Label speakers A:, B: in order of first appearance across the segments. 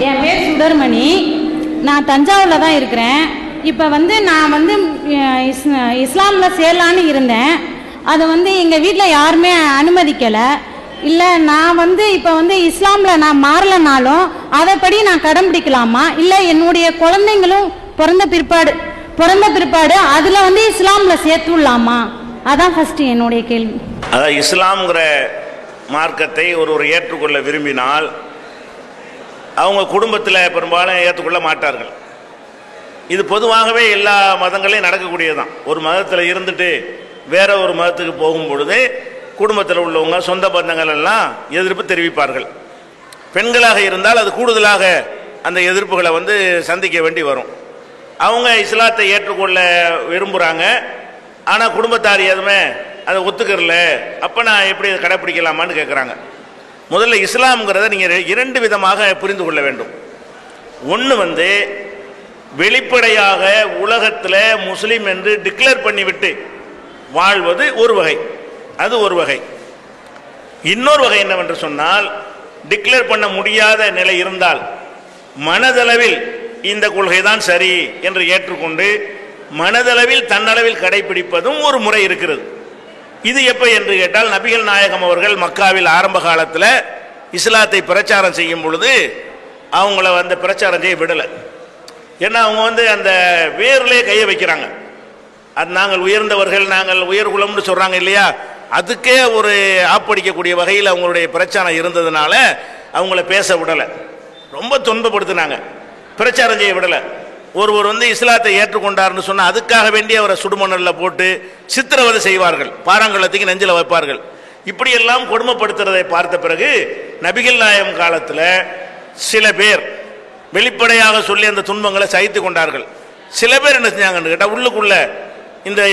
A: என் பேர் சுடர்மணி. நான் தஞ்சாவூரில் தான் இருக்கிறேன். இப்போ நான் இஸ்லாமில் சேரலான்னு இருந்தேன். அதை எங்கள் வீட்டில் யாருமே அனுமதிக்கலை. இல்லை நான் இப்போ இஸ்லாமில் நான் மாறலைனாலும் அதைப்படி நான் கடைம்பிடிக்கலாமா, இல்லை என்னுடைய குழந்தைங்களும் பிறந்த பிற்பாடு அதில் இஸ்லாமில் சேர்த்து விடலாமா? அதான் ஃபஸ்ட்டு என்னுடைய கேள்வி.
B: அதான் இஸ்லாம்ங்கிற மார்க்கத்தை ஒருவர் ஏற்றுக்கொள்ள விரும்பினால் அவங்க குடும்பத்தில் பெரும்பாலும் ஏற்றுக்கொள்ள மாட்டார்கள். இது பொதுவாகவே எல்லா மதங்களையும் நடக்கக்கூடியதுதான். ஒரு மதத்தில் இருந்துட்டு வேற ஒரு மதத்துக்கு போகும் பொழுது குடும்பத்தில் உள்ளவங்க சொந்த பந்தங்கள் எல்லாம் எதிர்ப்பு தெரிவிப்பார்கள். பெண்களாக இருந்தால் அது கூடுதலாக அந்த எதிர்ப்புகளை சந்திக்க வேண்டி வரும். அவங்க இஸ்லாத்தை ஏற்றுக்கொள்ள விரும்புகிறாங்க, ஆனால் குடும்பத்தார் எதுவுமே அதை ஒத்துக்கிறல. அப்போ நான் எப்படி அதை கடைப்பிடிக்கலாமான்னு கேட்குறாங்க. முதல்ல இஸ்லாம்ங்கிறத நீங்கள் இரண்டு விதமாக புரிந்து கொள்ள வேண்டும். ஒன்று வெளிப்படையாக உலகத்தில் முஸ்லீம் என்று டிக்ளேர் பண்ணிவிட்டு வாழ்வது ஒரு வகை, அது ஒரு வகை. இன்னொரு வகை என்னவென்று சொன்னால், டிக்ளேர் பண்ண முடியாத நிலை இருந்தால் மனதளவில் இந்த கொள்கை தான் சரி என்று ஏற்றுக்கொண்டு மனதளவில் தன்னளவில் கடைபிடிப்பதும் ஒரு முறை இருக்கிறது. இது எப்போ என்று கேட்டால், நபிகள் நாயகம் அவர்கள் மக்காவில் ஆரம்ப காலத்தில் இஸ்லாத்தை பிரச்சாரம் செய்யும் பொழுது அவங்கள பிரச்சாரம் செய்ய விடலை. ஏன்னா அவங்க அந்த வேர்லே கையை வைக்கிறாங்க. அது நாங்கள் உயர்ந்தவர்கள், நாங்கள் உயர்குலம்னு சொல்கிறாங்க இல்லையா, அதுக்கே ஒரு ஆப்படிக்கக்கூடிய வகையில் அவங்களுடைய பிரச்சாரம் இருந்ததுனால அவங்கள பேச விடலை, ரொம்ப துன்பப்படுத்தினாங்க, பிரச்சாரம் செய்ய விடலை. ஒருவர் இஸ்லாத்தை ஏற்றுக்கொண்டார்னு சொன்னால் அதுக்காக வேண்டி அவரை சுடுமணலில் போட்டு சித்திரவதை செய்வார்கள், பாறாங்கல்லத்துக்கு நெஞ்சில் வைப்பார்கள். இப்படியெல்லாம் கொடுமைப்படுத்துறதை பார்த்த பிறகு நபிகள் நாயகம் காலத்தில் சில பேர் வெளிப்படையாக சொல்லி அந்த துன்பங்களை சகித்து கொண்டார்கள். சில பேர் என்ன செஞ்சாங்கன்னு கேட்டால், உள்ளுக்குள்ள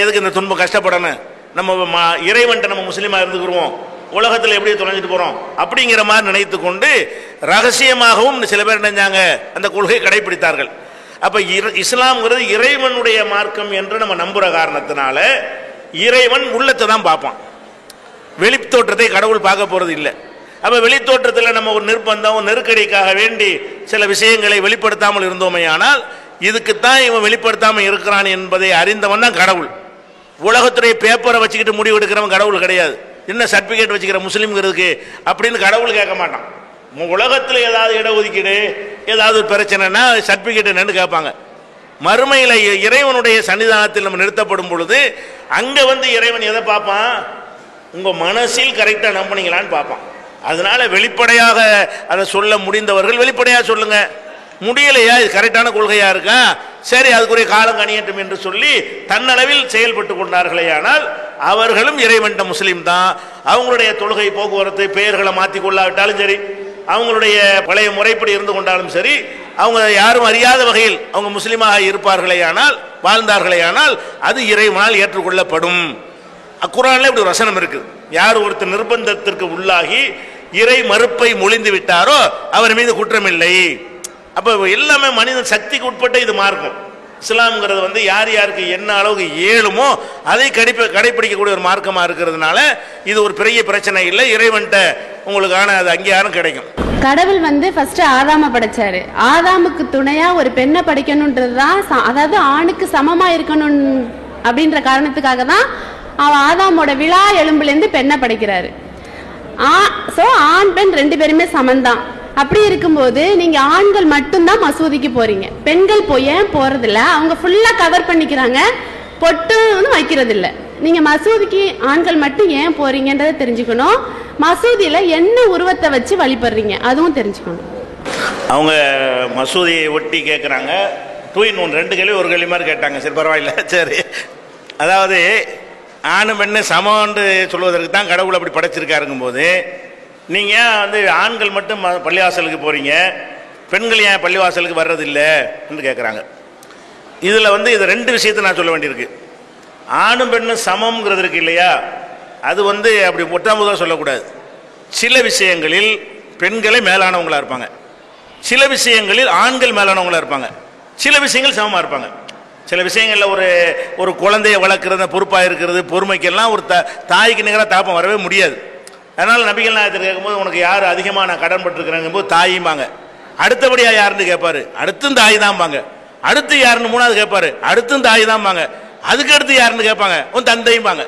B: எதுக்கு இந்த துன்பம் கஷ்டப்படணும், நம்ம இறைவன்ட்ட நம்ம முஸ்லீமாக இருந்துக்கிறோம், உலகத்தில் எப்படி தொலைஞ்சிட்டு போகிறோம் அப்படிங்கிற மாதிரி நினைத்து கொண்டு ரகசியமாகவும் சில பேர் நினைஞ்சாங்க அந்த கொள்கையை கடைபிடித்தார்கள். அப்போ இஸ்லாம்ங்கிறது இறைவனுடைய மார்க்கம் என்று நம்ம நம்புகிற காரணத்தினால இறைவன் உள்ளத்தை தான் பார்ப்பான், வெளித்தோற்றத்தை கடவுள் பார்க்க போகிறது இல்லை. அப்போ வெளித்தோற்றத்தில் நம்ம ஒரு நிர்பந்தம் நெருக்கடிக்காக வேண்டி சில விஷயங்களை வெளிப்படுத்தாமல் இருந்தோமே, ஆனால் இதுக்குத்தான் இவன் வெளிப்படுத்தாமல் இருக்கிறான் என்பதை அறிந்தவன் தான் கடவுள். உலகத்துடைய பேப்பரை வச்சுக்கிட்டு முடிவு எடுக்கிறவன் கடவுள் கிடையாது. என்ன சர்டிஃபிகேட் வச்சுக்கிற முஸ்லீம்ங்கிறதுக்கு அப்படின்னு கடவுள் கேட்க மாட்டான். உலகத்தில் ஏதாவது இடஒதுக்கீடு ஏதாவது ஒரு பிரச்சனைனா சர்டிஃபிகேட் என்னன்னு கேட்பாங்க. மறுமையில் இறைவனுடைய சன்னிதானத்தில் நம்ம நிறுத்தப்படும் பொழுது அங்கே இறைவன் எதை பார்ப்பான், உங்கள் மனசில் கரெக்டாக நம்பினீங்களான்னு பார்ப்பான். அதனால வெளிப்படையாக அதை சொல்ல முடிந்தவர்கள் வெளிப்படையாக சொல்லுங்க, முடியலையா இது கரெக்டான கொள்கையாக இருக்கா, சரி அதுக்குரிய காலம் கணியட்டும் என்று சொல்லி தன்னளவில் செயல்பட்டு கொண்டார்களே, ஆனால் அவர்களும் இறைவன்ட முஸ்லீம் தான். அவங்களுடைய தொழுகை போக்குவரத்து பெயர்களை மாற்றி கொள்ளாவிட்டாலும் சரி, அவங்களுடைய பழைய முறைப்படி இருந்து கொண்டாலும் சரி, அவங்க யாரும் அறியாத வகையில் அவங்க முஸ்லீமாக இருப்பார்களே ஆனால் வாழ்ந்தார்களே ஆனால் அது இறைவனால் ஏற்றுக்கொள்ளப்படும். குர்ஆன்ல இப்படி ஒரு வசனம் இருக்குது, யார் ஒருத்தர் நிர்பந்தத்திற்கு உள்ளாகி இறை மறுப்பை மொழிந்து விட்டாரோ அவர் மீது குற்றமில்லை. அப்போ எல்லாமே மனிதன் சக்திக்கு உட்பட்ட இது மார்க்கம். இஸ்லாம்ங்கிறது யார் யாருக்கு என்ன அளவுக்கு ஏழுமோ அதை கடைபிடிக்கக்கூடிய ஒரு மார்க்கமாக இருக்கிறதுனால இது ஒரு பெரிய பிரச்சனை இல்லை. இறைவன்ட்ட உங்களுக்கான அது அங்கீகாரம் கிடைக்கும்.
C: கடவுள் ஃபர்ஸ்ட் ஆதாம படைச்சாரு. ஆதாமுக்கு துணையா ஒரு பெண்ணை படைக்கணும்ன்றது தான், அதாவது ஆணுக்கு சமமா இருக்கணும் அப்படின்ற காரணத்துக்காக தான் அவன் ஆதாமோட விழா எலும்புலேருந்து பெண்ணை படைக்கிறாரு. ஸோ ஆண் பெண் ரெண்டு பேருமே சமந்தான். அப்படி இருக்கும்போது நீங்க ஆண்கள் மட்டும்தான் மசூதிக்கு போறீங்க, பெண்கள் ஏன் போறதில்ல? அவங்க ஃபுல்லா கவர் பண்ணிக்கிறாங்க, பொட்டு வைக்கிறது இல்லை. நீங்க மசூதிக்கு ஆண்கள் மட்டும் ஏன் போறீங்கன்றதை தெரிஞ்சுக்கணும். மசூதியில என்ன உருவத்தை வச்சு வழிபடுறீங்க அதுவும் தெரிஞ்சுக்கணும்.
B: அவங்க மசூதியை ஒட்டி கேட்குறாங்க, 2 in 1 2 கேள்வி ஒரு கேள்வி மாதிரி கேட்டாங்க. சரி பரவாயில்ல. சரி, அதாவது ஆணு பெண்ணு சமம்னு சொல்வதற்கு தான் கடவுள் அப்படி படைச்சிருக்காருங்கும் போது நீங்கள் ஆண்கள் மட்டும் பள்ளிவாசலுக்கு போகிறீங்க, பெண்கள் ஏன் பள்ளிவாசலுக்கு வர்றதில்லை என்று கேட்குறாங்க. இதில் இது 2 விஷயத்தை நான் சொல்ல வேண்டியிருக்கு. ஆணும் பெண்ணும் சமம்ங்கிறது இருக்கு இல்லையா, அது அப்படி ஒட்டாமுதாக சொல்லக்கூடாது. சில விஷயங்களில் பெண்களே மேலானவங்களாக இருப்பாங்க, சில விஷயங்களில் ஆண்கள் மேலானவங்களாக இருப்பாங்க, சில விஷயங்கள் சமமாக இருப்பாங்க. சில விஷயங்களில் ஒரு குழந்தைய வளர்க்குறது, பொறுப்பாக இருக்கிறது, பொறுமைக்கெல்லாம் ஒரு தாய்க்கு நிகராக தாப்பம் வரவே முடியாது. அதனால் நபிகள் நாயகத்தில் கேட்கும்போது உனக்கு யார் அதிகமாக நான் கடன் பட்டிருக்கிறேங்கும் போது தாயும்பாங்க. அடுத்தபடியா யாருன்னு கேட்பாரு, அடுத்து இந்த தாய் தான்பாங்க. அடுத்து யாருன்னு மூணாவது கேட்பாரு, அடுத்து இந்த தாய் தான்பாங்க. அதுக்கு அடுத்து யாருன்னு கேட்பாங்க, உன் தந்தையும்பாங்க.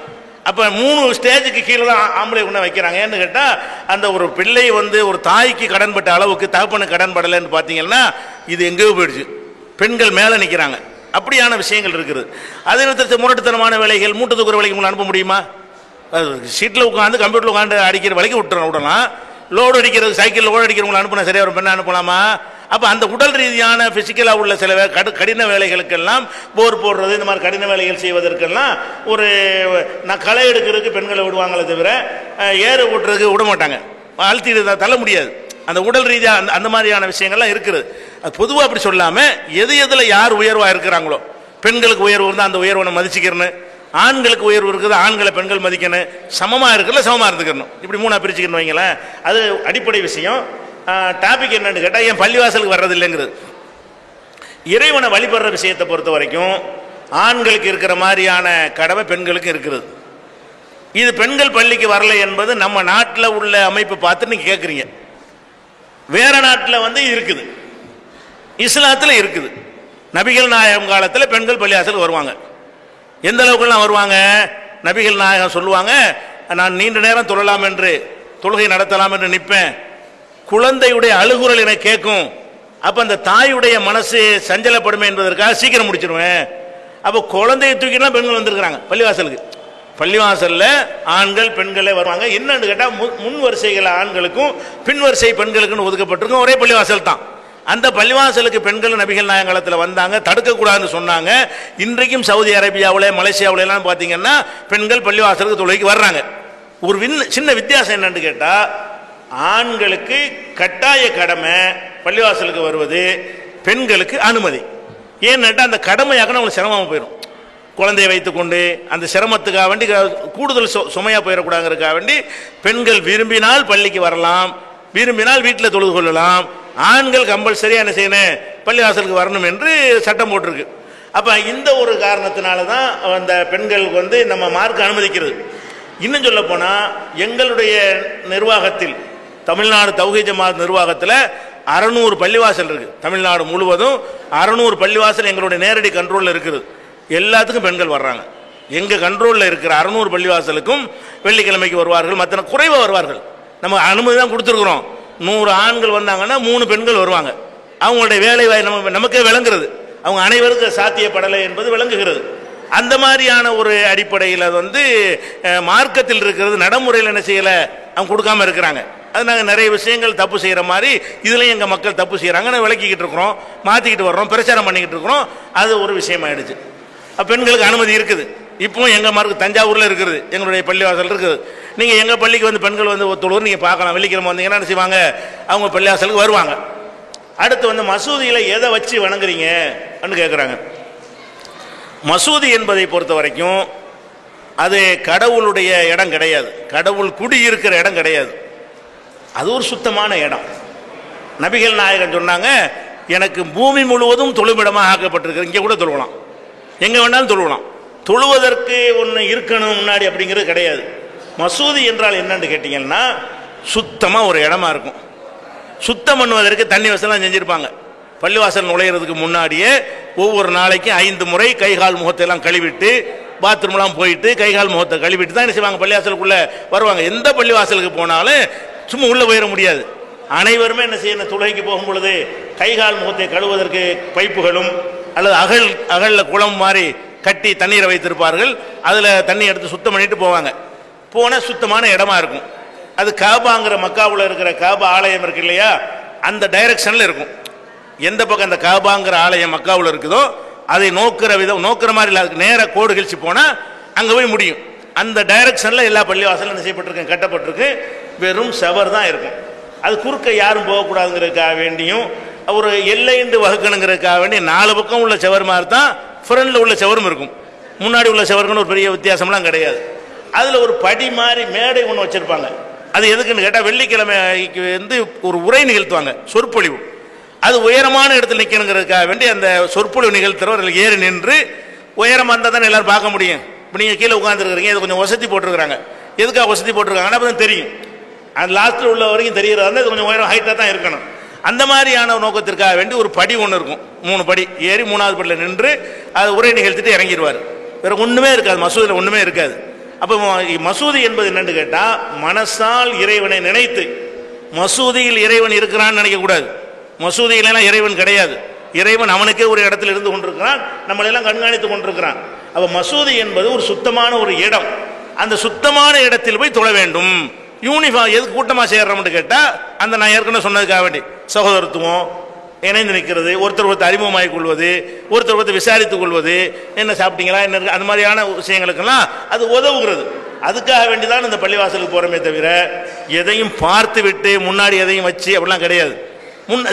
B: அப்ப 3 ஸ்டேஜுக்கு கீழே தான் ஆம்பளை உன்ன வைக்கிறாங்க. ஏன்னு கேட்டா அந்த ஒரு பிள்ளை ஒரு தாய்க்கு கடன்பட்ட அளவுக்கு தகப்பனுக்கு கடன்படலைன்னு பார்த்தீங்கன்னா இது எங்கேயோ போயிடுச்சு. பெண்கள் மேலே நிற்கிறாங்க. அப்படியான விஷயங்கள் இருக்குது. அதே நேரத்தில் முரட்டுத்தனமான வேலைகள், மூட்டை தூக்குற வேலைக்கு உங்களை அனுப்ப முடியுமா? சீட்டில் உட்காந்து கம்ப்யூட்டரில் உட்காந்து அடிக்கிற வேலைக்கு விடலாம். லோடு அடிக்கிறது, சைக்கிள் லோடு அடிக்கிறவங்களை அனுப்புனா சரியா ஒரு பெண்ணை அனுப்பலாமா? அப்போ அந்த உடல் ரீதியான பிசிக்கலாக உள்ள சில கடின வேலைகளுக்கெல்லாம், போர் போடுறது, இந்த மாதிரி கடின வேலைகள் செய்வதற்கெல்லாம் களை எடுக்கிறதுக்கு பெண்களை விடுவாங்களே தவிர ஏறு ஓட்டுறதுக்கு விட மாட்டாங்க. அழுத்திட்டு தள்ள முடியாது. அந்த உடல் ரீதியாக அந்த மாதிரியான விஷயங்கள்லாம் இருக்குது. அது பொதுவாக அப்படி சொல்லாமல் எதில் யார் உயர்வாக இருக்கிறாங்களோ, பெண்களுக்கு உயர்வு இருந்தால் அந்த உயர்வை மதிச்சுக்கிறேன்னு, ஆண்களுக்கு உயர்வு இருக்குது, ஆண்களை பெண்கள் மதிக்கணும், சமமாக இருக்குல்ல சமமாக இருந்துக்கணும், இப்படி 3ஆ பிரிச்சுக்கணும் வைங்களேன். அது அடிப்படை விஷயம். டாபிக் என்னன்னு கேட்டால் என் பள்ளிவாசலுக்கு வர்றது இல்லைங்கிறது. இறைவனை வழிபடுற விஷயத்தை பொறுத்த வரைக்கும் ஆண்களுக்கு இருக்கிற மாதிரியான கடமை பெண்களுக்கு இருக்கிறது. இது பெண்கள் பள்ளிக்கு வரல என்பது நம்ம நாட்டில் உள்ள அமைப்பு பார்த்து நீங்கள் கேட்குறீங்க. வேற நாட்டில் இருக்குது, இஸ்லாத்தில் இருக்குது. நபிகள் நாயகம் காலத்தில் பெண்கள் பள்ளிவாசலுக்கு வருவாங்க. எந்த அளவுக்குலாம் வருவாங்க? நபிகள் நாயகம் சொல்லுவாங்க, நான் நீண்ட நேரம் தொழலாம் என்று, தொழுகை நடத்தலாம் என்று நிற்பேன். குழந்தையுடைய அழுகுரல் என கேட்கும். அப்போ அந்த தாயுடைய மனசு சஞ்சலப்படுமே என்பதற்காக சீக்கிரம் முடிச்சிருவேன். அப்போ குழந்தையை தூக்கிலாம் பெண்கள் வந்திருக்கிறாங்க பள்ளிவாசலுக்கு. பள்ளிவாசலில் ஆண்கள் பெண்களே வருவாங்க. என்னன்னு கேட்டால் முன் வரிசைகள் ஆண்களுக்கும் பின் வரிசை பெண்களுக்குன்னு ஒதுக்கப்பட்டிருக்கும் ஒரே பள்ளிவாசல் தான். அந்த பள்ளிவாசலுக்கு பெண்கள் நபிகள் நாயகத்தில் வந்தாங்க, தடுக்கக்கூடாதுன்னு சொன்னாங்க. இன்றைக்கும் சவுதி அரேபியாவில், மலேசியாவிலாம் பார்த்தீங்கன்னா பெண்கள் பள்ளிவாசலுக்கு தொழுகைக்கு வர்றாங்க. ஒரு சின்ன வித்தியாசம் என்னன்னு கேட்டால், ஆண்களுக்கு கட்டாய கடமை பள்ளிவாசலுக்கு வருவது, பெண்களுக்கு அனுமதி. ஏன்னு அந்த கடமையாக அவங்களுக்கு சிரமமாக போயிடும். குழந்தையை வைத்துக்கொண்டு அந்த சிரமத்துக்காக வேண்டி கூடுதல் சுமையாக போயிடக்கூடாதுங்கிறதுக்காக வேண்டி பெண்கள் விரும்பினால் பள்ளிக்கு வரலாம், விரும்பினால் வீட்டில் தொழுது கொள்ளலாம். ஆண்கள் கம்பல்சரியாக என்ன செய்யணும், பள்ளிவாசலுக்கு வரணும் என்று சட்டம் போட்டிருக்கு. அப்போ இந்த ஒரு காரணத்தினால தான் அந்த பெண்களுக்கு நம்ம மார்க் அனுமதிக்கிறது. இன்னும் சொல்ல போனால் எங்களுடைய நிர்வாகத்தில், தமிழ்நாடு தௌஹீத் ஜமாத் நிர்வாகத்தில் 600 பள்ளிவாசல் இருக்குது. தமிழ்நாடு முழுவதும் 600 பள்ளிவாசல் எங்களுடைய நேரடி கண்ட்ரோலில் இருக்குது. எல்லாத்துக்கும் பெண்கள் வர்றாங்க. எங்கள் கண்ட்ரோலில் இருக்கிற 600 பள்ளிவாசலுக்கும் வெள்ளிக்கிழமைக்கு வருவார்கள், மற்ற குறைவாக வருவார்கள். நம்ம அனுமதி தான் கொடுத்துருக்குறோம். 100 ஆண்கள் வந்தாங்கன்னா 3 பெண்கள் வருவாங்க. அவங்களுடைய வேலை நமக்கே விளங்குறது, அவங்க அனைவருக்கும் சாத்தியப்படலை என்பது விளங்குகிறது. அந்த மாதிரியான ஒரு அடிப்படையில் மார்க்கத்தில் இருக்கிறது, நடைமுறையில் என்ன செய்யலை, அவங்க கொடுக்காம இருக்கிறாங்க. அது நாங்கள் நிறைய விஷயங்கள் தப்பு செய்கிற மாதிரி இதுலேயும் எங்கள் மக்கள் தப்பு செய்கிறாங்க. நான் விளக்கிக்கிட்டு இருக்கிறோம், மாற்றிக்கிட்டு வர்றோம், பிரச்சாரம் பண்ணிக்கிட்டு இருக்கிறோம். அது ஒரு விஷயமாயிடுச்சு. பெண்களுக்கு அனுமதி இருக்குது. இப்போ எங்கள் மார்க்கு தஞ்சாவூரில் இருக்குது, எங்களுடைய பள்ளிவாசல் இருக்குது. நீங்கள் எங்கள் பள்ளிக்கு பெண்கள் தொழுவது நீங்கள் பார்க்கலாம். வெள்ளிக்கிழமை வந்தீங்கன்னா என்ன செய்வாங்க, அவங்க பள்ளிவாசலுக்கு வருவாங்க. அடுத்து மசூதியில் எதை வச்சு வணங்குறீங்க அப்படின்னு கேட்குறாங்க. மசூதி என்பதை பொறுத்த வரைக்கும் அது கடவுளுடைய இடம் கிடையாது, கடவுள் குடியிருக்கிற இடம் கிடையாது. அது ஒரு சுத்தமான இடம். நபிகள் நாயகம் சொன்னாங்க, எனக்கு பூமி முழுவதும் தொழுமிடமாக ஆக்கப்பட்டிருக்கு, இங்கே கூட தொழுவலாம், எங்கே வேணாலும் தொழுவலாம். தொழுவதற்கு ஒன்று இருக்கணும் முன்னாடி அப்படிங்கிறது கிடையாது. மசூதி என்றால் என்னன்னு கேட்டிங்கன்னா, சுத்தமாக ஒரு இடமா இருக்கும். சுத்தம் பண்ணுவதற்கு தண்ணி வசதிலாம் செஞ்சுருப்பாங்க. பள்ளிவாசல் நுழையிறதுக்கு முன்னாடியே ஒவ்வொரு நாளைக்கும் 5 முறை கைகால் முகத்தை எல்லாம் கழுவிட்டு, பாத்ரூம்லாம் போயிட்டு கைகால் முகத்தை கழுவிட்டு தான் என்ன செய்வாங்க, பள்ளிவாசலுக்குள்ளே வருவாங்க. எந்த பள்ளிவாசலுக்கு போனாலும் சும்மா உள்ளே போயிட முடியாது. அனைவருமே என்ன செய்யணும், தொழுகைக்கு போகும் பொழுது கைகால் முகத்தை கழுவுவதற்கு பைப்புகளும் அல்லது அகலில் குளம் மாதிரி கட்டி தண்ணீரை வைத்திருப்பார்கள். அதில் தண்ணி எடுத்து சுத்தம் பண்ணிட்டு போவாங்க. போனால் சுத்தமான இடமா இருக்கும். அது காபாங்கிற மக்காவில் இருக்கிற காபா ஆலயம் இருக்கு இல்லையா, அந்த டைரக்ஷனில் இருக்கும். எந்த பக்கம் அந்த காபாங்கிற ஆலயம் மக்காவில் இருக்குதோ அதை நோக்கிற மாதிரி இல்லை, அதுக்கு நேர கோடு கழிச்சு போனால் அங்கே போய் முடியும். அந்த டைரக்ஷனில் எல்லா பள்ளிவாசலும் என்ன செய்யப்பட்டிருக்கு, கட்டப்பட்டிருக்கு. வெறும் செவர் தான் இருக்கும். அது குறுக்க யாரும் போகக்கூடாதுங்கிறதுக்காக வேண்டியும் ஒரு எல்லைண்டு வகுக்கணுங்கிறதுக்காக வேண்டி 4 பக்கம் உள்ள செவர் மாதிரி தான் ஃப்ரண்டில் உள்ள செவரும் இருக்கும். முன்னாடி உள்ள செவருக்குன்னு ஒரு பெரிய வித்தியாசம்லாம் கிடையாது. அதில் ஒரு படி மாதிரி மேடை ஒன்று வச்சுருப்பாங்க. அது எதுக்குன்னு கேட்டால், வெள்ளிக்கிழமைக்கு ஒரு உரை நிகழ்த்துவாங்க, சொற்பொழிவு. அது உயரமான இடத்துல நிற்கணுங்கிறதுக்காக வேண்டி அந்த சொற்பொழிவு நிகழ்த்துறவர் ஏறி நின்று, உயரமாக இருந்தால் தானே எல்லோரும் பார்க்க முடியும். இப்போ நீங்கள் கீழே உட்காந்துருக்கிறீங்க, இது கொஞ்சம் வசதி போட்டிருக்கிறாங்க. எதுக்காக வசதி போட்டிருக்காங்கன்னா அப்போ தான் தெரியும். அது லாஸ்ட்டில் உள்ள வரைக்கும் தெரிகிறதா இருந்தால் இது கொஞ்சம் உயரம் ஹைட்டாக தான் இருக்கணும். அந்த மாதிரியான நோக்கத்திற்காக வேண்டி ஒரு படி ஒன்று இருக்கும், 3 படி ஏறி 3வது படியில் நின்று அது உரை நிகழ்த்திட்டு இறங்கிடுவார். வேற ஒன்றுமே இருக்காது, மசூதியில் ஒன்றுமே இருக்காது. அப்போ மசூதி என்பது என்னன்னு கேட்டால், மனசால் இறைவனை நினைத்து, மசூதியில் இறைவன் இருக்கிறான்னு நினைக்கக்கூடாது. மசூதியிலாம் இறைவன் கிடையாது, இறைவன் அவனுக்கே ஒரு இடத்துல இருந்து கொண்டிருக்கிறான், நம்மளெல்லாம் கண்காணித்து கொண்டிருக்கிறான். அப்போ மசூதி என்பது ஒரு சுத்தமான ஒரு இடம், அந்த சுத்தமான இடத்தில் போய் தொழ வேண்டும். யூனிஃபார்ம் எதுக்கு கூட்டமாக சேர்றோம்னு கேட்டால், அந்த நான் ஏற்கனவே சொன்னதுக்காக வேண்டி சகோதரத்துவம், இணைந்து நிற்கிறது, ஒருத்தர் அறிமுகமாகிக் கொள்வது, ஒருத்தர் விசாரித்துக் கொள்வது, என்ன சாப்பிட்டீங்களா, என்ன இருக்கு, அந்த மாதிரியான விஷயங்களுக்கெல்லாம் அது உதவுகிறது. அதுக்காக வேண்டிதான் இந்த பள்ளிவாசலுக்கு போகிறோமே தவிர எதையும் பார்த்து விட்டு முன்னாடி எதையும் வச்சு அப்படிலாம் கிடையாது.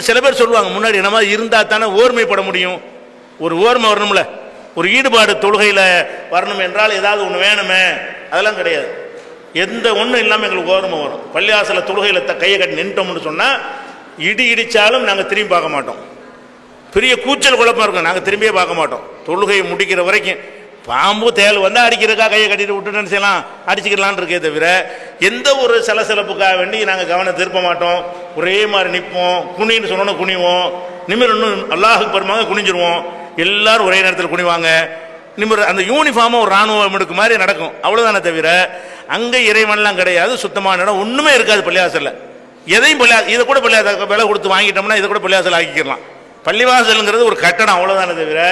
B: சில பேர் சொல்லுவாங்க, முன்னாடி என்னமா இருந்தால் தானே ஓர்மைப்பட முடியும். ஒரு ஓர்மை வரணும்ல, ஒரு ஈடுபாடு தொழுகையில் வரணும் என்றால் ஏதாவது ஒன்று வேணுமே, அதெல்லாம் கிடையாது. எந்த ஒன்றும் இல்லாமல் எங்களுக்கு ஓர்மை வரும். பள்ளிவாசல தொழுகையில் கையை கட்டி நின்ட்டோம்னு சொன்னால் இடிச்சாலும் நாங்கள் திரும்பி பார்க்க மாட்டோம். பெரிய கூச்சல் குழப்பம் இருக்கும், நாங்கள் திரும்பியே பார்க்க மாட்டோம் தொழுகையை முடிக்கிற வரைக்கும். பாம்பு தேல் வந்தால் அடிக்கிறக்கா கையை கட்டிட்டு விட்டுட்டு செய்யலாம், அடிச்சுக்கலான் இருக்கே தவிர எந்த ஒரு சலசலப்புக்காக வேண்டி நாங்கள் கவனம் திருப்ப மாட்டோம். ஒரே மாதிரி நிற்போம், குனின்னு சொன்னோன்னு குனிவோம், நிமிர்னு அல்லாஹுக்கு பெருமாங்க குனிஞ்சிருவோம், எல்லாரும் ஒரே நேரத்தில் குனிவாங்க, நிமிர். அந்த யூனிஃபார்மாக ஒரு இராணுவம் எடுக்கு மாதிரி நடக்கும், அவ்வளோதானே தவிர அங்கே இறைவன்லாம் கிடையாது, சுத்தமான இடம் ஒன்றுமே இருக்காது பள்ளிவாசலில். எதையும் இதை கூட பள்ளிவாசல் விலை கொடுத்து வாங்கிட்டோம்னா இதை கூட பள்ளிவாசல் ஆக்கிக்கலாம். பள்ளிவாசலுங்கிறது ஒரு கட்டணம், அவ்வளோதானே தவிர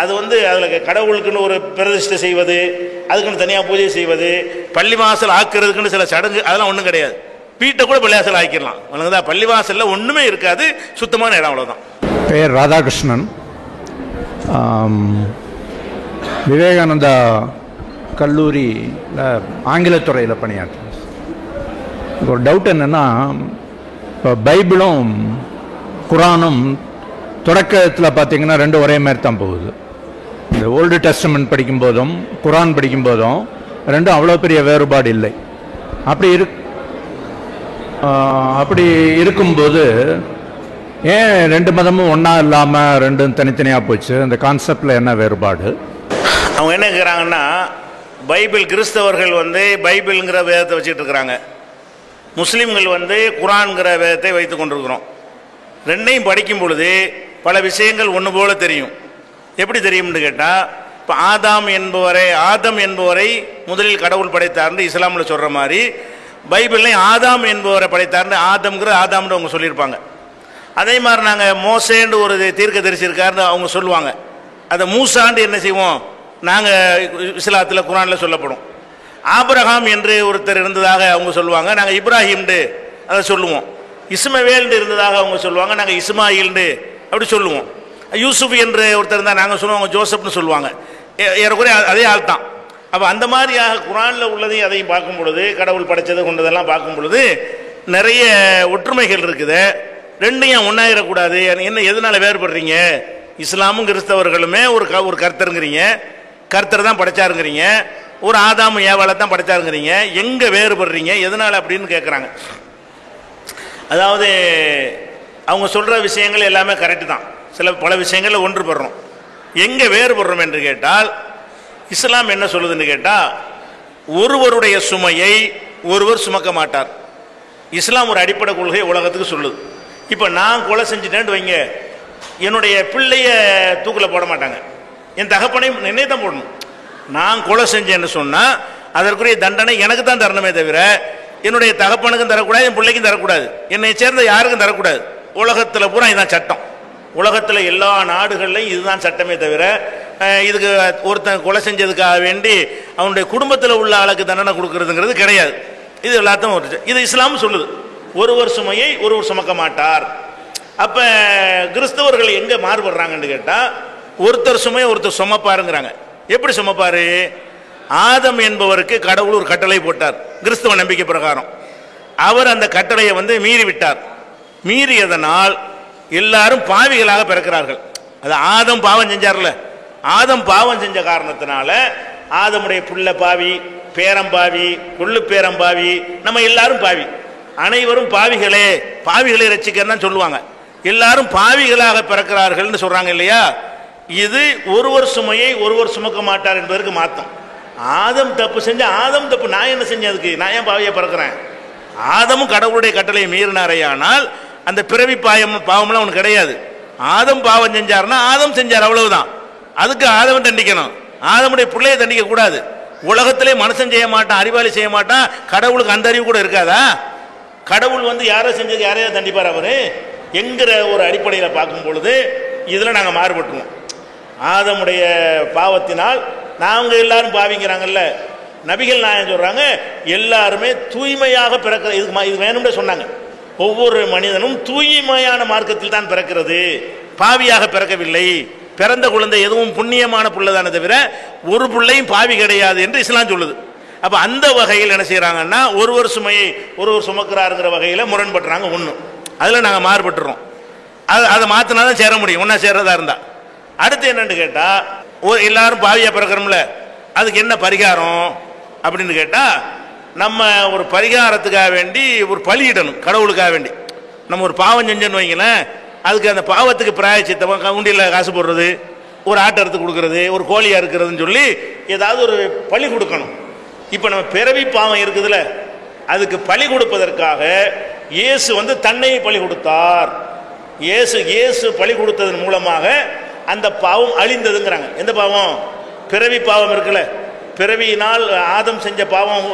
B: அது அதில் கடவுளுக்குன்னு ஒரு பிரதிஷ்டை செய்வது, அதுக்குன்னு தனியாக பூஜை செய்வது, பள்ளிவாசல் ஆக்குறதுக்குன்னு சில சடங்கு, அதெல்லாம் ஒன்றும் கிடையாது. வீட்டை கூட பள்ளிவாசல் ஆக்கிடலாம். உனக்குதான் பள்ளிவாசலில் ஒன்றுமே இருக்காது, சுத்தமான இடம், அவ்வளோதான்.
D: பெயர் ராதாகிருஷ்ணன். விவேகானந்தா கல்லூரியில் ஆங்கிலத்துறையில் பணியாற்றேன். ஒரு டவுட் என்னென்னா, இப்போ பைபிளும் குரானும் தொடக்கத்தில் பார்த்தீங்கன்னா ரெண்டும் ஒரே மாதிரி தான் போகுது. இந்த ஓல்டு டெஸ்டமெண்ட் படிக்கும்போதும் குரான் படிக்கும்போதும் ரெண்டும் அவ்வளோ பெரிய வேறுபாடு இல்லை. அப்படி இருக்கும்போது ஏன் ரெண்டு மதமும் ஒன்றா இல்லாமல் ரெண்டும் தனித்தனியாக போச்சு? அந்த கான்செப்டில் என்ன வேறுபாடு?
B: அவங்க என்ன கேட்குறாங்கன்னா, பைபிள் கிறிஸ்தவர்கள் பைபிள்ங்கிற வேதத்தை வச்சுட்டு இருக்கிறாங்க, முஸ்லீம்கள் குரான்கிற வேதத்தை வைத்து கொண்டிருக்கிறோம். ரெண்டையும் படிக்கும் பொழுது பல விஷயங்கள் ஒன்று போல தெரியும். எப்படி தெரியும்னு கேட்டால், இப்போ ஆதம் என்பவரை முதலில் கடவுள் படைத்தார்னு இஸ்லாமில் சொல்கிற மாதிரி, பைபிள்லையும் ஆதாம் என்பவரை படைத்தார்னு ஆதாம்னு அவங்க சொல்லியிருப்பாங்க. அதே மாதிரி நாங்கள் மோசேன்னு ஒரு தீர்க்க தரிசி இருக்காருன்னு அவங்க சொல்லுவாங்க. அதை மூசாண்டு என்ன செய்வோம், நாங்கள் இஸ்லாத்தில் குரானில் சொல்லப்படும். ஆபிரகாம் என்று ஒருத்தர் இருந்ததாக அவங்க சொல்லுவாங்க, நாங்கள் இப்ராஹிம்னு அதை சொல்லுவோம். இஸ்மவேல்னு இருந்ததாக அவங்க சொல்லுவாங்க, நாங்கள் இஸ்மாயில்னு அப்படி சொல்லுவோம். யூசுப் என்று ஒருத்தர் இருந்தால் நாங்கள் சொல்லுவோம், அவங்க ஜோசப்னு சொல்லுவாங்க. ஏறக்குறைய அதே ஆள் தான். அப்போ அந்த மாதிரியாக குரானில் உள்ளதையும் அதையும் பார்க்கும் பொழுது, கடவுள் படைச்சதை கொண்டதெல்லாம் பார்க்கும் பொழுது நிறைய ஒற்றுமைகள் இருக்குது. ரெண்டையும் ஒன்றாயிடக்கூடாது. என்ன எதனால் வேறுபடுறீங்க? இஸ்லாமும் கிறிஸ்தவர்களுமே ஒரு கர்த்தருங்கிறீங்க, கர்த்தர் தான் படைச்சாருங்கிறீங்க, ஒரு ஆதாம் ஏவாளை தான் படைச்சாருங்கிறீங்க, எங்கே வேறுபடுறீங்க, எதனால் அப்படின்னு கேட்குறாங்க. அதாவது அவங்க சொல்கிற விஷயங்கள் எல்லாமே கரெக்டு தான், பல விஷயங்களில் ஒன்றுபடுறோம். எங்கே வேறுபடுறோம் என்று கேட்டால், இஸ்லாம் என்ன சொல்லுதுன்னு கேட்டால், ஒருவருடைய சுமையை ஒருவர் சுமக்க மாட்டார். இஸ்லாம் ஒரு அடிப்படை கொள்கை உலகத்துக்கு சொல்லுது. இப்போ நான் கொலை செஞ்சுட்டேன்னு வைங்க, என்னுடைய பிள்ளைய தூக்கில் போட மாட்டாங்க, என் தகப்பனையும் என்னை தான் போடணும். நான் கொலை செஞ்சேன்னு சொன்னால் அதற்குரிய தண்டனை எனக்கு தான் தரணுமே தவிர என்னுடைய தகப்பனுக்கும் தரக்கூடாது, என் பிள்ளைக்கும் தரக்கூடாது, என்னை சேர்ந்த யாருக்கும் தரக்கூடாது. உலகத்தில் பூரா இதுதான் சட்டம். உலகத்தில் எல்லா நாடுகள்லையும் இதுதான் சட்டமே தவிர இதுக்கு ஒருத்தன் கொலை செஞ்சதுக்காக வேண்டி அவனுடைய குடும்பத்தில் உள்ள ஆளுக்கு தண்டனை கொடுக்கறதுங்கிறது கிடையாது. இது எல்லாத்தையும் இது இஸ்லாம் சொல்லுது, ஒருவர் சுமையை ஒருவர் சுமக்க மாட்டார். அப்போ கிறிஸ்தவர்கள் எங்கே மாறுபடுறாங்கன்னு கேட்டால், ஒருத்தர் சுமையை ஒருத்தர் சுமப்பாருங்கிறாங்க. எப்படி சுமப்பாரு? ஆதம் என்பவருக்கு கடவுள் ஒரு கட்டளை போட்டார் கிறிஸ்தவ நம்பிக்கை பிரகாரம். அவர் அந்த கட்டளையை மீறி விட்டார். மீறியதனால் எல்லாரும் பாவிகளாக பிறக்கிறார்கள். அது ஆதம் பாவம் செஞ்சார்ல, ஆதம் பாவம் செஞ்ச காரணத்தினால ஆதமுடைய புள்ள பாவி, பேரம் பாவி, கொள்ளு பேரம் பாவி, நம்ம எல்லாரும் பாவி, அனைவரும் பாவிகளே, பாவிகளை ரட்சிக்கன்னு சொல்லுவாங்க. எல்லாரும் பாவிகளாக பிறக்கிறார்கள் சொல்றாங்க இல்லையா? இது ஒருவர் சுமையை ஒருவர் சுமக்க மாட்டார் என்பதற்கு மாத்தம். ஆதம் தப்பு செஞ்ச ஆதம் தப்பு, நான் என்ன செஞ்சேன், அதுக்கு நான் ஏன் பாவியை பிறக்கிறேன்? ஆதமும் கடவுளுடைய கட்டளையை மீறினாரையானால் அந்த பிறவி பாவம்லாம் அவனுக்கு கிடையாது. ஆதம் பாவம் செஞ்சார்னா ஆதம் செஞ்சார், அவ்வளவுதான். அதுக்கு ஆதம் தண்டிக்கணும், ஆதமுடைய பிள்ளையை தண்டிக்க கூடாது. உலகத்திலே மனுஷன் செய்ய மாட்டான், அறிவாளி செய்ய மாட்டான், கடவுளுக்கு அந்த அறிவு கூட இருக்காதா? கடவுள் யாரோ செஞ்சது யாரையோ தண்டிப்பார் அவரு என்கிற ஒரு அடிப்படையில் பார்க்கும் பொழுது இதில் நாங்கள் மாறுபட்டுருவோம். ஆதமுடைய பாவத்தினால் நாங்கள் எல்லாரும் பாவிங்கிறாங்கல்ல, நபிகள் நாயகம் சொல்றாங்க எல்லாருமே தூய்மையாக பிறக்கிற இது வேணும்னு சொன்னாங்க. ஒவ்வொரு மனிதனும் தூய்மையான மார்க்கத்தில் தான் பிறக்கிறது, பாவியாக பிறக்கவில்லை. பிறந்த குழந்தை எதுவும் புண்ணியமான புள்ளதானே தவிர ஒரு பிள்ளையும் பாவி கிடையாது என்று இஸ்லாம் சொல்லுது. அப்ப அந்த வகையில் என்ன செய்யறாங்கன்னா ஒருவர் சுமையை ஒருவர் சுமக்கிறாருங்கிற வகையில் முரண்பட்டுறாங்க. ஒன்று அதில் நாங்கள் மாறுபட்டுறோம். அதை மாற்றினா தான் சேர முடியும், ஒன்றா சேர்றதா இருந்தா. அடுத்து என்னன்னு கேட்டால் எல்லாரும் பாவியாக பிறக்கிறோம்ல, அதுக்கு என்ன பரிகாரம் அப்படின்னு கேட்டால் நம்ம ஒரு பரிகாரத்துக்காக வேண்டி ஒரு பலியிடணும். கடவுளுக்காக வேண்டி நம்ம ஒரு பாவம் செஞ்சோன்னு வைங்களேன், அதுக்கு அந்த பாவத்துக்கு பிராயச்சித்தமாக உண்டியில் காசு போடுறது, ஒரு ஆட்டை எடுத்து கொடுக்கறது, ஒரு கோழியாக இருக்கிறதுன்னு சொல்லி ஏதாவது ஒரு பலி கொடுக்கணும். இப்போ நம்ம பிறவி பாவம் இருக்குதுல்ல, அதுக்கு பலி கொடுப்பதற்காக இயேசு தன்னை பலி கொடுத்தார். இயேசு பலி கொடுத்ததன் மூலமாக அந்த பாவம் அழிந்ததுங்கிறாங்க. எந்த பாவம்? பிறவி பாவம் இருக்குல்ல, பிறவியினால் ஆதம் செஞ்ச பாவம்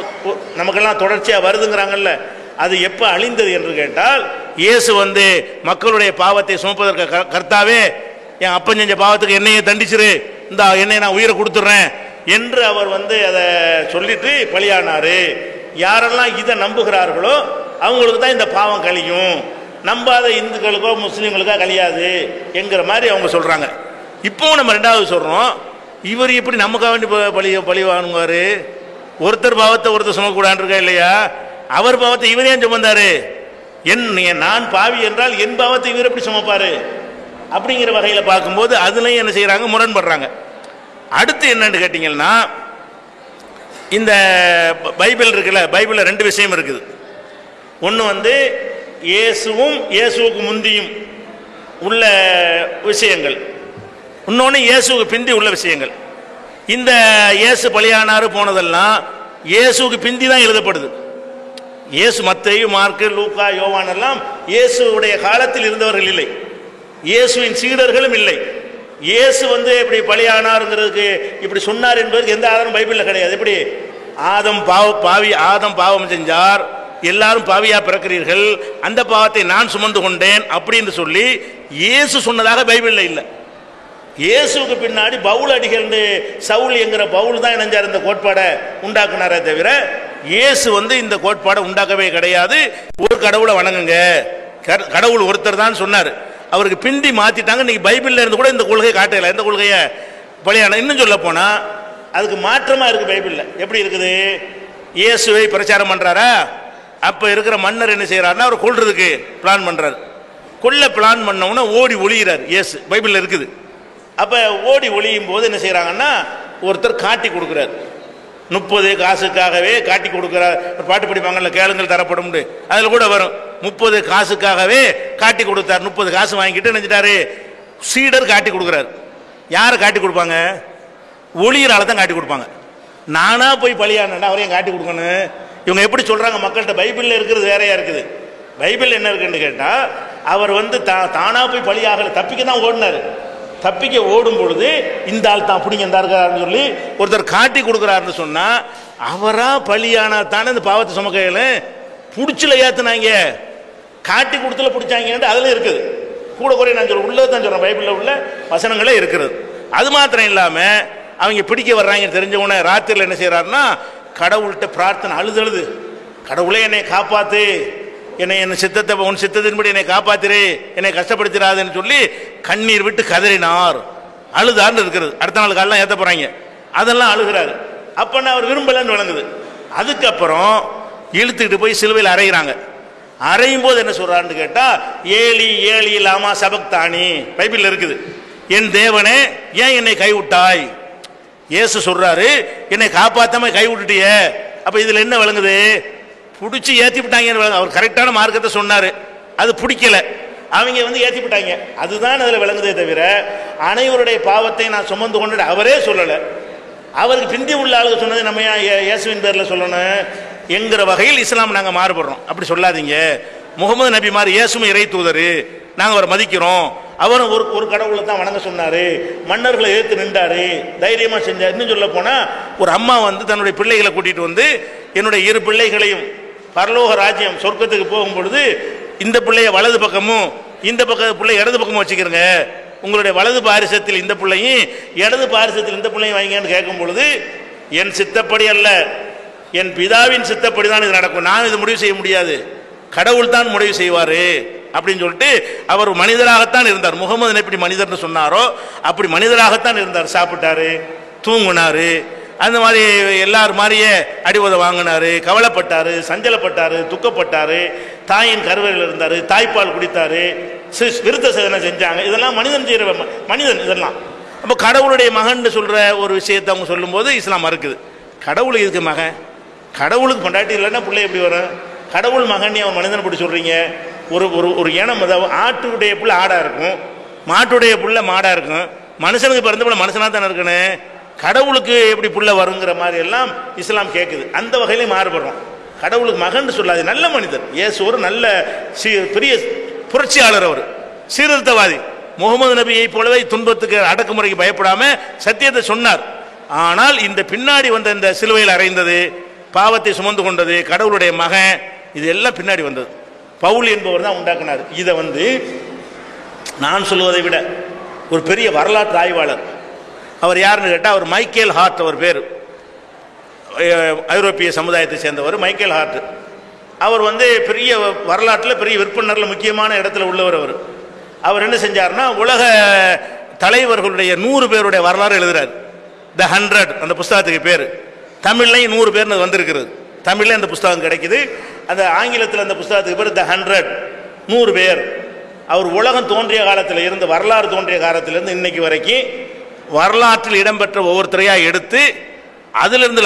B: நமக்கெல்லாம் தொடர்ச்சியாக வருதுங்கிறாங்கல்ல, அது எப்போ அழிந்தது என்று கேட்டால் இயேசு மக்களுடைய பாவத்தை சுமப்பதற்கு கர்த்தாவே என் அப்பன் செஞ்ச பாவத்துக்கு என்னையே தண்டிச்சிரு, இந்த என்னை நான் உயிரை கொடுத்துட்றேன் என்று அவர் அதை சொல்லிட்டு பலியானாரு. யாரெல்லாம் இதை நம்புகிறார்களோ அவங்களுக்கு தான் இந்த பாவம் கழியும், நம்பாத இந்துக்களுக்கோ முஸ்லீம்களுக்கோ கழியாது என்கிற மாதிரி அவங்க சொல்றாங்க. இப்போ நம்ம ரெண்டாவது சொல்றோம், இவர் எப்படி நமக்காக வேண்டி பழி வாங்குவாரு? ஒருத்தர் பாவத்தை ஒருத்தர் சுமக்கூடாது இருக்கா இல்லையா? அவர் பாவத்தை இவரே சுமந்தாரு. நான் பாவி என்றால் என் பாவத்தை இவர் எப்படி சுமப்பாரு? அப்படிங்கிற வகையில் பார்க்கும்போது அதுலயும் என்ன செய்யறாங்க, முரண்படுறாங்க. அடுத்து என்னன்னு கேட்டீங்கன்னா, இந்த பைபிள் இருக்குல்ல, பைபிளில் ரெண்டு விஷயம் இருக்குது. ஒன்று இயேசுவும் இயேசுவுக்கு முந்தியும் உள்ள விஷயங்கள், இன்னொன்று இயேசுவுக்கு பிந்தி உள்ள விஷயங்கள். இந்த இயேசு பலியானாரு போனதெல்லாம் இயேசுவுக்கு பிந்தி தான் எழுதப்படுது. இயேசு மத்தேயு, மார்க்கு, லூக்கா, யோவான் எல்லாம் இயேசுடைய காலத்தில் இருந்தவர்கள் இல்லை, இயேசுவின் சீடர்களும் இல்லை. இயேசு இப்படி பலியானாருங்கிறதுக்கு இப்படி சொன்னார் என்பதற்கு எந்த ஆதாரம் பைபிளில் கிடையாது. எப்படி ஆதம் பாவம் செஞ்சார், எல்லாரும் பாவியா பிறக்கிறீர்கள், அந்த பாவத்தை நான் சுமந்து கொண்டேன் அப்படின்னு சொல்லி இயேசு சொன்னதாக பைபிளில் இல்லை. இயேசுக்கு பின்னாடி பவுல் அடிகள், சவுல் என்கிற பவுல் தான் இணைஞ்சார் இந்த கோட்பாடை உண்டாக்குனாரே தவிர இயேசு இந்த கோட்பாடை உண்டாக்கவே கிடையாது. ஒரு கடவுளை வணங்குங்க, கடவுள் ஒருத்தர் தான் சொன்னார். அவருக்கு பிந்தி மாத்திட்டாங்க. இன்னைக்கு பைபிள்ல இருந்து கூட இந்த கொள்கையை காட்டல. எந்த கொள்கையை? பலியான. இன்னும் சொல்ல போனா அதுக்கு மாற்றமா இருக்கு பைபிள்ல. எப்படி இருக்குது? இயேசுவை பிரச்சாரம் பண்றாரா, அப்ப இருக்கிற மன்னர் என்ன செய்யறாருன்னா அவர் கொல்றதுக்கு பிளான் பண்றாரு. கொல்ல பிளான் பண்ணவன ஓடி ஒளிகிறார் இயேசு, பைபிள்ல இருக்குது. அப்ப ஓடி ஒளியும் போது என்ன செய்யறாங்கன்னா ஒருத்தர் காட்டி கொடுக்கிறார். 30 காசுக்காகவே காட்டி கொடுக்கிறார். ஒரு பாட்டு படிப்பாங்கல்ல, கேளுங்கள் தரப்படும், அதுல கூட வரும் 30 காசுக்காகவே காட்டி கொடுத்தார். 30 காசு வாங்கிட்டு நினைச்சிட்டாரு சீடர் காட்டி கொடுக்கிறார். யாரை காட்டி கொடுப்பாங்க? ஒளியிறால தான் காட்டி கொடுப்பாங்க. நானா போய் பலியானேன்டா அவரையும் காட்டி கொடுக்கணும். இவங்க எப்படி சொல்றாங்க மக்கள்கிட்ட? பைபிள்ல இருக்கிறது வேறையா இருக்குது. பைபிள் என்ன இருக்குன்னு கேட்டா, அவர் தானா போய் பலியாகல, தப்பிக்க தான் ஓடினாரு. தப்பிக்க ஓடும் பொழுது இந்த ஆள் தான் பிடிங்க இந்த இருக்காருன்னு சொல்லி ஒருத்தர் காட்டி கொடுக்குறாருன்னு சொன்னா அவரா பலியானா தானே இந்த பாவத்தை சுமக்கையில பிடிச்சல ஏத்துனாங்க, காட்டி கொடுத்துல பிடிச்சாங்க. அதுல இருக்குது கூட குறை நான் சொல்றேன், உள்ளதான் சொல்றேன், பைபிள்ல உள்ள வசனங்களே இருக்கிறது. அது மாத்திரம் இல்லாம அவங்க பிடிக்க வர்றாங்க தெரிஞ்சவன ராத்திரில என்ன செய்யறாருன்னா கடவுள்கிட்ட பிரார்த்தனை அழுது, கடவுளே என்னை காப்பாத்து, என்ன சித்தத்தை உன் சித்தத்தின்படி என்னை காப்பாத்திரே, என்னை கஷ்டப்படுத்திடாதுன்னு சொல்லி கண்ணீர் விட்டு கதறினார், அழுதார்னு இருக்கிறது. அடுத்த நாள் காலெல்லாம் ஏற்ற போறாங்க, அதெல்லாம் அழுகிறாரு. அப்பன்னா அவர் விரும்பலன்னு விளங்குது. அதுக்கப்புறம் இழுத்துக்கிட்டு போய் சிலுவையில் அறையிறாங்க. அறையும் போது என்ன சொல்றாருன்னு கேட்டா, ஏலி ஏலி லாமா சபக்தானி பைபிள்ல இருக்குது, என் தேவனே ஏன் என்னை கைவிட்டாய். இயேசு சொல்றாரு என்னை காப்பாத்தாம கைவிட்டுட்டிய. அப்ப இதுல என்ன விளங்குது? பிடிச்சி ஏற்றி விட்டாங்க. அவர் கரெக்டான மார்க்கத்தை சொன்னாரு, அது பிடிக்கல, அவங்க ஏற்றி விட்டாங்க. அதுதான் அதில் விளங்குதே தவிர அனைவருடைய பாவத்தை நான் சுமந்து கொண்டு அவரே சொல்லலை. அவருக்கு பிந்தி உள்ள ஆளுங்க சொன்னது நம்ம இயேசுவின் பேரில் சொல்லணும் என்கிற வகையில் இஸ்லாம் நாங்கள் மாறுபடுறோம். அப்படி சொல்லாதீங்க. முகமது நபி மாதிரி இயேசுவும் இறை தூதர், நாங்கள் அவரை மதிக்கிறோம், அவரும் ஒரு கடவுளை தான் வணங்க சொன்னாரு, மன்னர்களை எதிர்த்து நின்றாரு, தைரியமா செஞ்சார். இன்னும் சொல்ல போனா ஒரு அம்மா வந்து தன்னுடைய பிள்ளைகளை கூட்டிட்டு வந்து என்னுடைய 2 பிள்ளைகளையும் பரலோக ராஜ்யம் சொர்க்கத்துக்கு போகும்பொழுது இந்த பிள்ளைய வலது பக்கமும் இந்த பிள்ளை இடது பக்கமும் வச்சுக்கிறங்க, உங்களுடைய வலது பாரிசத்தில் இந்த பிள்ளையும் இடது பாரிசத்தில் இந்த பிள்ளையும் வைங்கன்னு கேட்கும் பொழுது, என் சித்தப்படி அல்ல, என் பிதாவின் சித்தப்படி தான் இது நடக்கும், நான் இது முடிவு செய்ய முடியாது, கடவுள் தான் முடிவு செய்வாரு அப்படின்னு சொல்லிட்டு அவர் மனிதராகத்தான் இருந்தார். முகமது எப்படி மனிதர்னு சொன்னாரோ அப்படி மனிதராகத்தான் இருந்தார். சாப்பிட்டாரு, தூங்குனாரு, அந்த மாதிரி எல்லாரும் மாதிரியே அடிவதை வாங்கினாரு, கவலைப்பட்டாரு, சஞ்சலப்பட்டாரு, துக்கப்பட்டாரு, தாயின் கருவறையில் இருந்தாரு, தாய்ப்பால் குடித்தாரு, விருத்த சேதனை செஞ்சாங்க. இதெல்லாம் மனிதன் செய்யற மனிதன் இதெல்லாம். அப்போ கடவுளுடைய மகன் சொல்ற ஒரு விஷயத்தை அவங்க சொல்லும்போது இஸ்லாம் மறுக்குது. கடவுள் இதுக்கு மகன், கடவுளுக்கு பொண்டாட்டி இல்லைன்னா பிள்ளை எப்படி வரும்? கடவுள் மகன் அவன் மனிதனை பிடி சொல்றீங்க? ஒரு இனம், அதாவது ஆட்டுடைய புள்ள ஆடா இருக்கும், மாட்டுடைய புள்ள மாடா இருக்கும், மனுஷனுக்கு பிறந்த புள்ள மனுஷனா தானே இருக்கணும், கடவுளுக்கு எப்படி புள்ள வருங்கிற மாதிரி எல்லாம் இஸ்லாம் கேட்குது. அந்த வகையிலே மாறுபடுறோம். கடவுளுக்கு மகன் சொல்லாது, நல்ல மனிதர் இயேசு, ஒரு நல்ல பெரிய புரட்சியாளர், அவர் சீர்திருத்தவாதி. முகமது நபியை போலவே துன்பத்துக்கு அடக்குமுறைக்கு பயப்படாம சத்தியத்தை சொன்னார். ஆனால் இந்த பின்னாடி வந்த இந்த சிலுவையில் அறைந்தது, பாவத்தை சுமந்து கொண்டது, கடவுளுடைய மகன், இது எல்லாம் பின்னாடி வந்தது. பவுல் என்பவர் தான் உண்டாக்குனார். இதை வந்து நான் சொல்லுவதை விட ஒரு பெரிய வரலாற்று ஆய்வாளர், அவர் யாருன்னு கேட்டால் அவர் மைக்கேல் ஹார்ட், அவர் பேர், ஐரோப்பிய சமுதாயத்தை சேர்ந்தவர் மைக்கேல் ஹார்ட். அவர் வந்து பெரிய வரலாற்றில் பெரிய விற்பனரில் முக்கியமான இடத்துல உள்ளவர். அவர் என்ன செஞ்சார்னா உலக தலைவர்களுடைய 100 பேருடைய வரலாறு எழுதுறார். த 100 அந்த புஸ்தகத்துக்கு பேர். தமிழ்லையும் 100 பேர்னு வந்திருக்கிறது, தமிழ்ல அந்த புஸ்தகம் கிடைக்குது. அந்த ஆங்கிலத்தில் அந்த புஸ்தகத்துக்கு பேர் த 100 பேர். அவர் உலகம் தோன்றிய காலத்தில் இருந்து, வரலாறு தோன்றிய காலத்திலிருந்து இன்னைக்கு வரைக்கும் வரலாற்றில் இடம்பெற்ற ஒவ்வொருத்தரையாக எடுத்து அதிலிருந்து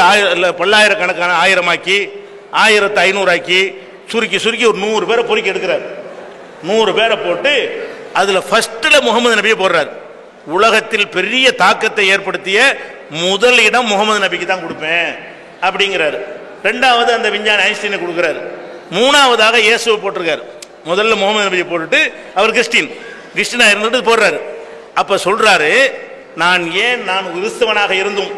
B: பல்லாயிரக்கணக்கான 1000 ஆக்கி 1500 ஆக்கி சுருக்கி ஒரு 100 பேரை பொறுக்கி எடுக்கிறார். 100 பேரை போட்டு அதில் ஃபர்ஸ்ட்டில் முகமது நபியை போடுறார். உலகத்தில் பெரிய தாக்கத்தை ஏற்படுத்திய முதல் இடம் முகமது நபிக்கு தான் கொடுப்பேன் அப்படிங்கிறாரு. 2வது அந்த விஞ்ஞானி ஐன்ஸ்டீனை கொடுக்குறாரு. 3வதாக இயேசுவை போட்டிருக்காரு. முதல்ல முகமது நபியை போட்டுட்டு அவர் கிறிஸ்டினா இருந்துட்டு போடுறாரு. அப்போ சொல்றாரு, நான் கிறிஸ்தவனாக இருந்தும்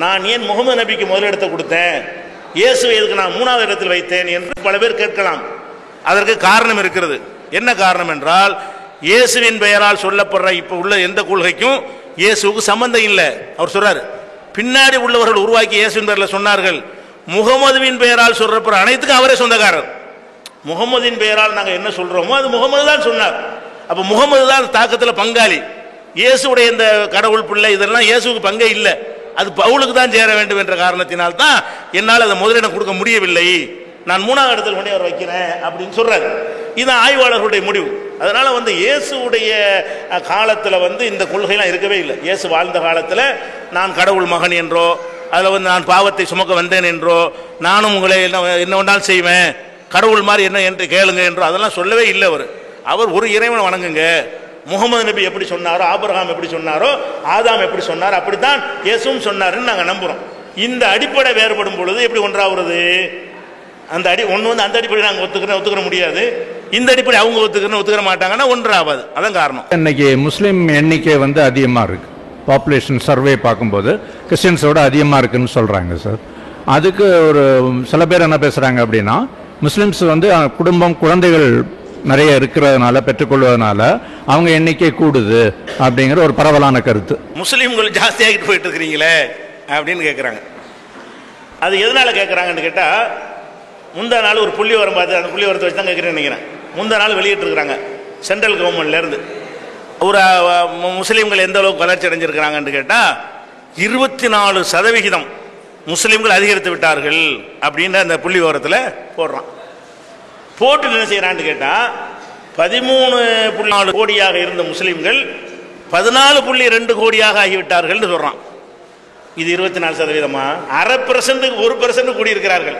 B: நான் ஏன் முகமது நபிக்கு முதல் இடத்தை கொடுத்தேன், இயேசுவை எதுக்கு நான் 3வது இடத்தில் வைத்தேன் என்று பல பேர் கேட்கலாம். அதற்கு காரணம் இருக்கிறது. என்ன காரணம் என்றால், இயேசுவின் பெயரால் சொல்லப்படுற இப்ப உள்ள எந்த கொள்கைக்கும் இயேசுவுக்கு சம்பந்தம் இல்லை. அவர் சொல்றாரு, பின்னாடி உள்ளவர்கள் உருவாக்கி இயேசுவின் பெயரில் சொன்னார்கள், முகமதுவின் பெயரால் சொல்றப்படுற அனைத்துக்கும் அவரே சொந்தக்காரர். முகமதின் பெயரால் நாங்கள் என்ன சொல்றோமோ அது முகமது தான் சொன்னார். அப்ப முகமது தான் தாக்கத்தில் பங்காளி. இயேசுடைய இந்த கடவுள் பிள்ளை இதெல்லாம் இயேசுக்கு பங்கே இல்லை, அது பவுலுக்கு தான் சேர வேண்டும் என்ற காரணத்தினால் தான் என்னால் அதை முதலிடம் கொடுக்க முடியவில்லை, நான் 3வது இடத்தில் கொண்டு அவர் வைக்கிறேன் அப்படின்னு சொல்றாரு. இது ஆய்வாளர்களுடைய முடிவு. அதனால வந்து இயேசுடைய காலத்தில் வந்து இந்த கொள்கைலாம் இருக்கவே இல்லை. இயேசு வாழ்ந்த காலத்தில் நான் கடவுள் மகன் என்றோ, அதில் வந்து நான் பாவத்தை சுமக்க வந்தேன் என்றோ, நானும் உங்களை என்ன வேண்டாலும் செய்வேன், கடவுள் மாதிரி என்ன என்று கேளுங்க என்றோ அதெல்லாம் சொல்லவே இல்லை. அவர் ஒரு இறைவனை வணங்குங்க, முகமது நபி எப்படி சொன்னாரோ, ஆபிரகாம் எப்படி சொன்னாரோ, ஆதாம் எப்படி சொன்னாரோ அப்படித்தான் இயேசுவும் சொன்னாருன்னு நாங்கள் நம்புறோம். இந்த அடிப்படை வேறுபடும் பொழுது எப்படி ஒன்றாகிறது? அந்த ஒன்று வந்து அந்த அடிப்படை நாங்கள் ஒத்துக்கிற முடியாது, இந்த அடிப்படை அவங்க ஒத்துக்கிற மாட்டாங்கன்னா ஒன்றாவது. அதான் காரணம்.
D: இன்னைக்கு முஸ்லீம் எண்ணிக்கை வந்து அதிகமாக இருக்கு. பாப்புலேஷன் சர்வே பார்க்கும்போது கிறிஸ்டியன்ஸோட அதிகமாக இருக்குன்னு சொல்றாங்க சார். அதுக்கு ஒரு சில பேர் என்ன பேசுறாங்க அப்படின்னா, முஸ்லிம்ஸ் வந்து குடும்பம் குழந்தைகள் நிறைய இருக்கிறதுனால, பெற்றுக்கொள்வதனால அவங்க எண்ணிக்கை கூடுது அப்படிங்கிற ஒரு பரவலான கருத்து.
B: முஸ்லீம்கள் ஜாஸ்தி ஆகிட்டு போயிட்டு இருக்கிறீங்களே அப்படின்னு கேட்குறாங்க. அது எதனால கேட்குறாங்கன்னு கேட்டால், முந்தா நாள் ஒரு புள்ளி வரம் பார்த்து, அந்த புள்ளி வரத்தை வச்சு தான் கேட்குறேன்னு நினைக்கிறேன். முந்தா நாள் வெளியிட்டிருக்கிறாங்க சென்ட்ரல் கவர்மெண்ட்லேருந்து. ஒரு முஸ்லீம்கள் எந்த அளவுக்கு வளர்ச்சி அடைஞ்சிருக்கிறாங்கன்னு கேட்டால், 24% முஸ்லீம்கள் அதிகரித்து விட்டார்கள் அப்படின்னு அந்த புள்ளி விவரத்தில் போடுறான். போட்டு என்ன செய்யறான்னு கேட்டால், 13.4 கோடியாக இருந்த முஸ்லீம்கள் 14.2 கோடியாக ஆகிவிட்டார்கள் சொல்றான். இது 24%. 0.5% 1% கூடியிருக்கிறார்கள்.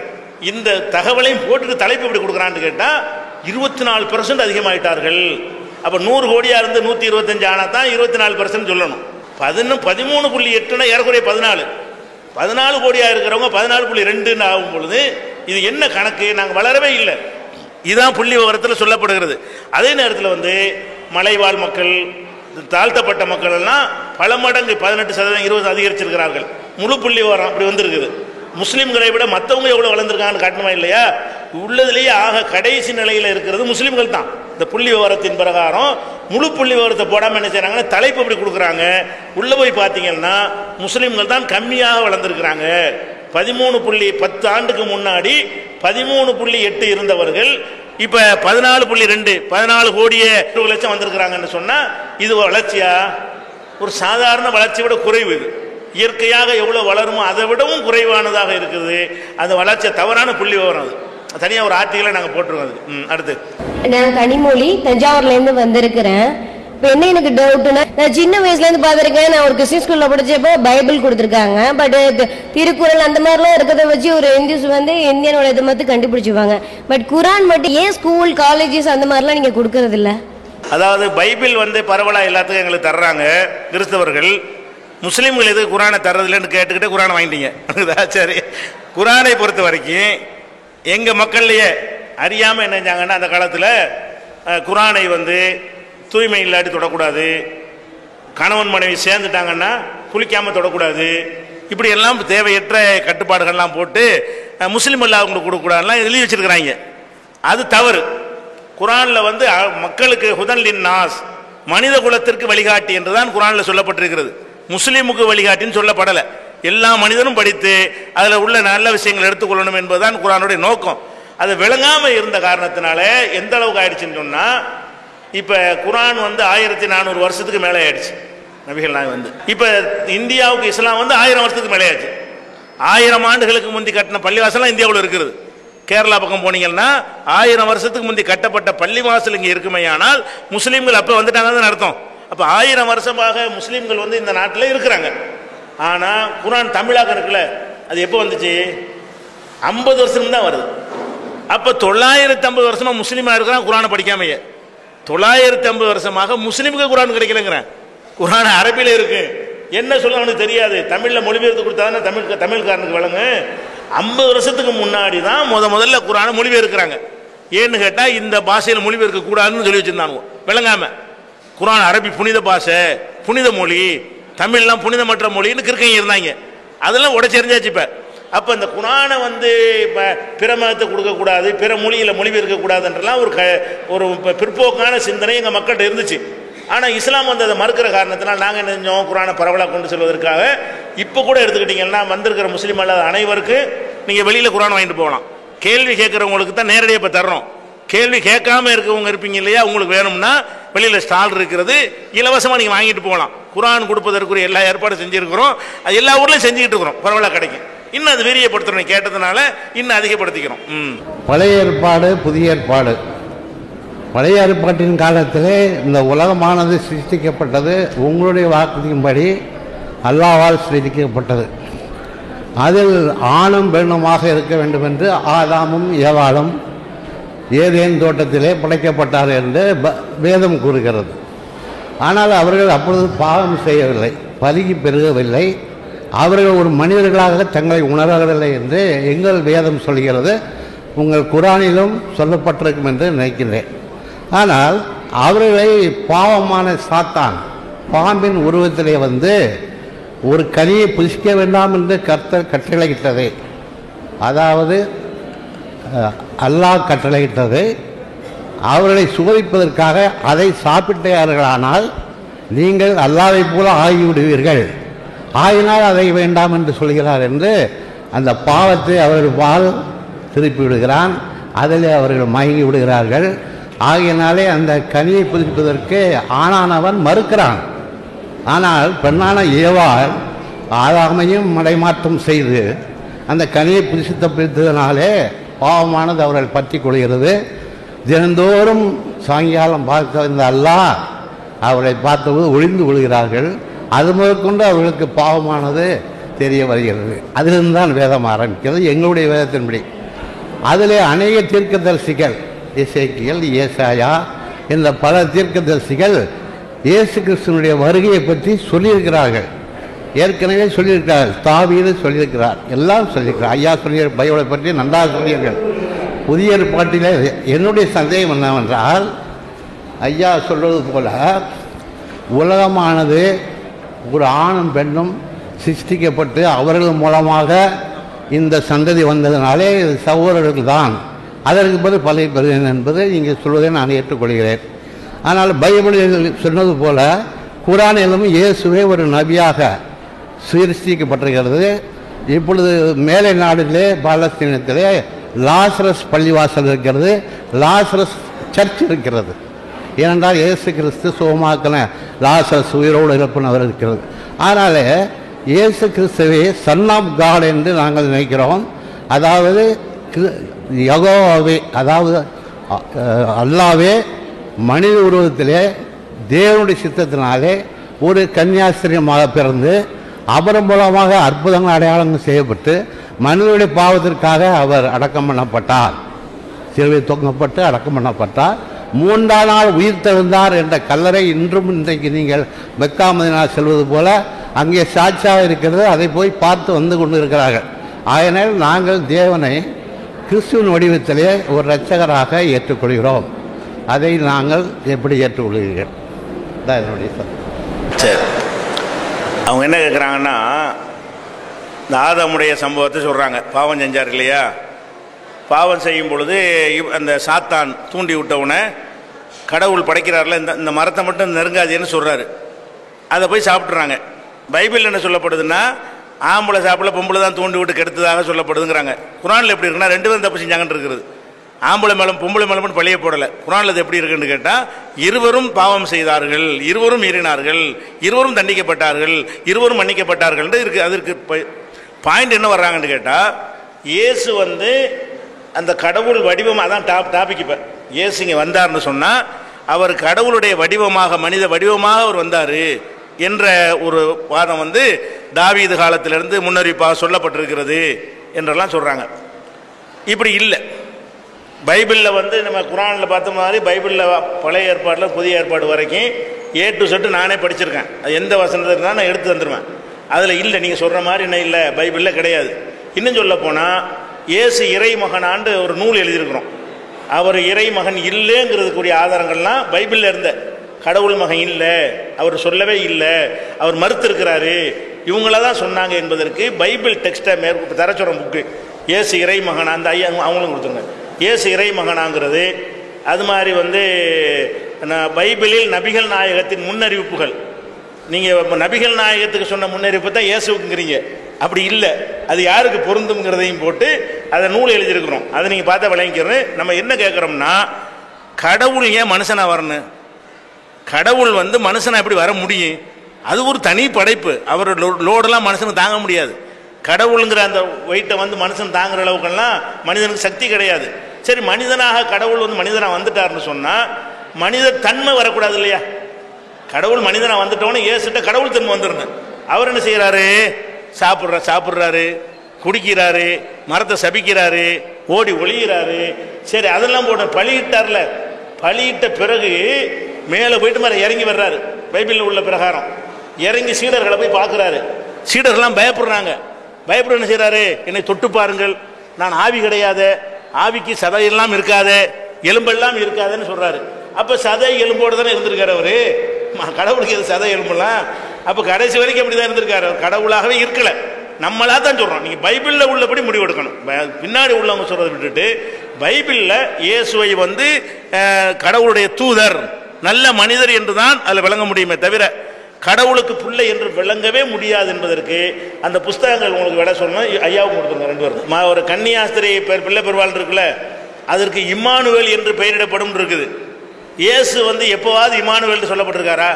B: இந்த தகவலையும் போட்டுட்டு தலைப்பு எப்படி கொடுக்குறான்னு கேட்டால், 24% அதிகமாயிட்டார்கள். அப்போ 100 கோடியாக இருந்து 125 ஆனால் தான் 24% சொல்லணும். 13.8 ஏறக்குறைய 14 கோடியாக இருக்கிறவங்க 14.2 ஆகும் பொழுது இது என்ன கணக்கு? நாங்கள் வளரவே இல்லை. இதுதான் புள்ளி விவரத்தில் சொல்லப்படுகிறது. அதே நேரத்தில் வந்து மலைவாழ் மக்கள், தாழ்த்தப்பட்ட மக்கள் எல்லாம் பல மடங்கு 18%, 20% அதிகரிச்சிருக்கிறார்கள். முழு புள்ளி விவரம் அப்படி வந்திருக்குது. முஸ்லீம்களை விட மற்றவங்க எவ்வளோ வளர்ந்துருக்காங்கன்னு காட்டணுமா இல்லையா? உள்ளதுலேயே ஆக கடைசி நிலையில் இருக்கிறது முஸ்லீம்கள் தான். இந்த புள்ளி விவரத்தின் பிரகாரம் முழு புள்ளி விவரத்தை போடாமல் என்ன செய்கிறாங்கன்னா தலைப்பு இப்படி கொடுக்குறாங்க. உள்ளே போய் பார்த்தீங்கன்னா முஸ்லீம்கள் தான் கம்மியாக வளர்ந்துருக்கிறாங்க. 13.10 ஆண்டுக்கு முன்னாடி 13.8 இருந்தவர்கள் இப்போ 14.2, 14 கோடியே 20 லட்சம் வந்திருக்கிறாங்கன்னு சொன்னால் இது வளர்ச்சியா? ஒரு சாதாரண வளர்ச்சி விட குறைவு. இது இயற்கையாக எவ்வளோ வளருமோ அதை விடவும் குறைவானதாக இருக்குது. அந்த வளர்ச்சி தவறான புள்ளி விவரம். அது தனியாக ஒரு ஆர்டிகளை நாங்கள் போட்டிருக்கோம். அது அடுத்து
E: நான் கனிமொழி தஞ்சாவூர்லேருந்து வந்திருக்கிறேன். இப்போ என்ன எனக்கு டவுட்னா, நான் சின்ன வயசுலேருந்து பார்த்துருக்கேன். நான் ஒரு கிறிஸ்டின் ஸ்கூலில் படித்தப்போ பைபிள் கொடுத்துருக்காங்க. பட் திருக்குறள் அந்த மாதிரிலாம் இருக்கிறத வச்சு ஒரு இந்துஸ் வந்து இந்தியனோட இதை மட்டும் கண்டுபிடிச்சிருவாங்க. பட் குரான் மட்டும் ஏன் ஸ்கூல் காலேஜஸ் அந்த மாதிரிலாம் நீங்கள் கொடுக்கறது இல்லை?
B: அதாவது பைபிள் வந்து பரவலாக எல்லாத்துக்கும் எங்களுக்கு தர்றாங்க கிறிஸ்தவர்கள். முஸ்லீம்கள் எது குரானை தர்றதில்லைன்னு கேட்டுக்கிட்டு குரானை வாங்கிட்டீங்க. சரி, குரானை பொறுத்த வரைக்கும் எங்கள் மக்கள்லையே அறியாமல் என்ன செஞ்சாங்கன்னா அந்த காலத்தில் குரானை வந்து தூய்மை இல்லாட்டி தொடக்கூடாது, கணவன் மனைவி சேர்ந்துட்டாங்கன்னா குளிக்காமல் தொடக்கூடாது, இப்படி எல்லாம் தேவையற்ற கட்டுப்பாடுகள்லாம் போட்டு முஸ்லீம் அல்லாஹ்வுக்கு கொடுக்கக்கூடாதுலாம் எழுதி வச்சிருக்கிறாங்க. அது தவறு. குரானில் வந்து மக்களுக்கு ஹுதன் நாஸ், மனித குலத்திற்கு வழிகாட்டி என்றுதான் குரானில் சொல்லப்பட்டிருக்கிறது. முஸ்லீமுக்கு வழிகாட்டின்னு சொல்லப்படலை. எல்லா மனிதனும் படித்து அதில் உள்ள நல்ல விஷயங்கள் எடுத்துக்கொள்ளணும் என்பதுதான் குரானுடைய நோக்கம். அது விளங்காமல் இருந்த காரணத்தினால எந்த அளவுக்கு ஆயிடுச்சுன்னு சொன்னால், இப்போ குரான் வந்து 1400 வருஷத்துக்கு மேலே ஆயிடுச்சு. நபிகள் நாயகம் வந்து இப்போ இந்தியாவுக்கு இஸ்லாம் வந்து 1000 வருஷத்துக்கு மேலே ஆச்சு. 1000 ஆண்டுகளுக்கு முந்தி கட்டின பள்ளிவாசலாம் இந்தியாவில் இருக்கிறது. கேரளா பக்கம் போனீங்கன்னா 1000 வருஷத்துக்கு முந்தி கட்டப்பட்ட பள்ளிவாசல் இங்கே இருக்குமையானால் முஸ்லீம்கள் அப்போ வந்துட்டாங்கன்னு அர்த்தம். அப்போ 1000 வருஷமாக முஸ்லீம்கள் வந்து இந்த நாட்டில் இருக்கிறாங்க. ஆனால் குரான் தமிழாக இருக்குல்ல, அது எப்போ வந்துச்சு? 50 வருஷம் தான் வருது. அப்போ 950 வருஷமாக முஸ்லீமாக இருக்கிறான் குரானை படிக்காமையே. 950 வருஷமாக முஸ்லீமுக்கு குரான் கிடைக்கலங்கிறேன். குரான் அரபியில் இருக்கு, என்ன சொல்ல அவனுக்கு தெரியாது. தமிழில் மொழிபெயர்த்து கொடுத்தாதானே தமிழ்காரனுக்கு வழங்கு. 50 வருஷத்துக்கு முன்னாடி தான் முதல்ல குரானை மொழிபெயர்க்கிறாங்க. ஏன்னு கேட்டால் இந்த பாஷையில் மொழிபெயர்க்க கூடாதுன்னு சொல்லி வச்சிருந்தாங்க. விளங்காம குரான் அரபி புனித பாஷை, புனித மொழி, தமிழ்லாம் புனிதமற்ற மொழின்னு கிறுக்கைங்க இருந்தாங்க. அதெல்லாம் உடைச்செறிஞ்சாச்சு. இப்போ அப்போ இந்த குரானை வந்து இப்போ பிற மதத்தை கொடுக்கக்கூடாது, பிற மொழியில் மொழிபெயர்க்கக்கூடாதுன்றலாம் ஒரு பிற்போக்கான சிந்தனை எங்கள் மக்கள்கிட்ட இருந்துச்சு. ஆனால் இஸ்லாம் வந்து அதை மறுக்கிற காரணத்தினால் நாங்கள் என்ன செஞ்சோம், குரானை பரவலாக கொண்டு செல்வதற்காக இப்போ கூட எடுத்துக்கிட்டிங்கன்னா வந்திருக்கிற முஸ்லீம் அல்லாத அனைவருக்கும் நீங்கள் வெளியில் குரான் வாங்கிட்டு போகலாம். கேள்வி கேட்குறவங்களுக்கு தான் நேரடியாக இப்போ தர்றோம். கேள்வி கேட்காம இருக்கவங்க இருப்பீங்க இல்லையா, உங்களுக்கு வேணும்னா வெளியில் ஸ்டால் இருக்கிறது, இலவசமாக நீங்கள் வாங்கிட்டு போகலாம். குரான் கொடுப்பதற்குரிய எல்லா ஏற்பாடும் செஞ்சுருக்கிறோம். அது எல்லா ஊர்லையும் செஞ்சுக்கிட்டு இருக்கிறோம். பரவலாக கிடைக்கும். இன்னும் அது வீரியப்படுத்தணும், கேட்டதுனால இன்னும் அதிகப்படுத்திக்கிறோம்.
F: பழைய ஏற்பாடு, புதிய ஏற்பாடு. பழைய ஏற்பாட்டின் காலத்திலே இந்த உலகமானது சிருஷ்டிக்கப்பட்டது உங்களுடைய வாக்குறுதியின்படி அல்லாஹ்வால் சிருஷ்டிக்கப்பட்டது. அதில் ஆணும் பெண்ணுமாக இருக்க வேண்டும் என்று ஆதாமும் ஏவாளும் ஏதேன் தோட்டத்திலே படைக்கப்பட்டார் என்று வேதம் கூறுகிறது. ஆனால் அவர்கள் அப்பொழுது பாவம் செய்யவில்லை, பலுகி பெருகவில்லை, அவர்கள் ஒரு மனிதர்களாக தங்களை உணரவில்லை என்று எங்கள் வேதம் சொல்கிறது. உங்கள் குரானிலும் சொல்லப்பட்டிருக்கும் என்று நினைக்கிறேன். ஆனால் அவர்களை பாவமான சாத்தான் பாம்பின் உருவத்திலே வந்து ஒரு கனியை புசிக்க வேண்டாம் என்று கர்த்தர் கட்டளையிட்டது. அதாவது அல்லாஹ் கட்டளையிட்டது. அவர்களை சுவைப்பதற்காக அதை சாப்பிட்டார்களானால் நீங்கள் அல்லாஹ்வை போல ஆகிவிடுவீர்கள், ஆகினால் அதை வேண்டாம் என்று சொல்கிறார் என்று அந்த பாவத்தை அவர்கள் பால் திருப்பி விடுகிறான். அதில் அவர்கள் மயங்கி விடுகிறார்கள். ஆகையினாலே அந்த கனியை புதுப்பிப்பதற்கு ஆணானவன் மறுக்கிறான். ஆனால் பெண்ணான ஏவாள் ஆதாமையும் மடைமாற்றம் செய்து அந்த கனியை புதுப்பித்த பிடித்ததினாலே பாவமானது அவர்கள் பற்றி கொள்கிறது. தினந்தோறும் சாயங்காலம் பார்க்க இந்த அல்லாஹ் அவரை பார்த்தபோது ஒளிந்து கொள்கிறார்கள். அது முதற்கொண்டு அவர்களுக்கு பாவமானது தெரிய வருகிறது. அதிலிருந்து தான் வேதம் ஆரம்பிக்கிறது எங்களுடைய வேதத்தின்படி. அதிலே அநேக தீர்க்கதரிசிகள், எசேக்கியேல், ஏசாயா என்ற பல தீர்க்கதரிசிகள் இயேசு கிறிஸ்துவனுடைய வருகையை பற்றி சொல்லியிருக்கிறார்கள். ஏற்கனவே சொல்லியிருக்கிறார்கள். தாவீது சொல்லியிருக்கிறார், எல்லாம் சொல்லியிருக்கிறார். ஐயா சொல்லி பைபிளை பற்றி நன்றாக சொல்லியிருக்கிறார். புதிய ஏற்பாட்டிலே என்னுடைய சந்தேகம் என்னவென்றால், ஐயா சொல்வது போல உலகமானது ஒரு ஆணும் பெண்ணும் சிருஷ்டிக்கப்பட்டு அவர்கள் மூலமாக இந்த சந்ததி வந்ததினாலே இது சகோதரர்கள் தான், அதற்கு பிறகு பழைய பெறுகிறேன் என்பதை நீங்கள் சொல்வதை நான் ஏற்றுக்கொள்கிறேன். ஆனால் பைபிளில் சொன்னது போல குர்ஆனிலும் இயேசுவே ஒரு நபியாக சிருஷ்டிக்கப்பட்டிருக்கிறது. இப்பொழுது மேலை நாடுகளே பாலஸ்தீனத்திலே லாசரஸ் பள்ளிவாசல் இருக்கிறது, லாசரஸ் சர்ச் இருக்கிறது. ஏனென்றால் இயேசு கிறிஸ்து சுகமாக்கின லாசரஸ் உயிரோடு எழுப்பினவர் இருக்கிறது. அதனால் இயேசு கிறிஸ்துவே சன் ஆஃப் காட் என்று நாங்கள் நினைக்கிறோம். அதாவது யெகோவாவே, அதாவது அல்லாவே மனித உருவத்திலே தேவனுடைய சித்தத்தினாலே ஒரு கன்னியாஸ்திரியமாக பிறந்து அவர் மூலமாக அற்புதங்கள் அடையாளங்கள் செய்யப்பட்டு மனிதனுடைய பாவத்திற்காக அவர் அடக்கம் பண்ணப்பட்டார், சிலுவை தொங்கப்பட்டு அடக்கம் பண்ணப்பட்டார். 3ஆம் நாள் உயிர் தெழுந்தார் என்ற கல்லறை இன்றும் இன்றைக்கு நீங்கள் மெக்கா மதீனா செல்வது போல அங்கே சாட்சியாக இருக்கிறது. அதை போய் பார்த்து வந்து கொண்டு இருக்கிறார்கள். ஆகையினால் நாங்கள் தேவனை கிறிஸ்துவின் வடிவத்திலே ஒரு இரட்சகராக ஏற்றுக்கொள்கிறோம். அதை நாங்கள் எப்படி ஏற்றுக்கொள்கிறீர்கள்? தான் என்னுடைய
B: சரி, அவங்க என்ன கேட்குறாங்கன்னா, இந்த ஆதாமுடைய சம்பவத்தை சொல்கிறாங்க. பாவம் செஞ்சார் இல்லையா, பாவம் செய்யும் பொழுது அந்த சாத்தான் தூண்டி விட்டவுடனே கடவுள் படைக்கிறார்ல, இந்த மரத்தை மட்டும் நெருங்காதேன்னு சொல்கிறாரு. அதை போய் சாப்பிட்றாங்க. பைபிள் என்ன சொல்லப்படுதுன்னா, ஆம்பளை சாப்பிடல பொம்பளை தான் தூண்டி விட்டு கெடுத்ததாக சொல்லப்படுதுங்கிறாங்க. குர்ஆனில் எப்படி இருக்குன்னா, 2 பேரும் தப்பு செஞ்சாங்கன்னு இருக்குது. ஆம்பளை மேலும் பொம்பளை மேலும் பழிய போடலை. குர்ஆனில் அது எப்படி இருக்குன்னு கேட்டால், இருவரும் பாவம் செய்தார்கள், இருவரும் மீறினார்கள், இருவரும் தண்டிக்கப்பட்டார்கள், இருவரும் மன்னிக்கப்பட்டார்கள் இருக்குது. அதற்கு பாயிண்ட் என்ன வர்றாங்கன்னு கேட்டால், இயேசு வந்து அந்த கடவுள் வடிவம், அதான் டாபிக். இப்போ இயேசு இங்கே வந்தார்னு சொன்னால் அவர் கடவுளுடைய வடிவமாக, மனித வடிவமாக அவர் வந்தார் என்ற ஒரு வாதம் வந்து தாவீது காலத்திலிருந்து முன்னறிவிப்பாக சொல்லப்பட்டிருக்கிறது என்றெல்லாம் சொல்கிறாங்க. இப்படி இல்லை. பைபிளில் வந்து நம்ம குர்ஆனில் பார்த்த மாதிரி பைபிளில் பழைய ஏற்பாடில் புதிய ஏற்பாடு வரைக்கும் A to Z நானே படிச்சிருக்கேன். அது எந்த வசனத்தை இருந்தால் நான் எடுத்து வந்துடுவேன். அதில் இல்லை, நீங்கள் சொல்கிற மாதிரி என்ன இல்லை, பைபிளில் கிடையாது. இன்னும் சொல்ல போனால் இயேசு இறை மகனாண்டு ஒரு நூல் எழுதியிருக்கிறோம். அவர் இறை மகன் இல்லைங்கிறதுக்குரிய ஆதாரங்கள்லாம் பைபிளில் இருந்த, கடவுள் மகன் இல்லை, அவர் சொல்லவே இல்லை, அவர் மறுத்திருக்கிறாரு, இவங்கள தான் சொன்னாங்க என்பதற்கு பைபிள் டெக்ஸ்ட்டை தர சொல்கிற புக்கு இயேசு இறை மகனா, அந்த ஐயா அவங்களும் கொடுத்துருங்க. இயேசு இறை மகனாங்கிறது அது மாதிரி வந்து பைபிளில் நபிகள் நாயகத்தின் முன்னறிவிப்புகள். நீங்கள் நபிகள் நாயகத்துக்கு சொன்ன முன்னறிவிப்பு தான் இயேசுக்குங்கிறீங்க. அப்படி இல்லை, அது யாருக்கு பொருந்துங்கிறதையும் போட்டு அதை நூல் எழுதியிருக்கிறோம். அதை நீங்கள் பார்த்தா விளங்கிக்கிறேன். நம்ம என்ன கேட்குறோம்னா, கடவுள் ஏன் மனுஷனாக வரணும்? கடவுள் வந்து மனுஷனை எப்படி வர முடியும்? அது ஒரு தனி படைப்பு. அவர் லோடெல்லாம் மனுஷனுக்கு தாங்க முடியாது. கடவுளுங்கிற அந்த வெயிட்டை வந்து மனுஷன் தாங்குற அளவுக்கெல்லாம் மனிதனுக்கு சக்தி கிடையாது. சரி, மனிதனாக கடவுள் வந்து மனிதனாக வந்துட்டார்னு சொன்னால் மனித தன்மை வரக்கூடாது இல்லையா? கடவுள் மனிதனாக வந்துட்டோன்னு ஏசுட்ட கடவுள் தன்மை வந்துடணும். அவர் என்ன செய்கிறாரு? சாப்பிட்றாரு, குடிக்கிறாரு, மரத்தை சபிக்கிறாரு, ஓடி ஒளிகிறாரு. சரி, அதெல்லாம் போட பலியிட்டார்ல, பலியிட்ட பிறகு மேலே போயிட்டு மேலே இறங்கி வர்றாரு. பைபிளில் உள்ள பிரகாரம் இறங்கி சீடர்களை போய் பார்க்குறாரு. சீடர்கள்லாம் பயப்படுறாங்க. பயப்பட என்ன செய்கிறாரு? என்னை தொட்டு பாருங்கள், நான் ஆவி கிடையாது, ஆவிக்கு சதையெல்லாம் இருக்காது, எலும்பெல்லாம் இருக்காதுன்னு சொல்கிறாரு. அப்போ சதை எலும்போடு தானே இருந்திருக்காரு அவரு. கடவுளுக்கு எது சதை எலும்பெல்லாம்? அப்போ கடைசி வரைக்கும் அப்படி தான் இருந்திருக்காரு. கடவுளாகவே இருக்கலை. நம்மளா தான் சொல்கிறோம். நீங்கள் பைபிளில் உள்ளபடி முடிவெடுக்கணும். பின்னாடி உள்ளவங்க சொல்கிறத விட்டுட்டு பைபிளில் இயேசுவை வந்து கடவுளுடைய தூதர், நல்ல மனிதர் என்று தான் அதில் விளங்க முடியுமே தவிர கடவுளுக்கு பிள்ளை என்று விளங்கவே முடியாது என்பதற்கு அந்த புஸ்தகங்கள் உங்களுக்கு விட சொல்லணும். ஐயாவுக்கு கொடுத்துருங்க 2 பேரும். ஒரு கன்னியாஸ்திரி பிள்ளை பெருவாள் இருக்குல்ல, அதற்கு இம்மானுவேல் என்று பெயரிடப்படும் இருக்குது. இயேசு வந்து எப்போவாது இம்மானுவேல் சொல்லப்பட்டிருக்காரா?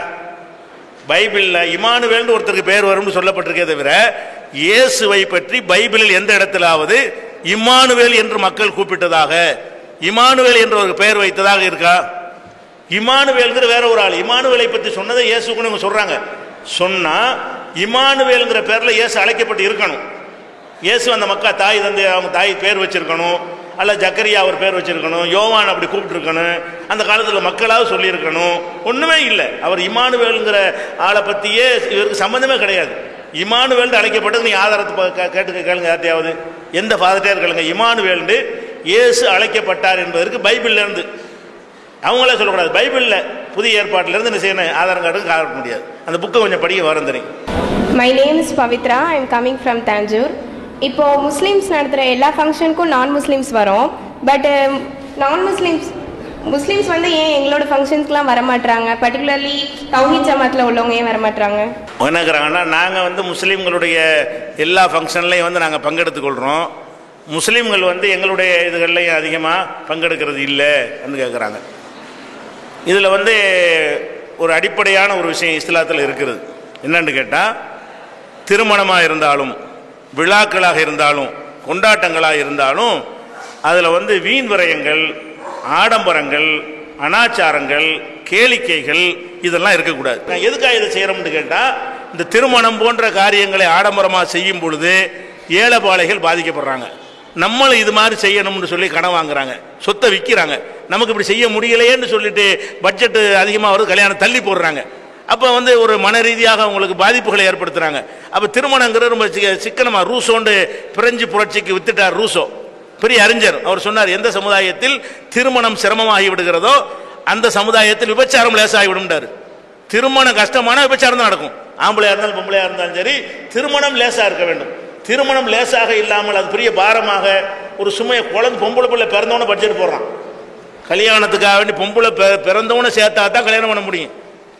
B: பைபிளில் இம்மானுவேல்னு ஒருத்தருக்கு பேர் வரும்னு சொல்லப்பட்டிருக்கே தவிர இயேசுவை பற்றி பைபிளில் எந்த இடத்திலாவது இம்மானுவேல் என்று மக்கள் கூப்பிட்டதாக, இம்மானுவேல் என்ற ஒரு பெயர் வைத்ததாக இருக்கா? இம்மானுவேல்ங்கிற வேற ஒரு ஆள். இம்மானுவேலை பற்றி சொன்னதை இயேசுக்குன்னு இவங்க சொல்றாங்க. சொன்னா இம்மானுவேல்ங்கிற பேர்ல இயேசு அழைக்கப்பட்டு இருக்கணும். இயேசு அந்த மக்கள் தாய் தந்தை அவங்க தாய் பேர் வச்சிருக்கணும், அல்ல ஜக்கரியா அவர் பேர் வச்சிருக்கணும், யோவான் அப்படி கூப்பிட்டு இருக்கணும். அந்த காலத்தில் மக்களாவது சொல்லியிருக்கணும். ஒண்ணுமே இல்லை. அவர் இம்மானுவேல்ங்கிற ஆளை பற்றியே இவருக்கு சம்பந்தமே கிடையாது. இம்மானுவேல் அழைக்கப்பட்டது நீ ஆதாரத்தை கேளுங்க. யார்ட்டையாவது எந்த ஃபாதர்ட்டே கேளுங்க. இம்மானுவேல் இயேசு அழைக்கப்பட்டார் என்பதற்கு பைபிள்ல இருந்து, அவங்களே சொல்லக்கூடாது, பைபிளில் புதிய ஏற்பாட்டிலேருந்து என்ன செய்யணும், ஆதாரம் கார்டுக்கு காட்ட முடியாது. அந்த புக்கை கொஞ்சம் படிக்க வரும் தெரியும்.
G: My name is Pavithra, I am coming from Thanjur. இப்போது முஸ்லீம்ஸ் நடத்துகிற எல்லா ஃபங்க்ஷனுக்கும் நான் முஸ்லீம்ஸ் வரோம். பட் நான் முஸ்லீம்ஸ் வந்து ஏன் எங்களோட ஃபங்க்ஷன்ஸ்க்குலாம் வரமாட்டாங்க? பர்டிகுலர்லி தௌஹீத் ஜமாத்தில் உள்ளவங்க ஏன் வரமாட்டாங்க?
B: என்னங்கிறாங்கன்னா, நாங்கள் வந்து முஸ்லீம்களுடைய எல்லா ஃபங்க்ஷன்லையும் வந்து நாங்கள் பங்கெடுத்துக்கொள்கிறோம், முஸ்லீம்கள் வந்து எங்களுடைய இதுகள்லையும் அதிகமாக பங்கெடுக்கிறது இல்லை என்று கேட்குறாங்க. இதில் வந்து ஒரு அடிப்படையான ஒரு விஷயம் இஸ்லாத்தில் இருக்கிறது. என்னன்னு கேட்டால், திருமணமாக இருந்தாலும் விழாக்களாக இருந்தாலும் கொண்டாட்டங்களாக இருந்தாலும் அதில் வந்து வீண் விரயங்கள், ஆடம்பரங்கள், அனாச்சாரங்கள், கேளிக்கைகள் இதெல்லாம் இருக்கக்கூடாது. நான் எதுக்காக இதை செய்கிறோம்னு கேட்டால், இந்த திருமணம் போன்ற காரியங்களை ஆடம்பரமாக செய்யும் பொழுது ஏழைபாளைகள் பாதிக்கப்படுறாங்க. நம்மளும் இது மாதிரி செய்யணும்னு சொல்லி கடன் வாங்குறாங்க, சொத்தை விற்கிறாங்க. நமக்கு இப்படி செய்ய முடியலையேன்னு சொல்லிட்டு பட்ஜெட்டு அதிகமாக வருது, கல்யாணம் தள்ளி போடுறாங்க. அப்போ வந்து ஒரு மன ரீதியாக அவங்களுக்கு பாதிப்புகளை ஏற்படுத்துகிறாங்க. அப்போ திருமணங்கிறது ரொம்ப சிக்கனமாக, ரூசோண்டு பிரெஞ்சு புரட்சிக்கு வித்துட்டார் ரூசோ, பெரிய அறிஞர். அவர் சொன்னார், எந்த சமுதாயத்தில் திருமணம் சிரமமாகி விடுகிறதோ அந்த சமுதாயத்தில் விபச்சாரம் லேசாகிவிடும்டாரு. திருமணம் கஷ்டமான விபச்சாரம் தான் நடக்கும். ஆம்பளையாக இருந்தாலும் பொம்பளையாக இருந்தாலும் சரி, திருமணம் லேசாக இருக்க வேண்டும். திருமணம் லேசாக இல்லாமல் அது பெரிய பாரமாக ஒரு சுமையை குழந்தை பொம்பளை பிள்ளை பிறந்தவன பட்ஜெட் போடுறான். கல்யாணத்துக்காக வேண்டி பொம்பளை பிறந்தவனை சேர்த்தா தான் கல்யாணம் பண்ண முடியும்.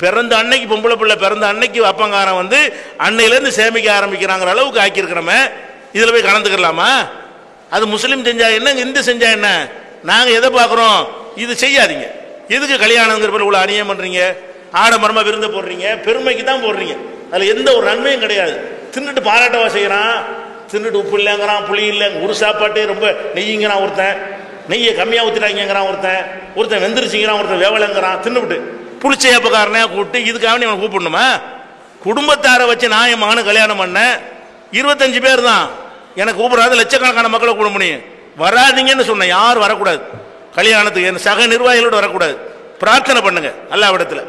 B: பிறந்த அன்னைக்கு பொம்பளை பிள்ளை பிறந்த அன்னைக்கு அப்பங்காரன் வந்து அன்னையிலேருந்து சேமிக்க ஆரம்பிக்கிறாங்கிற அளவுக்கு ஆக்கியிருக்கிறோமே, இதில் போய் கலந்துக்கலாமா? அது முஸ்லீம் செஞ்சா என்ன, இந்து செஞ்சா என்ன? நாங்கள் எதை பார்க்குறோம்? இது செய்யாதீங்க. எதுக்கு கல்யாணங்கிற பேர் இவ்வளோ அநியாயம் பண்ணுறீங்க? ஆடம்பரமாக விருந்து போடுறீங்க, பெருமைக்கு தான் போடுறீங்க. அதில் எந்த ஒரு நன்மையும் கிடையாது. தின்னுட்டு பாராட்டவா செய்கிறான், தின்னுட்டு உப்பு இல்லைங்கிறான், புளி இல்லைங்க, ஒரு சாப்பாட்டே ரொம்ப நெய்யுங்கிறான் ஒருத்தன், நெய்யை கம்மியாக ஊற்றிட்டாங்கிறான் ஒருத்தன் வெந்திருச்சிங்கிறான், ஒருத்தன் வேவலைங்கிறான். தின்னுவிட்டு புளிச்சேப்பக்காரனே கூப்பிட்டு இதுக்காக நீ அவனை கூப்பிடணுமா? குடும்பத்தாரை வச்சு நான் என் மகனு கல்யாணம் பண்ணேன், 25 பேர் தான், எனக்கு கூப்பிடாத லட்சக்கணக்கான மக்களை கூப்பிட முடியும். வராதிங்கன்னு சொன்னேன், யாரும் வரக்கூடாது கல்யாணத்துக்கு, என் சக நிர்வாகிகளோடு வரக்கூடாது, பிரார்த்தனை பண்ணுங்க அல்லாஹ்விடத்தில்.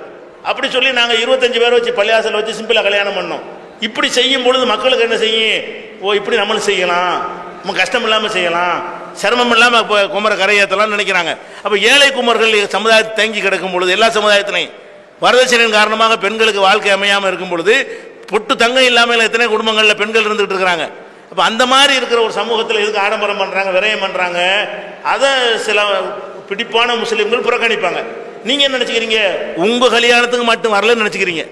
B: அப்படி சொல்லி நாங்கள் 25 பேரை வச்சு பள்ளியாசல் வச்சு சிம்பிளாக கல்யாணம் பண்ணோம். இப்படி செய்யும் பொழுது மக்களுக்கு என்ன செய்யும்? ஓ, இப்படி நம்மளும் செய்யலாம், நம்ம கஷ்டம் இல்லாமல் செய்யலாம், சிரமம் இல்லாமல் இப்போ குமர கரையேற்றலாம்னு நினைக்கிறாங்க. அப்போ ஏழை குமர்கள் சமுதாயத்தை தேங்கி கிடக்கும் பொழுது, எல்லா சமுதாயத்திலையும் வரதட்சணையின் காரணமாக பெண்களுக்கு வாழ்க்கை அமையாமல் இருக்கும் பொழுது, பொட்டு தங்கம் இல்லாமல் எத்தனை குடும்பங்களில் பெண்கள் இருந்துகிட்டு இருக்கிறாங்க. அப்போ அந்த மாதிரி இருக்கிற ஒரு சமூகத்தில் எதுக்கு ஆடம்பரம் பண்ணுறாங்க, விரயம் பண்ணுறாங்க? அதை சில பிடிப்பான முஸ்லீம்கள் புறக்கணிப்பாங்க. நீங்கள் என்ன நினச்சிக்கிறீங்க? உங்கள் கல்யாணத்துக்கு மட்டும் வரலன்னு நினச்சிக்கிறீங்க.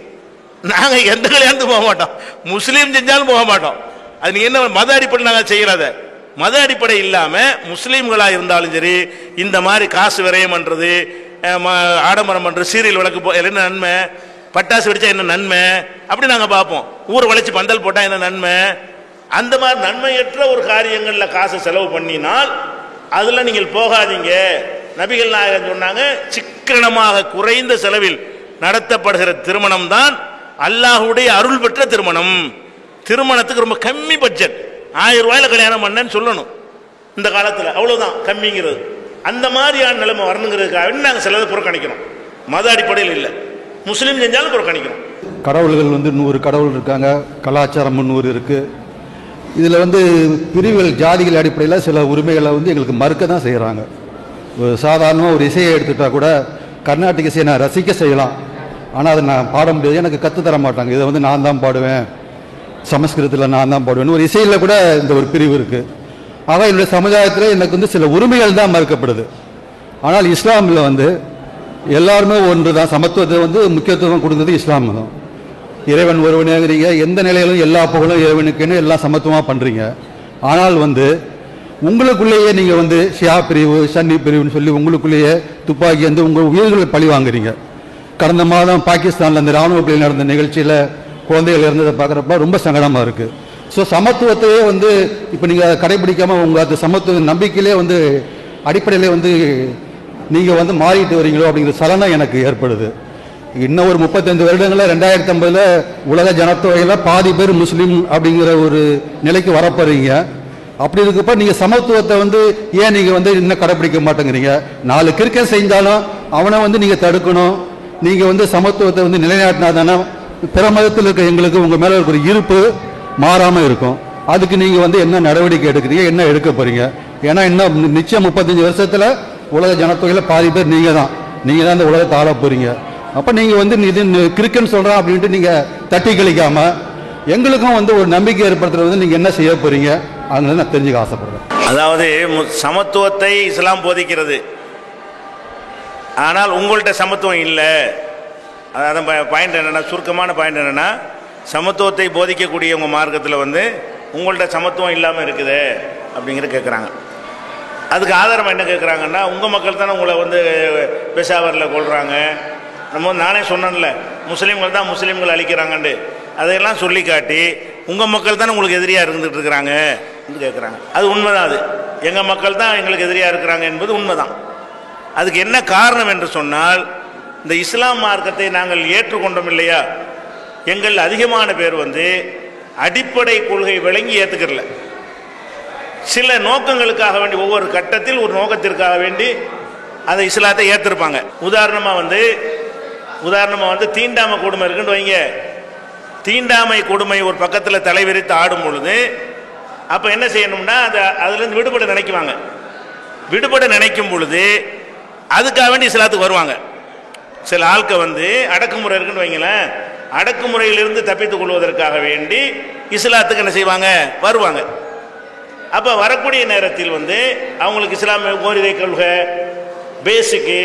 B: நாங்கள் எந்த கல்யாணத்துக்கும் போக மாட்டோம், முஸ்லீம் செஞ்சாலும் போக மாட்டோம். அது நீங்கள் என்ன மத அடிப்படை நாங்கள் செய்கிறத? மத அடிப்படை இல்லாமல் முஸ்லீம்களாக இருந்தாலும் சரி, இந்த மாதிரி காசு விரயம் பண்ணுறது, ஆடம்பரம் பண்ணுறது, சீரியல் விளக்கு என்ன நன்மை, பட்டாசு வெடிச்சா என்ன நன்மை, அப்படி நாங்கள் பார்ப்போம். ஊரை வளைச்சி பந்தல் போட்டால் என்ன நன்மை? அந்த மாதிரி நன்மையற்ற ஒரு காரியங்களில் காசை செலவு பண்ணினால் அதில் நீங்கள் போகாதீங்க. நபிகள் நாயகம் சொன்னாங்க, சிக்கனமாக குறைந்த செலவில் நடத்தப்படுகிற திருமணம் தான் அல்லாஹ்வுடைய அருள் பெற்ற திருமணம். திருமணத்துக்கு ரொம்ப கம்மி பட்ஜெட், 1000 ரூபாயில் கல்யாணம் பண்ணேன்னு சொல்லணும் இந்த காலத்தில், அவ்வளோதான் கம்மிங்கிறது. அந்த மாதிரியான நிலைமை வரணுங்கிறதுக்காக நாங்கள் சிலதை புறக்கணிக்கிறோம். மத அடிப்படையில் இல்லை, முஸ்லீம் செஞ்சாலும் புறக்கணிக்கிறோம்.
H: கடவுள்கள் 100 கடவுள் இருக்காங்க, கலாச்சாரம் 300 இருக்குது. இதில் பிரிவுகள் ஜாதிகள் அடிப்படையில் சில உரிமைகளை எங்களுக்கு மறுக்க தான் செய்கிறாங்க. சாதாரணமாக ஒரு இசையை எடுத்துட்டால் கூட கர்நாடக இசையை நான் ரசிக்க செய்யலாம், ஆனால் அதை நான் பாட முடியாது, எனக்கு கற்றுத்தர மாட்டாங்க. இதை நான் தான் பாடுவேன், சமஸ்கிருதத்தில் நான் தான் பாடுவேன். ஒரு இசையில் கூட இந்த ஒரு பிரிவு இருக்குது. ஆக என்னுடைய சமுதாயத்தில் எனக்கு சில உரிமைகள் தான் மறுக்கப்படுது. ஆனால் இஸ்லாமில் எல்லாருமே ஒன்று தான், சமத்துவத்தை முக்கியத்துவம் கொடுத்தது இஸ்லாம் தான். இறைவன் ஒருவனேங்கிறீங்க, எந்த நிலையிலும் எல்லா புகழும் இறைவனுக்குன்னு எல்லாம் சமத்துவமாக பண்ணுறீங்க. ஆனால் உங்களுக்குள்ளேயே நீங்கள் ஷியா பிரிவு, சன்னி பிரிவுன்னு சொல்லி உங்களுக்குள்ளேயே துப்பாக்கி உங்கள் உயிர்களை பழி வாங்குறீங்க. கடந்த மாதம் பாகிஸ்தானில் அந்த ராணுவ பள்ளி நடந்த நிகழ்ச்சியில் குழந்தைகள் இருந்ததை பார்க்குறப்ப ரொம்ப சங்கடமாக இருக்குது. ஸோ சமத்துவத்தையே இப்போ நீங்கள் கடைபிடிக்காமல் உங்கள் அந்த சமத்துவ நம்பிக்கையிலே அடிப்படையிலே நீங்கள் மாறிட்டு வரீங்களோ அப்படிங்கிற சலனம் எனக்கு ஏற்படுது. இன்னும் ஒரு 35 வருடங்களில் 2050 உலக ஜனத்தொகையில் பாதி பேர் முஸ்லீம் அப்படிங்கிற ஒரு நிலைக்கு வரப்போறீங்க. அப்படி இருக்கப்ப நீங்கள் சமத்துவத்தை ஏன் நீங்கள் இன்னும் கடைபிடிக்க மாட்டேங்கிறீங்க? 4 கிரிக்கெட் செஞ்சாலும் அவனை நீங்கள் தடுக்கணும். நீங்கள் சமத்துவத்தை நிலைநாட்டினா தானே பிற மதத்தில் இருக்க எங்களுக்கு உங்கள் மேலே இருக்கிற இருப்பு மாறாமல் இருக்கும். அதுக்கு நீங்கள் என்ன நடவடிக்கை எடுக்கிறீங்க, என்ன எடுக்க போறீங்க? ஏன்னா இன்னும் நிச்சயம் 35 வருஷத்தில் உலக ஜனத்தொகையில் பாதி பேர் நீங்கள் தான் இந்த உலகத்தை ஆள போகிறீங்க. அப்போ நீங்கள் வந்து இது கிறுக்குன்னு சொல்கிறோம் அப்படின்ட்டு நீங்கள் தட்டி கழிக்காமல் எங்களுக்கும் வந்து ஒரு நம்பிக்கை ஏற்படுத்துறது வந்து நீங்கள் என்ன செய்ய போகிறீங்க அதுன்னு நான் தெரிஞ்சுக்க ஆசைப்படுறேன்.
B: அதாவது சமத்துவத்தை இஸ்லாம் போதிக்கிறது, ஆனால் உங்கள்கிட்ட சமத்துவம் இல்லை. அதான் பாயிண்ட் என்னென்னா, சுருக்கமான பாயிண்ட் என்னென்னா, சமத்துவத்தை போதிக்கக்கூடிய உங்கள் மார்க்கத்தில் வந்து உங்கள்கிட்ட சமத்துவம் இல்லாமல் இருக்குது அப்படிங்கிறது கேட்குறாங்க. அதுக்கு ஆதாரம் என்ன கேட்குறாங்கன்னா, உங்கள் மக்கள் தானே உங்களை வந்து பெஷாவரில் கொள்கிறாங்க, நானே சொன்னேன்ல முஸ்லீம்கள் தான் முஸ்லீம்கள் அழிக்கிறாங்கண்டு, அதையெல்லாம் சொல்லி காட்டி உங்கள் மக்கள் தானே உங்களுக்கு எதிரியாக இருந்துகிட்டு இருக்கிறாங்க என்று கேட்குறாங்க. அது உண்மைதான். அது எங்கள் மக்கள் தான் எங்களுக்கு எதிரியாக இருக்கிறாங்க என்பது உண்மைதான். அதுக்கு என்ன காரணம் என்று சொன்னால், இந்த இஸ்லாம் மார்க்கத்தை நாங்கள் ஏற்றுக்கொண்டோம் இல்லையா, எங்கள் அதிகமான பேர் வந்து அடிப்படை கொள்கை விளங்கி ஏற்றுக்கிறல. சில நோக்கங்களுக்காக வேண்டி ஒவ்வொரு கட்டத்தில் ஒரு நோக்கத்திற்காக வேண்டி அந்த இஸ்லாத்தை ஏற்றிருப்பாங்க. உதாரணமாக வந்து தீண்டாமை கொடுமை இருக்குன்னு வைங்க. தீண்டாமை கொடுமை ஒரு பக்கத்தில் தலைவிரித்து ஆடும் பொழுது அப்போ என்ன செய்யணும்னா, அதுலேருந்து விடுபட நினைக்குவாங்க. விடுபட நினைக்கும் பொழுது அதுக்காக வேண்டி இஸ்லாத்துக்கு வருவாங்க. சில ஆட்கள் வந்து அடக்குமுறை இருக்குன்னு வைங்களேன், அடக்குமுறையிலிருந்து தப்பித்துக் கொள்வதற்காக வேண்டி இஸ்லாத்துக்கு என்ன செய்வாங்க, வருவாங்க. அப்போ வரக்கூடிய நேரத்தில் வந்து அவங்களுக்கு இஸ்லாமிய ஓரிரை கொள்கை, பேசிக்கு,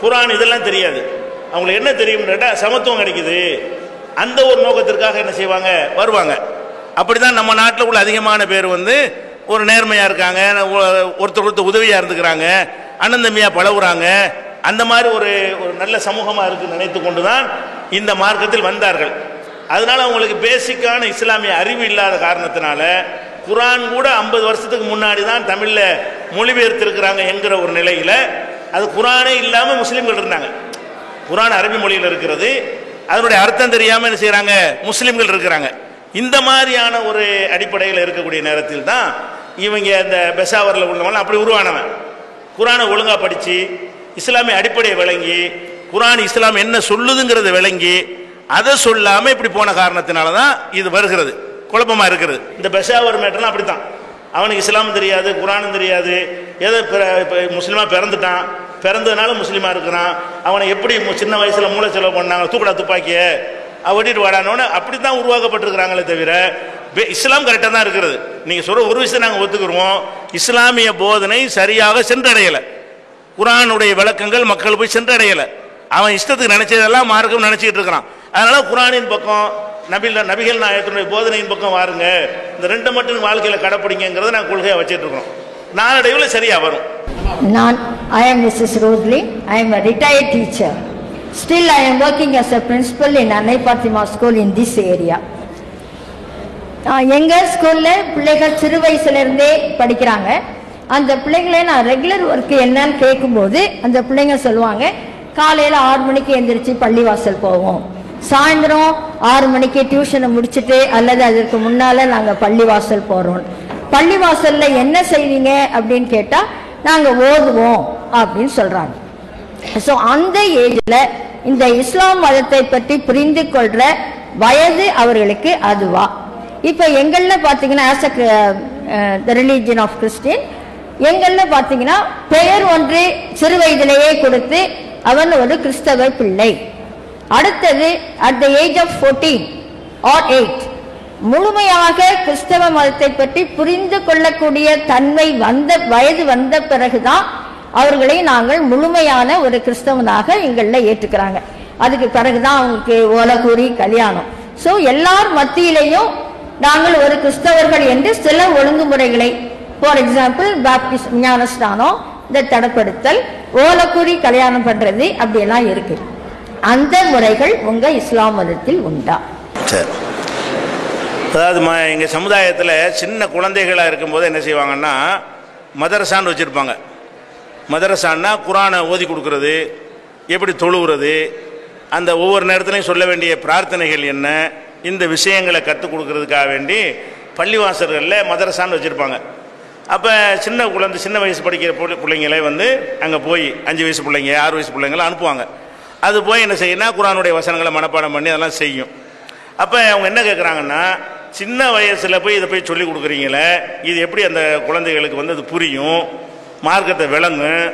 B: குரான் இதெல்லாம் தெரியாது. அவங்களுக்கு என்ன தெரியும் கேட்டால் சமத்துவம் கிடைக்குது, அந்த ஒரு நோக்கத்திற்காக என்ன செய்வாங்க, வருவாங்க. அப்படி தான் நம்ம நாட்டில் உள்ள அதிகமான பேர் வந்து ஒரு நேர்மையாக இருக்காங்க, ஒருத்தர் உதவியாக இருந்துக்கிறாங்க, அண்ணன் தம்பியாக பழகுறாங்க. அந்த மாதிரி ஒரு நல்ல சமூகமாக இருக்குன்னு நினைத்து கொண்டு தான் இந்த மார்க்கத்தில் வந்தார்கள். அதனால அவங்களுக்கு பேசிக்கான இஸ்லாமிய அறிவு இல்லாத காரணத்தினால குரான் கூட 50 வருஷத்துக்கு முன்னாடி தான் தமிழில் மொழிபெயர்த்திருக்கிறாங்க என்கிற ஒரு நிலையில், அது குரானே இல்லாமல் முஸ்லீம்கள் இருந்தாங்க. குரான் அரபி மொழியில் இருக்கிறது, அதனுடைய அர்த்தம் தெரியாமல் என்ன செய்கிறாங்க, முஸ்லீம்கள் இருக்கிறாங்க. இந்த மாதிரியான ஒரு அடிப்படையில் இருக்கக்கூடிய நேரத்தில் தான் இவங்க இந்த பெஷாவரில் உள்ளவங்க அப்படி உருவானவன். குரானை ஒழுங்காக படித்து இஸ்லாமிய அடிப்படையை விளங்கி குரான் இஸ்லாம் என்ன சொல்லுதுங்கிறத விளங்கி அதை சொல்லாமல் இப்படி போன காரணத்தினால தான் இது வருகிறது, குழப்பமாக இருக்கிறது. இந்த பெஷாவர் மேட்டர்லாம் அப்படி தான். அவனுக்கு இஸ்லாமும் தெரியாது, குரானும் தெரியாது, ஏதோ முஸ்லீமாக பிறந்துட்டான், பிறந்ததுனால முஸ்லீமாக இருக்கிறான், அவனை எப்படி சின்ன வயசில் மூளை செலவு பண்ணாங்க, தூக்கடா துப்பாக்கிய வெட்டிட்டு வாடானோன்னு அப்படி தான் உருவாக்கப்பட்டிருக்கிறாங்களே தவிர இஸ்லாம் கரெக்டாக தான் இருக்கிறது. நீங்கள் சொல்கிற ஒரு விஷயம் நாங்கள் ஒத்துக்குருவோம், இஸ்லாமிய போதனை சரியாக சென்றடையலை, குரானுடைய விளக்கங்கள் மக்கள் போய் சென்றடையலை, அவன் இஷ்டத்துக்கு நினைச்சதெல்லாம் மார்க்கம் நினைச்சிட்டு இருக்கிறான். அதனால குரானின் பக்கம் நபிகள் நாயகத்தினுடைய போதனையின் பக்கம் வாருங்க, இந்த ரெண்டு மட்டும் வாழ்க்கையில் கடைப்பிடிங்கிறத நாங்கள் கொள்கையாக வச்சுட்டு இருக்கிறோம். நாளடைவில் சரியா வரும்.
I: I am Mrs. Rosalie. I am a retired teacher. Still I am working as a principal in Annai Fatima School in this area. எங்கள் ஸ்கூலில் பிள்ளைகள் சிறு வயசுலேருந்தே படிக்கிறாங்க. அந்த பிள்ளைங்களை நான் ரெகுலர் ஒர்க்கு என்னன்னு கேட்கும்போது அந்த பிள்ளைங்க சொல்லுவாங்க, காலையில் 6 மணிக்கு எந்திரிச்சு பள்ளிவாசல் போவோம், சாயந்தரம் 6 மணிக்கு டியூஷனை முடிச்சுட்டு அல்லது அதற்கு முன்னால் நாங்கள் பள்ளிவாசல் போகிறோம். பள்ளிவாசலில் என்ன செய்வீங்க அப்படின்னு கேட்டால் நாங்கள் ஓதுவோம் அப்படின்னு சொல்கிறாங்க. ஸோ அந்த ஏஜில் இந்த இஸ்லாம் மதத்தை பற்றி புரிந்து கொள்கிற வயது அவர்களுக்கு அதுவா. இப்போ எங்களில் பார்த்தீங்கன்னா as the religion of Christian, எங்களில் பார்த்தீங்கன்னா பெயர் ஒன்று சிறு வயதிலேயே கொடுத்து அவன் ஒரு கிறிஸ்தவ பிள்ளை. அடுத்தது at the age of 14 or 8 முழுமையாக கிறிஸ்தவ மதத்தை பற்றி புரிந்து கொள்ளக்கூடிய தன்மை வயது வந்த பிறகுதான் அவர்களை நாங்கள் முழுமையான ஒரு கிறிஸ்தவனாக எங்களில் ஏற்றுக்கிறாங்க. அதுக்கு பிறகுதான் அவங்களுக்கு ஓலக்கூறி கல்யாணம். ஸோ எல்லார் மத்தியிலையும் நாங்கள் ஒரு கிறிஸ்தவர்கள் என்று சில ஒழுங்குமுறைகளை, ஃபார் எக்ஸாம்பிள் பாப்டிஸ்ட் ஞானஸ்தானம், இந்த தடப்படுத்தல், ஓலக்கூறி கல்யாணம் பண்றது அப்படியெல்லாம் இருக்கு. அந்த முறைகள் உங்க இஸ்லாம் மதத்தில் உண்டா?
B: சரி, அதாவது எங்கள் சமுதாயத்தில் சின்ன குழந்தைகளாக இருக்கும்போது என்ன செய்வாங்கன்னா மதரசான்னு வச்சுருப்பாங்க. மதரசான்னா குரானை ஓதி கொடுக்கறது, எப்படி தொழுகிறது, அந்த ஒவ்வொரு நேரத்துலையும் சொல்ல வேண்டிய பிரார்த்தனைகள் என்ன, இந்த விஷயங்களை கற்றுக் கொடுக்கறதுக்காக வேண்டி பள்ளிவாசல்களில் மதரசான்னு வச்சுருப்பாங்க. அப்போ சின்ன வயசு படிக்கிற பிள்ளைங்களே வந்து அங்கே போய் 5 வயசு பிள்ளைங்க 6 வயசு பிள்ளைங்களை அனுப்புவாங்க. அது போய் என்ன செய்யணும்னா குரானுடைய வசனங்களை மனப்பாடம் பண்ணி அதெல்லாம் செய்யும். அப்போ அவங்க என்ன கேட்குறாங்கன்னா, சின்ன வயசில் போய் இதை போய் சொல்லி கொடுக்குறீங்களே, இது எப்படி அந்த குழந்தைகளுக்கு வந்து அது புரியும், மார்க்கத்தை விளங்கும்,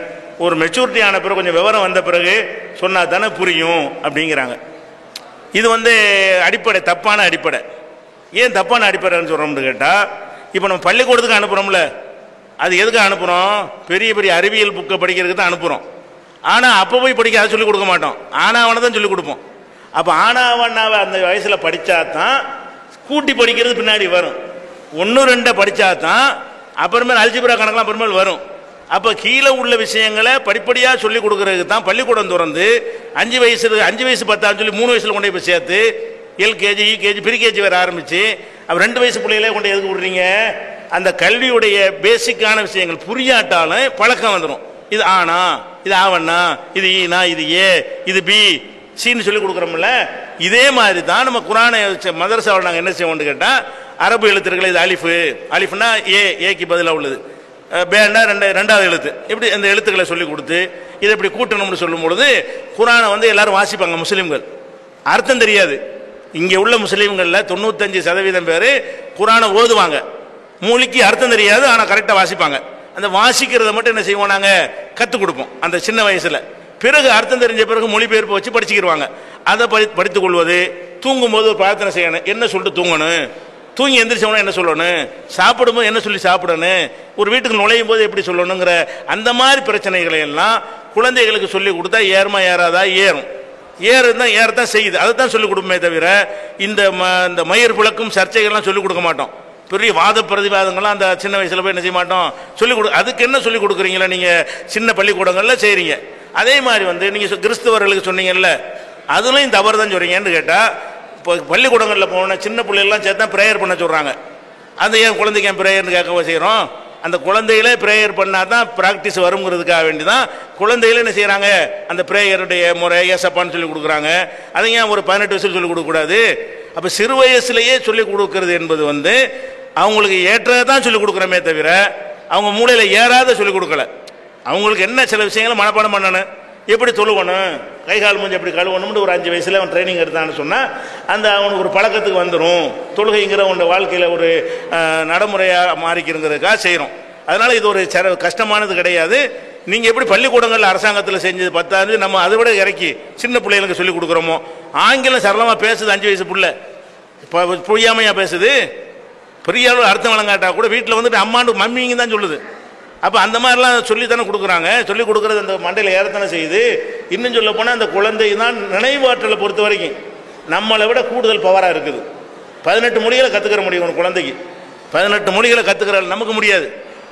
B: ஒரு மெச்சூரிட்டி ஆன பிறகு கொஞ்சம் விவரம் வந்த பிறகு சொன்னால் தானே புரியும் அப்படிங்கிறாங்க. இது வந்து அடிப்படை, தப்பான அடிப்படை. ஏன் தப்பான அடிப்படைன்னு சொல்கிறோம்னு கேட்டால், இப்போ நம்ம பள்ளிக்கூடத்துக்கு அனுப்புகிறோம்ல, அது எதுக்கு அனுப்புகிறோம்? பெரிய பெரிய அறிவியல் புக்கை படிக்கிறதுக்கு தான் அனுப்புகிறோம். ஆனால் அப்போ போய் படிக்க அதை சொல்லிக் கொடுக்க மாட்டோம், ஆனாவனை தான் சொல்லிக் கொடுப்போம். அப்போ ஆனாவண்ணாவை அந்த வயசில் படித்தா தான் கூட்டி படிக்கிறது பின்னாடி வரும். 1 2 படித்தா தான் அப்புறமேல் அல்ஜிப்ரா கணக்கெலாம் அப்புறமேல் வரும். அப்போ கீழே உள்ள விஷயங்களை படிப்படியாக சொல்லிக் கொடுக்கறதுக்கு தான் பள்ளிக்கூடம் திறந்து 5 வயசு 10 சொல்லி 3 வயசில் கொண்டு போய் சேர்த்து எல்கேஜி யூகேஜி ப்ரீகேஜி வேறு ஆரம்பித்து அப்போ 2 வயசு பிள்ளைகளே கொண்டு எதுக்கு விடுறீங்க? அந்த கல்வியுடைய பேசிக்கான விஷயங்கள் புரியாட்டாலும் பழக்கம் வந்துடும். இது ஆனா, இது ஆவண்ணா, இது ஈனா, இது ஏ, இது பி சின்னு சொல்லி கொடுக்குறோம்ல. இதே மாதிரி தான் நம்ம குரானை மதரசாவில் நாங்கள் என்ன செய்வோம்னு கேட்டால், அரபு எழுத்துக்கள், இது அலிஃபு, அலிஃப்னா ஏக்கு பதிலாக உள்ளது, பேன்னா 2வது எழுத்து, இப்படி இந்த எழுத்துக்களை சொல்லி கொடுத்து இதை இப்படி கூட்டணும்னு சொல்லும் பொழுது குரானை வந்து எல்லாரும் வாசிப்பாங்க. முஸ்லீம்கள் அர்த்தம் தெரியாது. இங்கே உள்ள முஸ்லீம்களில் 95% பேர் குரானை ஓதுவாங்க, மூலிக்கு அர்த்தம் தெரியாது, ஆனால் கரெக்டாக வாசிப்பாங்க. அந்த வாசிக்கிறத மட்டும் என்ன செய்வோம், நாங்கள் கற்றுக் கொடுப்போம் அந்த சின்ன வயசில். பிறகு அர்த்தம் தெரிஞ்ச பிறகு மொழிபெயர்ப்பு வச்சு படிச்சுக்கிடுவாங்க. அதை படித்துக் கொள்வது, தூங்கும்போது ஒரு பிரார்த்தனை செய்யணும், என்ன சொல்லிட்டு தூங்கணும், தூங்கி எந்திரிச்சவனா என்ன சொல்லணும், சாப்பிடும்போது என்ன சொல்லி சாப்பிடணும், ஒரு வீட்டுக்கு நுழையும் போது எப்படி சொல்லணுங்கிற அந்த மாதிரி பிரச்சனைகளை எல்லாம் குழந்தைகளுக்கு சொல்லி கொடுத்தா ஏறுமா ஏறாதா? ஏறும். ஏறுதான் ஏறத்தான் செய்யுது, அதை தான் சொல்லிக் கொடுப்போமே தவிர இந்த மயிர் புழக்கும் சர்ச்சைகள்லாம் சொல்லிக் கொடுக்க மாட்டோம். பெரிய வாத பிரதிவாதங்கள்லாம் அந்த சின்ன வயசில் போய் என்ன செய்ய மாட்டோம், சொல்லிக் கொடு. அதுக்கு என்ன சொல்லிக் கொடுக்குறீங்களா நீங்கள் சின்ன பள்ளிக்கூடங்களில் செய்கிறீங்க. அதே மாதிரி வந்து நீங்கள் கிறிஸ்தவர்களுக்கு சொன்னீங்கல்ல, அதுலேயும் தவறு தான் சொல்கிறீங்கன்னு கேட்டால், இப்போ பள்ளிக்கூடங்களில் போனால் சின்ன பிள்ளைகள்லாம் சேர்த்தா ப்ரேயர் பண்ண சொல்கிறாங்க. அது ஏன் குழந்தைக்கு ஏன் ப்ரேயர்னு கேட்க செய்கிறோம்? அந்த குழந்தைகளே ப்ரேயர் பண்ணால் தான் ப்ராக்டிஸ் வருங்கிறதுக்காக வேண்டி தான் குழந்தைகளே என்ன செய்கிறாங்க, அந்த ப்ரேயருடைய முறை ஏசப்பான்னு சொல்லி கொடுக்குறாங்க. அதை ஏன் ஒரு 18 வயசில் சொல்லிக் கொடுக்கக்கூடாது? அப்போ சிறு வயசுலேயே சொல்லிக் கொடுக்கறது என்பது வந்து அவங்களுக்கு ஏற்றதான் சொல்லிக் கொடுக்குறமே தவிர அவங்க மூளையில் ஏறாத சொல்லிக் கொடுக்கல. அவங்களுக்கு என்ன சில விஷயங்களை மனப்பாடம் பண்ணணும், எப்படி தொழுவணும், கை கால் மூஞ்சி எப்படி கழுவணும்னு ஒரு 5 வயசில் அவன் ட்ரைனிங் எடுத்தான்னு சொன்னால் அந்த அவனுக்கு ஒரு பழக்கத்துக்கு வந்துடும். தொழுகைங்கிற உன்னோட வாழ்க்கையில் ஒரு நடைமுறையாக மாறிக்கிறதுக்காக செய்கிறோம். அதனால் இது ஒரு கஷ்டமானது கிடையாது. நீங்கள் எப்படி பள்ளிக்கூடங்களில் அரசாங்கத்தில் செஞ்சது 10 நம்ம அதை விட இறக்கி சின்ன பிள்ளைகளுக்கு சொல்லிக் கொடுக்குறோமோ. ஆங்கிலம் சரளமாக பேசுது 5 வயசு பிள்ளை, இப்போ புரியாமையாக பேசுது, பெரிய அளவு அர்த்தம் வழங்காட்டா கூட வீட்டில் வந்துட்டு அம்மாண்டு மம்மிங்க தான் சொல்லுது. அப்போ அந்த மாதிரிலாம் சொல்லி தானே கொடுக்குறாங்க. சொல்லிக் கொடுக்குறது அந்த மண்டையில் ஏறத்தானே செய்யுது. இன்னும் சொல்ல போனால் அந்த குழந்தை தான் நினைவாற்றலை பொறுத்த வரைக்கும் நம்மளை விட கூடுதல் பவராக இருக்குது. 18 மொழிகளை கற்றுக்கிற முடியும் ஒரு குழந்தைக்கு. 18 மொழிகளை கற்றுக்கிற நமக்கு முடியாது.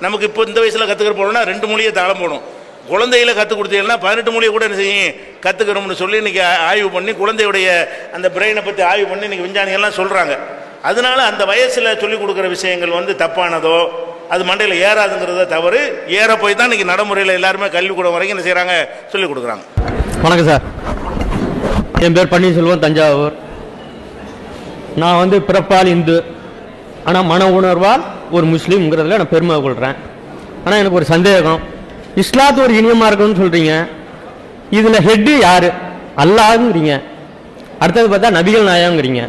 B: நமக்கு இப்போ இந்த வயசில் கற்றுக்கிற போனோம்னா 2 மொழியை தாளம் போடும். குழந்தைகளை கற்றுக் கொடுத்தீங்கன்னா 18 மொழியை கூட என்ன செய்யும் கற்றுக்கிறோம்னு சொல்லி இன்றைக்கி ஆய்வு பண்ணி குழந்தையுடைய அந்த பிரெயினை பற்றி ஆய்வு பண்ணி இன்றைக்கி விஞ்ஞானிகள்லாம் சொல்கிறாங்க. அதனால அந்த வயசில் சொல்லிக் கொடுக்குற விஷயங்கள் வந்து தப்பானதோ அது மண்டையில் ஏறாதுங்கிறத தவறு. ஏற போய் தான் இன்றைக்கி நடைமுறையில் எல்லாருமே கல்விக்கூடம் வரைக்கும் என்ன செய்கிறாங்க, சொல்லிக் கொடுக்குறாங்க.
J: வணக்கம் சார், என் பேர் பன்னீர்செல்வம், தஞ்சாவூர். நான் வந்து பிறப்பால் இந்து, ஆனால் மன உணர்வால் ஒரு முஸ்லீம்ங்கிறதுல நான் பெருமை கொள்கிறேன். ஆனால் எனக்கு ஒரு சந்தேகம், இஸ்லாத்து ஒரு இனியமாக இருக்குன்னு சொல்கிறீங்க, இதில் ஹெட்டு யார்? அல்லாஹ்ங்கிறீங்க, அடுத்தது பார்த்தா நபிகள் நாயகங்கிறீங்க.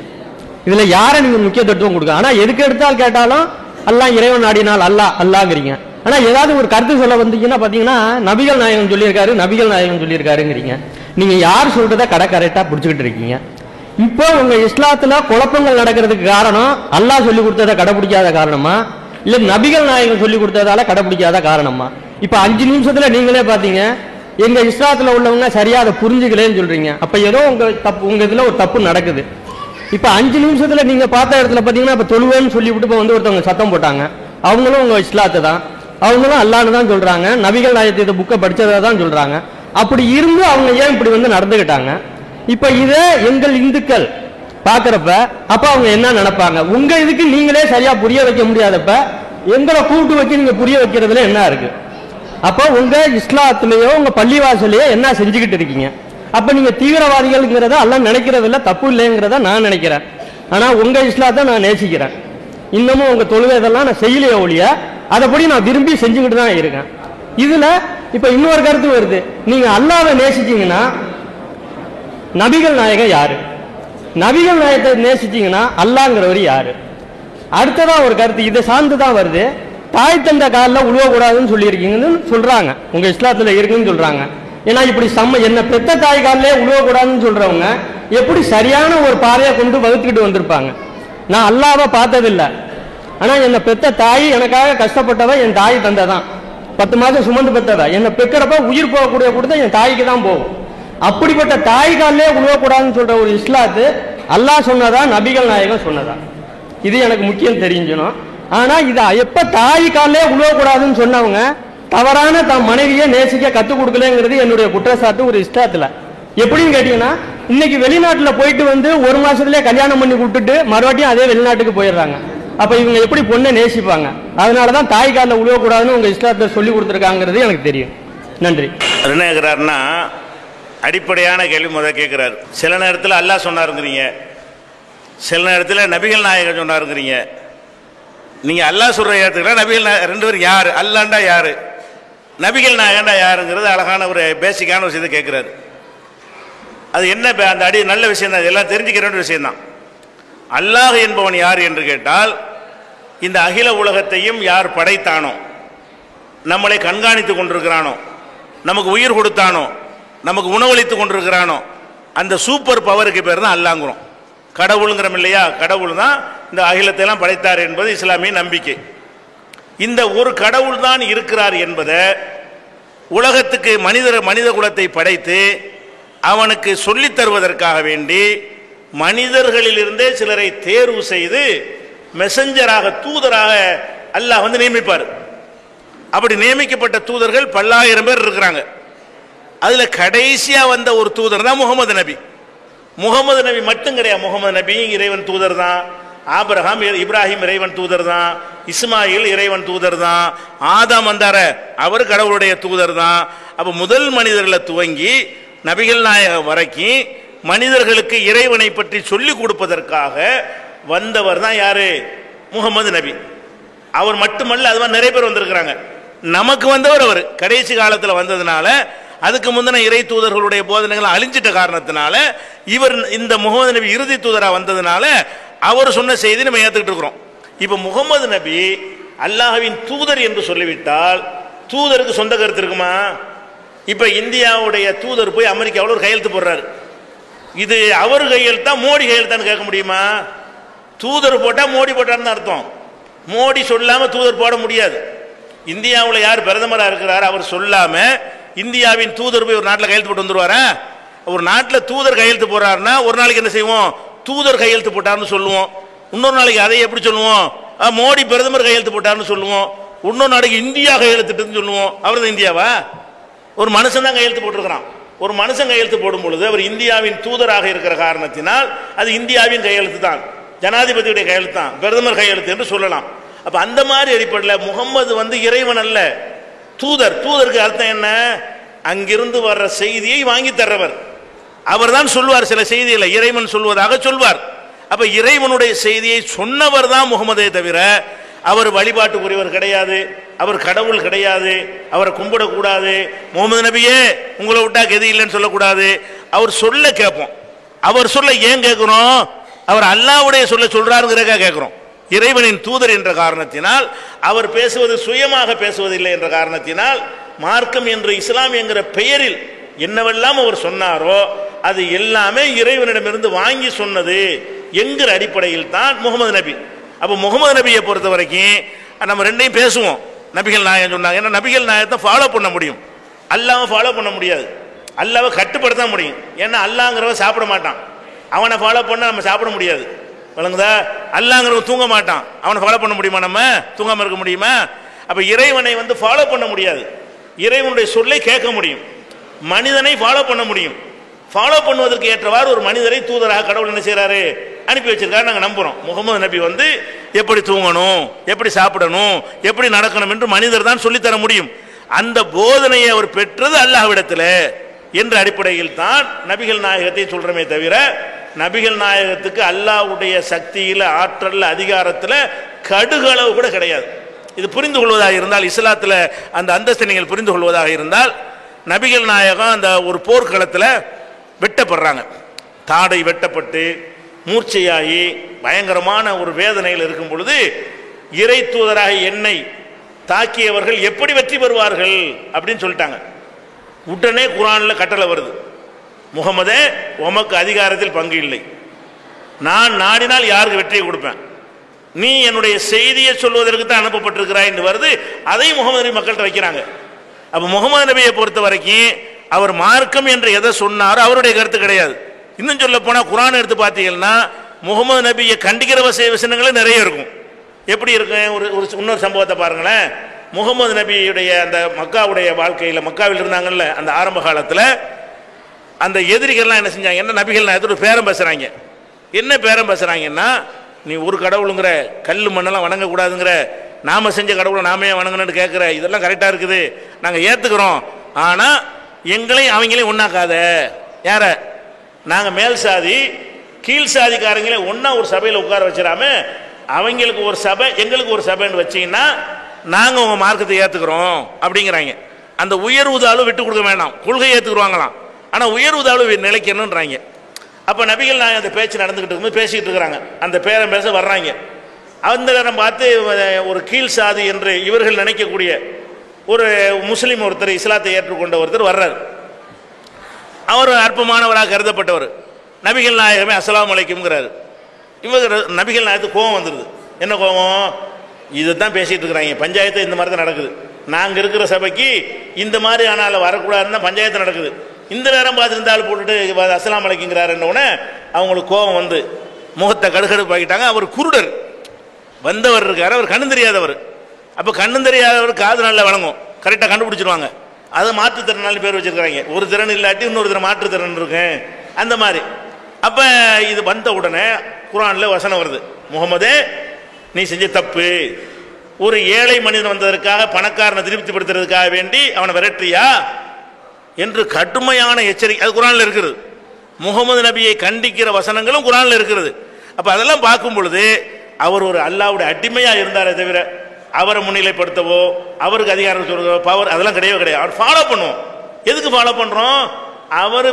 J: இதில் யாரை நீங்கள் முக்கியத்துவம் கொடுக்க? ஆனால் எதுக்கு எடுத்தால் கேட்டாலும் அல்லாஹ் இறைவன் நாடினால் அல்லாஹ்ங்கிறீங்க. ஆனால் ஏதாவது ஒரு கருத்து சொல்ல வந்தீங்கன்னா பார்த்தீங்கன்னா நபிகள் நாயகம் சொல்லியிருக்காரு, நபிகள் நாயகம் சொல்லியிருக்காருங்கிறீங்க. நீங்கள் யார் சொல்கிறத கரெக்டாக பிடிச்சிக்கிட்டு இருக்கீங்க. இப்போ உங்கள் இஸ்லாத்தில் குழப்பங்கள் நடக்கிறதுக்கு காரணம் அல்லாஹ் சொல்லி கொடுத்ததை கடைபிடிக்காத காரணமா, இல்லை நபிகள் நாயகம் சொல்லி கொடுத்ததால கடைபிடிக்காத காரணமா? இப்போ 5 நிமிஷத்தில் நீங்களே பார்த்தீங்க எங்கள் இஸ்லாத்தில் உள்ளவங்க சரியாக அதை புரிஞ்சுக்கலேன்னு சொல்கிறீங்க. அப்போ ஏதோ உங்கள் இதில் ஒரு தப்பு நடக்குது. இப்போ 5 நிமிஷத்தில் நீங்கள் பார்த்த இடத்துல பார்த்தீங்கன்னா இப்போ தொழுவேன்னு சொல்லிவிட்டு இப்போ வந்து ஒருத்தவங்க சத்தம் போட்டாங்க, அவங்களும் உங்கள் இஸ்லாத்தை தான், அவங்களும் அல்லான்னு தான் சொல்கிறாங்க, நபிகள் நாயகத்தை புக்கை படித்ததை தான் சொல்கிறாங்க. அப்படி இருந்து அவங்க ஏன் இப்படி வந்து நடந்துக்கிட்டாங்க? இப்போ இதை எங்கள் இந்துக்கள் பார்க்குறப்ப அப்போ அவங்க என்ன நினைப்பாங்க? உங்கள் இதுக்கு நீங்களே சரியாக புரிய வைக்க முடியாதப்ப எங்களை கூட்டு வச்சு நீங்கள் புரிய வைக்கிறதுல என்ன இருக்குது? அப்போ உங்கள் இஸ்லாத்துலேயோ உங்கள் பள்ளிவாசலையோ என்ன செஞ்சுக்கிட்டு இருக்கீங்க? அப்போ நீங்கள் தீவிரவாதிகள்ங்கிறத எல்லாம் நினைக்கிறதில்ல, தப்பு இல்லைங்கிறத நான் நினைக்கிறேன். ஆனால் உங்கள் இஸ்லாத்தை நான் நேசிக்கிறேன். இன்னமும் உங்கள் தொழுகை இதெல்லாம் நான் செய்யலையே ஒழிய அதைப்படி நான் விரும்பி செஞ்சுக்கிட்டு தான் இருக்கேன். இதில் இப்போ இன்னொரு கருத்து வருது, நீங்கள் அல்லாஹ்வை நேசிச்சிங்கன்னா நபிகள் நாயகம் யாரு? நபிகள் நாயகத்தை நேசிச்சிங்கன்னா அல்லாஹ்ங்கிறவர் யாரு? அடுத்ததா ஒரு கருத்து இதை சார்ந்து தான் வருது. தாய் தந்த காலில் உழுவக்கூடாதுன்னு சொல்லியிருக்கீங்கன்னு சொல்றாங்க, உங்க இஸ்லாத்துல இருக்குன்னு சொல்றாங்க. ஏன்னா இப்படி என்ன பெத்த தாய் காலிலே உழுவக்கூடாதுன்னு சொல்றவங்க எப்படி சரியான ஒரு பாதையை கொண்டு வகுத்துக்கிட்டு வந்திருப்பாங்க? நான் அல்லாவை பார்த்ததில்லை, ஆனா என்னை பெத்த தாய் எனக்காக கஷ்டப்பட்டவ என் தாய் தந்ததான். 10 மாதம் சுமந்து பெற்றதா என்னை பெக்கிறப்ப உயிர் போகக்கூடிய கூட என் தாய்க்கு தான் போகும். அப்படிப்பட்ட தாய் காலிலே உழுவக்கூடாதுன்னு சொல்ற ஒரு இஸ்லாத்து அல்லாஹ் சொன்னதா நபிகள் நாயகம் சொன்னதா? இது எனக்கு முக்கியம் தெரிஞ்சுணும். ஆனா இதை எப்ப தாய் காலிலே உழுவக்கூடாதுன்னு சொன்னவங்க தவறான தன் மனைவியை நேசிக்க கத்துக் கொடுக்கலங்கிறது என்னுடைய குற்றச்சாட்டு ஒரு இஸ்லாத்துல. எப்படின்னு கேட்டீங்கன்னா, இன்னைக்கு வெளிநாட்டுல போயிட்டு வந்து 1 மாசத்துலயே கல்யாணம் பண்ணி விட்டுட்டு மறுபடியும் அதே வெளிநாட்டுக்கு போயிடுறாங்க. அப்ப இவங்க எப்படி பொண்ணை நேசிப்பாங்க? அதனாலதான் தாய் காலில் உழுவக்கூடாதுன்னு உங்க இஸ்லாத்துல சொல்லி கொடுத்துருக்காங்கிறது எனக்கு தெரியும். நன்றி.
B: என்ன கேட்கிறாருன்னா, அடிப்படையான கேள்வி முதல் கேட்கிறாரு. சில நேரத்தில் அல்லாஹ் சொன்னாருங்கிறீங்க, சில நேரத்தில் நபிகள் நாயகம் சொன்னாருங்கிறீங்க. நீங்க அல்லாஹ் சொல்ற ஏத்துக்கலாம், நபிகள் ரெண்டு பேரும் யாரு? அல்லாண்டா யாரு, நபிகள் நாயகண்டா யாருங்கிறது அழகான ஒரு பேசிக்கான ஒரு விஷயத்தை கேட்கிறாரு. அது என்ன அந்த அடி நல்ல விஷயம் தான், எல்லாம் தெரிஞ்சுக்கிற வேண்டிய விஷயம்தான். அல்லாஹ் என்பவன் யார் என்று கேட்டால், இந்த அகில உலகத்தையும் யார் படைத்தானோ, நம்மளை கண்காணித்து கொண்டிருக்கிறானோ, நமக்கு உயிர் கொடுத்தானோ, நமக்கு உணவளித்து கொண்டிருக்கிறானோ, அந்த சூப்பர் பவருக்கு பேர் தான் அல்லாங்கிறோம். கடவுளுங்கிறோம் இல்லையா? கடவுள் தான் இந்த அகிலத்தை எல்லாம் படைத்தார் என்பது இஸ்லாமிய நம்பிக்கை. இந்த ஒரு கடவுள் தான் இருக்கிறார் என்பதை உலகத்துக்கு மனித குலத்தை படைத்து அவனுக்கு சொல்லித் தருவதற்காக வேண்டி மனிதர்களிலிருந்தே சிலரை தேர்வு செய்து மெசஞ்சராக, தூதராக அல்லாஹ் வந்து நியமிப்பார். அப்படி நியமிக்கப்பட்ட தூதர்கள் பல்லாயிரம் பேர் இருக்கிறாங்க. அதுல கடைசியா வந்த ஒரு தூதர் தான் முகமது நபி. முகமது நபி மட்டும் கிடையாது, முகமது நபி இறைவன் தூதர் தான், ஆபிரகாம் இப்ராஹிம் இறைவன் தூதர் தான், இஸ்மாயில் இறைவன் தூதர் தான், ஆதாம் வந்தார அவர் கடவுளுடைய தூதர் தான். அப்ப முதல் மனிதர்களை துவங்கி நபிகள் நாயகம் வரைக்கும் மனிதர்களுக்கு இறைவனை பற்றி சொல்லிக் கொடுப்பதற்காக வந்தவர் தான் யாரு? முகமது நபி. அவர் மட்டுமல்ல, அது மாதிரி நிறைய பேர் வந்திருக்கிறாங்க. நமக்கு வந்தவர் அவர் கடைசி காலத்தில் வந்ததுனால, அதுக்கு முந்தின இறை தூதர்களுடைய போதனைகள் அழிஞ்சிட்ட காரணத்தினால, இவர் இந்த முகமது நபி இறுதி தூதராக வந்ததுனால அவர் சொன்ன செய்தி நம்ம ஏற்றுக்கிட்டு இருக்கிறோம். இப்ப முகமது நபி அல்லாஹ்வின் தூதர் என்று சொல்லிவிட்டால் தூதருக்கு சொந்த கருத்து இருக்குமா? இப்ப இந்தியாவுடைய தூதர் போய் அமெரிக்காவில் ஒரு கையெழுத்து போடுறாரு, இது அவர் கையெழுத்தா மோடி கையெழுத்தான்னு கேட்க முடியுமா? தூதர் போட்டா மோடி போட்டான்னு அர்த்தம். மோடி சொல்லாம தூதர் போட முடியாது. இந்தியாவில் யார் பிரதமராக இருக்கிறார் அவர் சொல்லாம இந்தியாவின் தூதர் போய் ஒரு நாட்டில் கையெழுத்து போட்டு வந்துருவாரா? ஒரு நாட்டில் தூதர் கையெழுத்து போறாருன்னா ஒரு நாளைக்கு என்ன செய்வோம்? தூதர் கையெழுத்து போட்டார்னு சொல்லுவோம். இன்னொரு நாளைக்கு அதை எப்படி சொல்லுவோம்? மோடி பிரதமர் கையெழுத்து போட்டார்னு சொல்லுவோம். இன்னொரு நாளைக்கு இந்தியா கையெழுத்துட்டுன்னு சொல்லுவோம். அவர் தான் இந்தியாவா? ஒரு மனுஷன் தான் கையெழுத்து போட்டிருக்கிறான். ஒரு மனுஷன் கையெழுத்து போடும் பொழுது அவர் இந்தியாவின் தூதராக இருக்கிற காரணத்தினால் அது இந்தியாவின் கையெழுத்து தான், ஜனாதிபதியுடைய கையெழுத்து தான், பிரதமர் கையெழுத்து என்று சொல்லலாம். அப்ப அந்த மாதிரி அடிப்படையில் முகம்மது வந்து இறைவன் அல்ல, தூதர். தூதருக்கு அர்த்தம் என்ன? அங்கிருந்து வர்ற செய்தியை வாங்கி தர்றவர். அவர் தான் சொல்வார், சில செய்திகளை இறைவன் சொல்வதாக சொல்வார். அப்ப இறைவனுடைய செய்தியை சொன்னவர் தான் முகமதே தவிர அவர் வழிபாட்டுக்குரியவர் கிடையாது, அவர் கடவுள் கிடையாது, அவரை கும்பிடக்கூடாது. முகமது நபியே உங்களை விட்டா கதி இல்லைன்னு சொல்லக்கூடாது. அவர் சொல்ல கேட்போம். அவர் சொல்ல ஏன் கேட்கிறோம்? அவர் அல்லாஹ்வுடைய சொல்றாருங்கிறக்கா கேட்கிறோம். இறைவனின் தூதர் என்ற காரணத்தினால், அவர் பேசுவது சுயமாக பேசுவதில்லை என்ற காரணத்தினால், மார்க்கம் என்று இஸ்லாம் என்கிற பெயரில் என்னவெல்லாம் அவர் சொன்னாரோ அது எல்லாமே இறைவனிடமிருந்து வாங்கி சொன்னது என்கிற அடிப்படையில் தான் முகமது நபி. அப்போ முகமது நபியை பொறுத்த வரைக்கும் நம்ம ரெண்டையும் பேசுவோம். நபிகள் நாயகம் சொன்னாங்க, ஏன்னா நபிகள் நாயகத்தை ஃபாலோ பண்ண முடியும், அல்லாஹ்வை ஃபாலோ பண்ண முடியாது. அல்லாஹ்வை கட்டுப்படுத்த முடியும். ஏன்னா அல்லாஹ்ங்கிறவ சாப்பிட மாட்டான், அவனை ஃபாலோ பண்ண நம்ம சாப்பிட முடியாது. வழங்குதா? அல்லாஹ்ங்கிறவன் தூங்க மாட்டான், அவனை ஃபாலோ பண்ண முடியுமா? நம்ம தூங்காம இருக்க முடியுமா? அப்ப இறைவனை வந்து ஃபாலோ பண்ண முடியாது. இறைவனுடைய சொல்லை கேட்க முடியும், மனிதனை ஃபாலோ பண்ண முடியும். ஃபாலோ பண்ணுவதற்கு ஏற்றவாறு ஒரு மனிதரை தூதராக கடவுள் என்ன செய்யறாரு? அனுப்பி வச்சிருக்காரு. நாங்கள் நம்புறோம். முகமது நபி வந்து எப்படி தூங்கணும், எப்படி சாப்பிடணும், எப்படி நடக்கணும் என்று மனிதர் தான் சொல்லித்தர முடியும். அந்த போதனையை அவர் பெற்றது அல்லாஹ்விடத்தில் என்ற அடிப்படையில் தான் நபிகள் நாயகத்தை சொல்றமே தவிர, நபிகள் நாயகத்துக்கு அல்லாஹ்வுடைய சக்தியில், ஆற்றல், அதிகாரத்தில் கடுகளவு கூட கிடையாது. இது புரிந்து கொள்வதாக இருந்தால், இஸ்லாத்தில் அந்த அந்தஸ்தை நீங்கள் புரிந்து கொள்வதாக இருந்தால், நபிகள் நாயகம் அந்த ஒரு போர்க்களத்தில் வெட்டப்படுறாங்க, தாடை வெட்டப்பட்டு மூர்ச்சையாகி பயங்கரமான ஒரு வேதனையில் இருக்கும் பொழுது இறை தூதராக என்னை தாக்கியவர்கள் எப்படி வெற்றி பெறுவார்கள் அப்படின்னு சொல்லிட்டாங்க. உடனே குர்ஆன்ல கட்டளை வருது, முகமதே உமக்கு அதிகாரத்தில் பங்கு இல்லை, நான் நாடினால் யாருக்கு வெற்றியை கொடுப்பேன், நீ என்னுடைய செய்தியை சொல்வதற்கு தான் அனுப்பப்பட்டிருக்கிறாய் என்று வருது. அதையும் முகமது நபி மக்கள்கிட்ட வைக்கிறாங்க. அப்போ முகமது நபியை பொறுத்த வரைக்கும் அவர் மார்க்கம் என்று எதை சொன்னாரோ அவருடைய கருத்து கிடையாது. இன்னும் சொல்ல போனால் குர்ஆன் எடுத்து பார்த்தீங்கன்னா முகமது நபியை கண்டிக்கிற வசனங்களே நிறைய இருக்கும். எப்படி இருக்கு? ஒரு இன்னொரு சம்பவத்தை பாருங்களேன். முகமது நபியுடைய அந்த மக்காவுடைய வாழ்க்கையில், மக்காவில் இருந்தாங்கல்ல அந்த ஆரம்ப காலத்தில், அந்த எதிரிகள்லாம் என்ன செஞ்சாங்க, என்ன நபிகள் நாயகத்தோட பேரம் பேசுகிறாங்க. என்ன பேரம் பேசுகிறாங்கன்னா, நீ ஒரு கடவுளுங்கிற, கல் மண்ணெல்லாம் வணங்கக்கூடாதுங்கிற, நாம செஞ்ச கடவுளை நாமே வணங்கணும்னு கேட்குற, இதெல்லாம் கரெக்டாக இருக்குது, நாங்கள் ஏற்றுக்கிறோம், ஆனால் எங்களையும் அவங்களையும் ஒன்றாக்காத. யார? நாங்கள் மேல் சாதி கீழ் சாதிக்காரங்களையும் ஒன்றா ஒரு சபையில் உட்கார வச்சிடாம அவங்களுக்கு ஒரு சபை எங்களுக்கு ஒரு சபைன்னு வச்சிங்கன்னா நாங்கள் உங்கள் மார்க்கத்தை ஏற்றுக்கிறோம் அப்படிங்கிறாங்க. அந்த உயர்வு தாழ்வு விட்டு கொடுக்க வேண்டாம், கொள்கையை ஏற்றுக்குருவாங்களாம், ஆனால் உயர்வு தாழ்வு நிலைக்கணுன்றாங்க. அப்போ நபிகள் நாங்கள் அந்த பேச்சு நடந்துக்கிட்டு இருக்கும்போது பேசிக்கிட்டு இருக்கிறாங்க, அந்த பேரம் பேச வர்றாங்க. அந்த நேரம் பார்த்து ஒரு கீழ் சாதி என்று இவர்கள் நினைக்கக்கூடிய ஒரு முஸ்லீம் ஒருத்தர், இஸ்லாத்தை ஏற்றுக்கொண்ட ஒருத்தர் வர்றார். அவர் அற்பமானவராக கருதப்பட்டவர். நபிகள் நாயகமே அஸ்ஸலாமு அலைக்கும்ங்கிறார். இவங்க நபிகள் நாயகத்துக்கு கோபம் வந்துடுது. என்ன கோபம்? இதை தான் பேசிகிட்டு இருக்கிறாங்க, பஞ்சாயத்து இந்த மாதிரி தான் நடக்குது, நாங்கள் இருக்கிற சபைக்கு இந்த மாதிரி ஆனால் வரக்கூடாதுன்னு தான் பஞ்சாயத்து நடக்குது, இந்த நேரம் பார்த்து இருந்தாலும் போட்டுட்டு அஸ்ஸலாமு அலைக்குங்கிறாருன்னொடனே அவங்களுக்கு கோபம் வந்து முகத்தை கடுகடுப்பாக்கிட்டாங்க. அவர் குருடர், வந்தவர் இருக்கார், அவர் கண்ணு தெரியாதவர். அப்போ கண்ணு தெரியாதவர் காது நல்லா வழங்கும், கரெக்டாக கண்டுபிடிச்சிருவாங்க. அதை மாற்றுத்திறனாளி பேர் வச்சிருக்கிறாங்க. ஒரு திறன் இல்லாட்டி இன்னொரு திறன் மாற்றுத்திறன் இருக்கு அந்த மாதிரி. அப்போ இது வந்த உடனே குர்ஆனில் வசனம் வருது, முகமதே நீ செஞ்ச தப்பு, ஒரு ஏழை மனிதன் வந்ததற்காக பணக்காரனை திருப்திப்படுத்துறதுக்காக வேண்டி அவனை விரட்டியா என்று கடுமையான எச்சரிக்கை அது குர்ஆனில் இருக்கிறது. முகமது நபியை கண்டிக்கிற வசனங்களும் குர்ஆனில் இருக்கிறது. அப்போ அதெல்லாம் பார்க்கும் பொழுது அவர் ஒரு அல்லாஹ்வுடைய அடிமையாக இருந்தாரே தவிர அவரை முன்னிலைப்படுத்தவோ அவருக்கு அதிகாரம் சொல்றதோ பவர் அதெல்லாம் கிடையவே கிடையாது. அவர் ஃபாலோ பண்ணுவோம். எதுக்கு ஃபாலோ பண்ணுறோம்? அவர்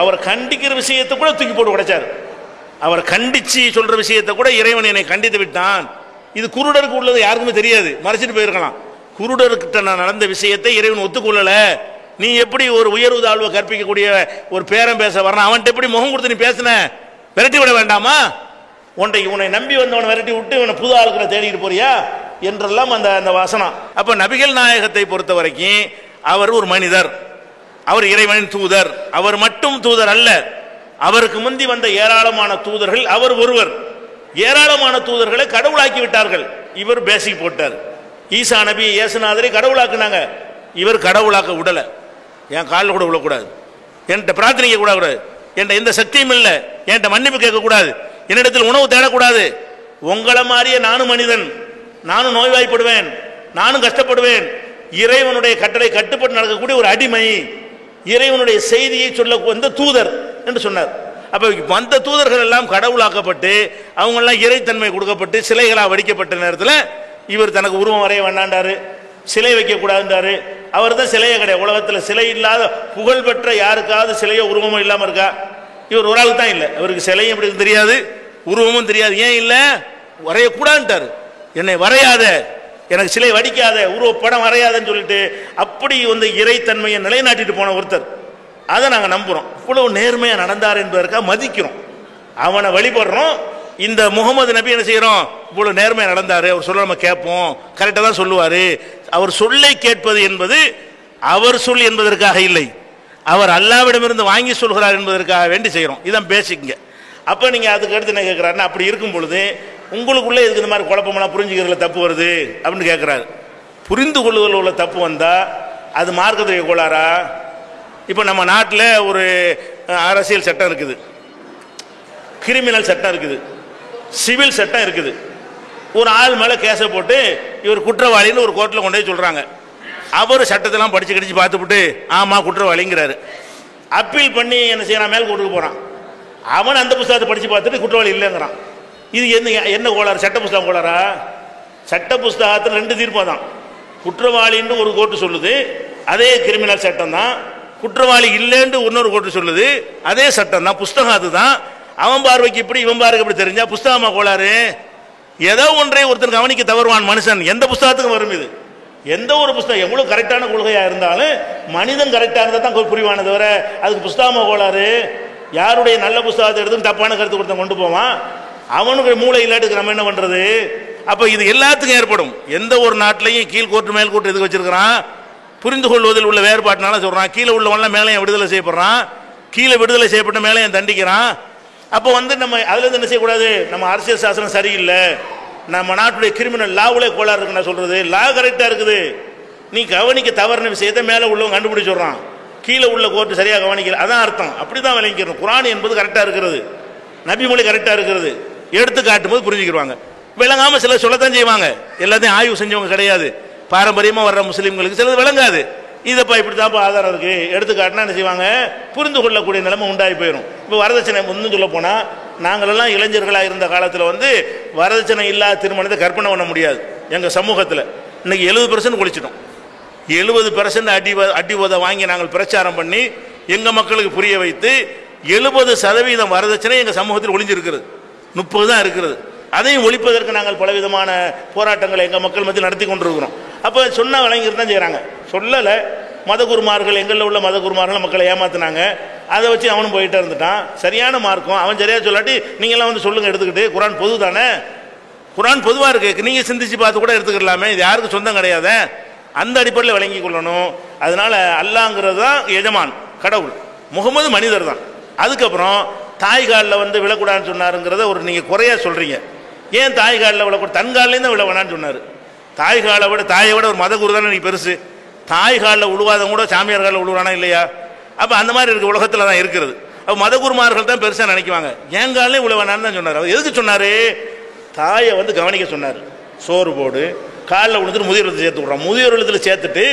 B: அவர் கண்டிக்கிற விஷயத்தை கூட தூக்கி போட்டு உடைச்சார். அவர் கண்டிச்சு சொல்ற விஷயத்தை கூட இறைவன் என்னை கண்டித்து விட்டான். இது குருடருக்கு உள்ளது யாருக்குமே தெரியாது, மறைச்சிட்டு போயிருக்கலாம். குருடர்கிட்ட நான் நடந்த விஷயத்தை இறைவன் ஒத்துக்கொள்ளல, நீ எப்படி ஒரு உயர்வு தாழ்வை கற்பிக்கக்கூடிய ஒரு பேரம் பேச வரான், அவன்கிட்ட எப்படி முகம் கொடுத்து நீ பேசின, விரட்டி விட வேண்டாமா? உன்னை நம்பி வந்தவனை விரட்டி விட்டு இவனை புது ஆளுக்களை தேடிட்டு போறியா என்றெல்லாம் அந்த வசனம். அப்ப நபிகள் நாயகத்தை பொறுத்த வரைக்கும் அவர் ஒரு மனிதர், அவர் இறைவனின் தூதர். அவர் மட்டும் தூதர் அல்ல, அவருக்கு முந்தி வந்த ஏராளமான தூதர்கள் அவர் ஒருவர். ஏராளமான தூதர்களை கடவுளாக்கி விட்டார்கள். இவர் பேசிக் போட்டார். ஈசா நபி இயேசுநாதரை கடவுளாக்குனாங்க, இவர் கடவுளாக்க விடல. என் காலில் கூட விழக்கூடாது, என்கிட்ட பிரார்த்தனை கூடாது, என்கிட்ட எந்த சக்தியும் இல்லை, என்கிட்ட மன்னிப்பு கேட்கக்கூடாது, என்னிடத்தில் உணவு தேடக்கூடாது. உங்களை மாதிரியே நானும் மனிதன், நானும் நோய்வாய்ப்படுவேன், நானும் கஷ்டப்படுவேன். இறைவனுடைய கட்டளை கட்டுப்பட்டு நடக்கக்கூடிய ஒரு அடிமை, இறைவனுடைய செய்தியை சொல்ல வந்த தூதர் என்று சொன்னார். அப்ப வந்த தூதர்கள் எல்லாம் கடவுளாக்கப்பட்டு அவங்கெல்லாம் இறைத்தன்மை கொடுக்கப்பட்டு சிலைகளாக வடிக்கப்பட்ட நேரத்தில் இவர் தனக்கு உருவம் வரைய வேண்டாண்டாரு, சிலை வைக்கக்கூடாதுன்றாரு. அவர் தான் சிலையே கிடையாது. உலகத்தில் சிலை இல்லாத புகழ்பெற்ற யாருக்காவது சிலையோ உருவமோ இல்லாமல் இருக்கா? இவர் ஒரு ஆளுக்கு தான் இல்லை. அவருக்கு சிலையும் எப்படி தெரியாது, உருவமும் தெரியாது. ஏன் இல்லை? வரையக்கூடாதுன்ட்டார். என்னை வரையாத, எனக்கு சிலை வடிக்காத, உருவப்படம் வரையாதன்னு சொல்லிட்டு அப்படி இறைத்தன்மையை நிலைநாட்டிட்டு போன ஒருத்தர். அதை நாங்கள் நம்புகிறோம். இவ்வளவு நேர்மையாக நடந்தார் என்பதற்காக மதிக்கிறோம், அவனை வழிபடுறோம். இந்த முகமது நபி என்ன செய்கிறோம்? இவ்வளவு நேர்மையாக நடந்தார், அவர் சொல்ல நம்ம கேட்போம், கரெக்டாக தான் சொல்லுவார். அவர் சொல்லை கேட்பது என்பது அவர் சொல் என்பதற்காக இல்லை, அவர் அல்லாவிடமிருந்து வாங்கி சொல்கிறார் என்பதற்காக வேண்டி செய்கிறோம். இதுதான் பேசிக்குங்க. அப்போ நீங்கள் அதுக்கு அடுத்து என்ன கேட்குறாருன்னா, அப்படி இருக்கும் பொழுது உங்களுக்குள்ளே இதுக்கு இந்த மாதிரி குழப்பமெல்லாம் புரிஞ்சுக்கிறதுல தப்பு வருது அப்படின்னு கேட்குறாரு. புரிந்து கொள்ளுதல் உள்ள தப்பு வந்தால் அது மார்க்கத்துடைய கோளாறா? இப்போ நம்ம நாட்டில் ஒரு அரசியல் சட்டம் இருக்குது, கிரிமினல் சட்டம் இருக்குது, சிவில் சட்டம் இருக்குது. ஒரு ஆள் மேலே கேஸை போட்டு இவர் குற்றவாளின்னு ஒரு கோர்ட்டில் கொண்டு போய் சொல்கிறாங்க. அவர் சட்டத்தெல்லாம் படித்து கடிச்சு பார்த்துவிட்டு ஆமாம் குற்றவாளிங்கிறாரு. அப்பீல் பண்ணி என்ன செய்யறான்? மேல் கோர்ட்டுக்கு போகிறான். அவன் அந்த புத்தகத்தை படித்து பார்த்துட்டு குற்றவாளி இல்லைங்கிறான். இது என்ன கோளாறு? சட்ட புஸ்தகம் கோளாறா? சட்ட புஸ்தகத்தில் 2 தீர்ப்பு தான். குற்றவாளின்னு ஒரு கோர்ட்டு சொல்லுது, அதே கிரிமினல் சட்டம் தான். குற்றவாளி இல்லைன்னு இன்னொரு கோர்ட்டு சொல்லுது, அதே சட்டம் தான், புஸ்தகம் அதுதான். அவன் பார்வைக்கு இப்படி இவன் பார்வைக்கு இப்படி தெரிஞ்சா புஸ்தகமா கோளாறு? ஏதோ ஒன்றை ஒருத்தன் கவனிக்க தவறுவான் மனுஷன். எந்த புஸ்தகத்துக்கும் வரும் இது. எந்த ஒரு புஸ்தகம் எவ்வளவு கரெக்டான கொள்கையா இருந்தாலும் மனிதன் கரெக்டா இருந்தா தான் புரிவானே தவிர அதுக்கு புஸ்தகமா கோளாறு. யாருடைய நல்ல புஸ்தகத்தை எடுத்து தப்பான கருத்து கொடுத்த கொண்டு போவான். அவனுக்கு மூளை இல்லாட்டுக்கு நம்ம என்ன பண்றது? அப்ப இது எல்லாத்துக்கும் ஏற்படும். எந்த ஒரு நாட்டிலையும் கீழ்கோட்டு மேல்கோட்டு எதுக்கு வச்சிருக்கிறான்? புரிந்து கொள்வதில் உள்ள வேறுபாட்டினால சொல்றான். கீழே உள்ளவன்லாம் மேலையும் விடுதலை செய்யப்படுறான், கீழே விடுதலை செய்யப்பட்ட மேலையும் தண்டிக்கிறான். அப்போ நம்ம அதுல இருந்து என்ன செய்யக்கூடாது? நம்ம அரசியல் சாசனம் சரியில்லை, நம்ம நாட்டுடைய கிரிமினல் லாவுலே கோளாறு இருக்குன்னு நான் சொல்றது. லா கரெக்டா இருக்குது, நீ கவனிக்க தவறுன விஷயத்தை மேலே உள்ளவங்க கண்டுபிடிச்சு சொல்றான், கீழே உள்ள கோர்ட்டு சரியாக கவனிக்கல. அதான் அர்த்தம். அப்படிதான் விளங்கிக்கணும். குர்ஆன் என்பது கரெக்டா இருக்கிறது, நபி மொழி கரெக்டா இருக்கிறது, எடுத்து காட்டும் போது புரிஞ்சுக்கிடுவாங்க. விளங்காம சிலர் சொல்லத்தான் செய்வாங்க. எல்லாத்தையும் ஆய்வு செஞ்சவங்க கிடையாது. பாரம்பரியமா வர்ற முஸ்லீம்களுக்கு சிலது விளங்காது. இதப்பா இப்படித்தான்ப்பா ஆதாரம் இருக்கு எடுத்து காட்டினா என்ன செய்வாங்க? புரிந்து கொள்ளக்கூடிய நிலைமை உண்டாகி போயிடும். இப்போ வரதட்சணை இன்னும் சொல்ல போனா, நாங்களெல்லாம் இளைஞர்களாக இருந்த காலத்தில் வரதட்சணை இல்லாத திருமணத்தை கற்பனை பண்ண முடியாது. எங்கள் சமூகத்தில் இன்னைக்கு 70% ஒழிச்சிட்டோம். 70% அடி உத வாங்கி நாங்கள் பிரச்சாரம் பண்ணி எங்கள் மக்களுக்கு புரிய வைத்து 70% வரதட்சணை எங்கள் சமூகத்தில் ஒளிஞ்சிருக்கிறது. 30 தான் இருக்கிறது. அதையும் ஒழிப்பதற்கு நாங்கள் பலவிதமான போராட்டங்களை எங்கள் மக்கள் மத்தியில் நடத்தி கொண்டிருக்கிறோம். அப்போ சொன்ன இளைஞர் தான் செய்கிறாங்க. சொல்லலை மதகுருமார்கள், எங்களில் உள்ள மதகுருமார்கள் மக்களை ஏமாத்தினாங்க. அதை வச்சு அவனும் போயிட்டே இருந்துட்டான். சரியான மார்க்கம் அவன் சரியாக சொல்லாட்டி நீங்களாம் சொல்லுங்கள் எடுத்துக்கிட்டு. குர்ஆன் பொது தானே, குர்ஆன் பொதுவாக இருக்கு, நீங்கள் சிந்திச்சு பார்த்து கூட எடுத்துக்கலாமே, இது யாருக்கு சொந்தம் கிடையாது. அந்த அடிப்படையில் விளங்கி கொள்ளணும். அதனால அல்லாஹ்ங்கிறது தான் எஜமான், கடவுள். முகமது மனிதர் தான். அதுக்கப்புறம் தாய் காலில் விழக்கூடாதுன்னு சொன்னாருங்கிறத நீங்கள் குறையா சொல்றீங்க. ஏன் தாய் காலில் விழக்கூடாது? தன் காலிலேருந்து விழ வேணான்னு சொன்னார். தாய் காலை விட, தாயை விட ஒரு மத குரு தானே நீ பெருசு. தாய் காலில் விழுவாதவங்க கூட சாமியார் காலில் விழுவானா இல்லையா? அப்போ அந்த மாதிரி இருக்கு, உலகத்தில் தான் இருக்கிறது. அப்போ மதகுருமார்கள் தான் பெருசாக நினைக்குவாங்க. என் காலையும் விழ வேணான்னு தான் சொன்னார். அவர் எதுக்கு சொன்னார்? தாயை கவனிக்க சொன்னார். சோறு போடு, காலில் விழுந்துட்டு முதியோர் இல்லத்தில் சேர்த்து விட்றான். முதியோர் இல்லத்தில் சேர்த்துட்டு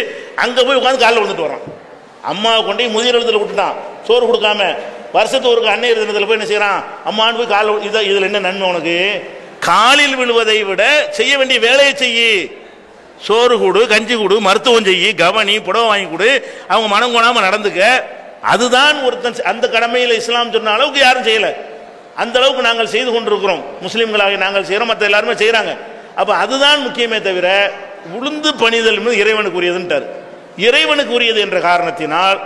B: அங்கே போய் உட்காந்து காலில் விழுந்துட்டு வரான். அம்மாவை கொண்டு முதியோர் இல்லத்தில் விட்டுட்டான், சோறு கொடுக்காம. வருஷத்துக்கு ஒரு அன்னையர் தினத்தில் போய் என்ன செய்யறான்? அம்மான்னு போய் காலில், இதில் என்ன நன்மை உனக்கு? காலில் விழுவதை விட செய்ய வேண்டிய வேலையை செய்யி. சோறு கூடு, கஞ்சி கூடு, மருத்துவம் செய்யி, கவனி, புடவை வாங்கி கொடு, அவங்க மனம் கோணாமல் நடந்துக்க. அதுதான் ஒருத்தன். அந்த கடமையில் இஸ்லாம் சொன்ன அளவுக்கு யாரும் செய்யலை. அந்த அளவுக்கு நாங்கள் செய்து கொண்டிருக்கிறோம். முஸ்லீம்களாக நாங்கள் செய்கிறோம், மற்ற எல்லாருமே செய்கிறாங்க. அப்போ அதுதான் முக்கியமே தவிர உளுந்து பணிதல் இறைவனுக்கு உரியதுன்ட்டார். இறைவனுக்கு உரியது என்ற காரணத்தினால்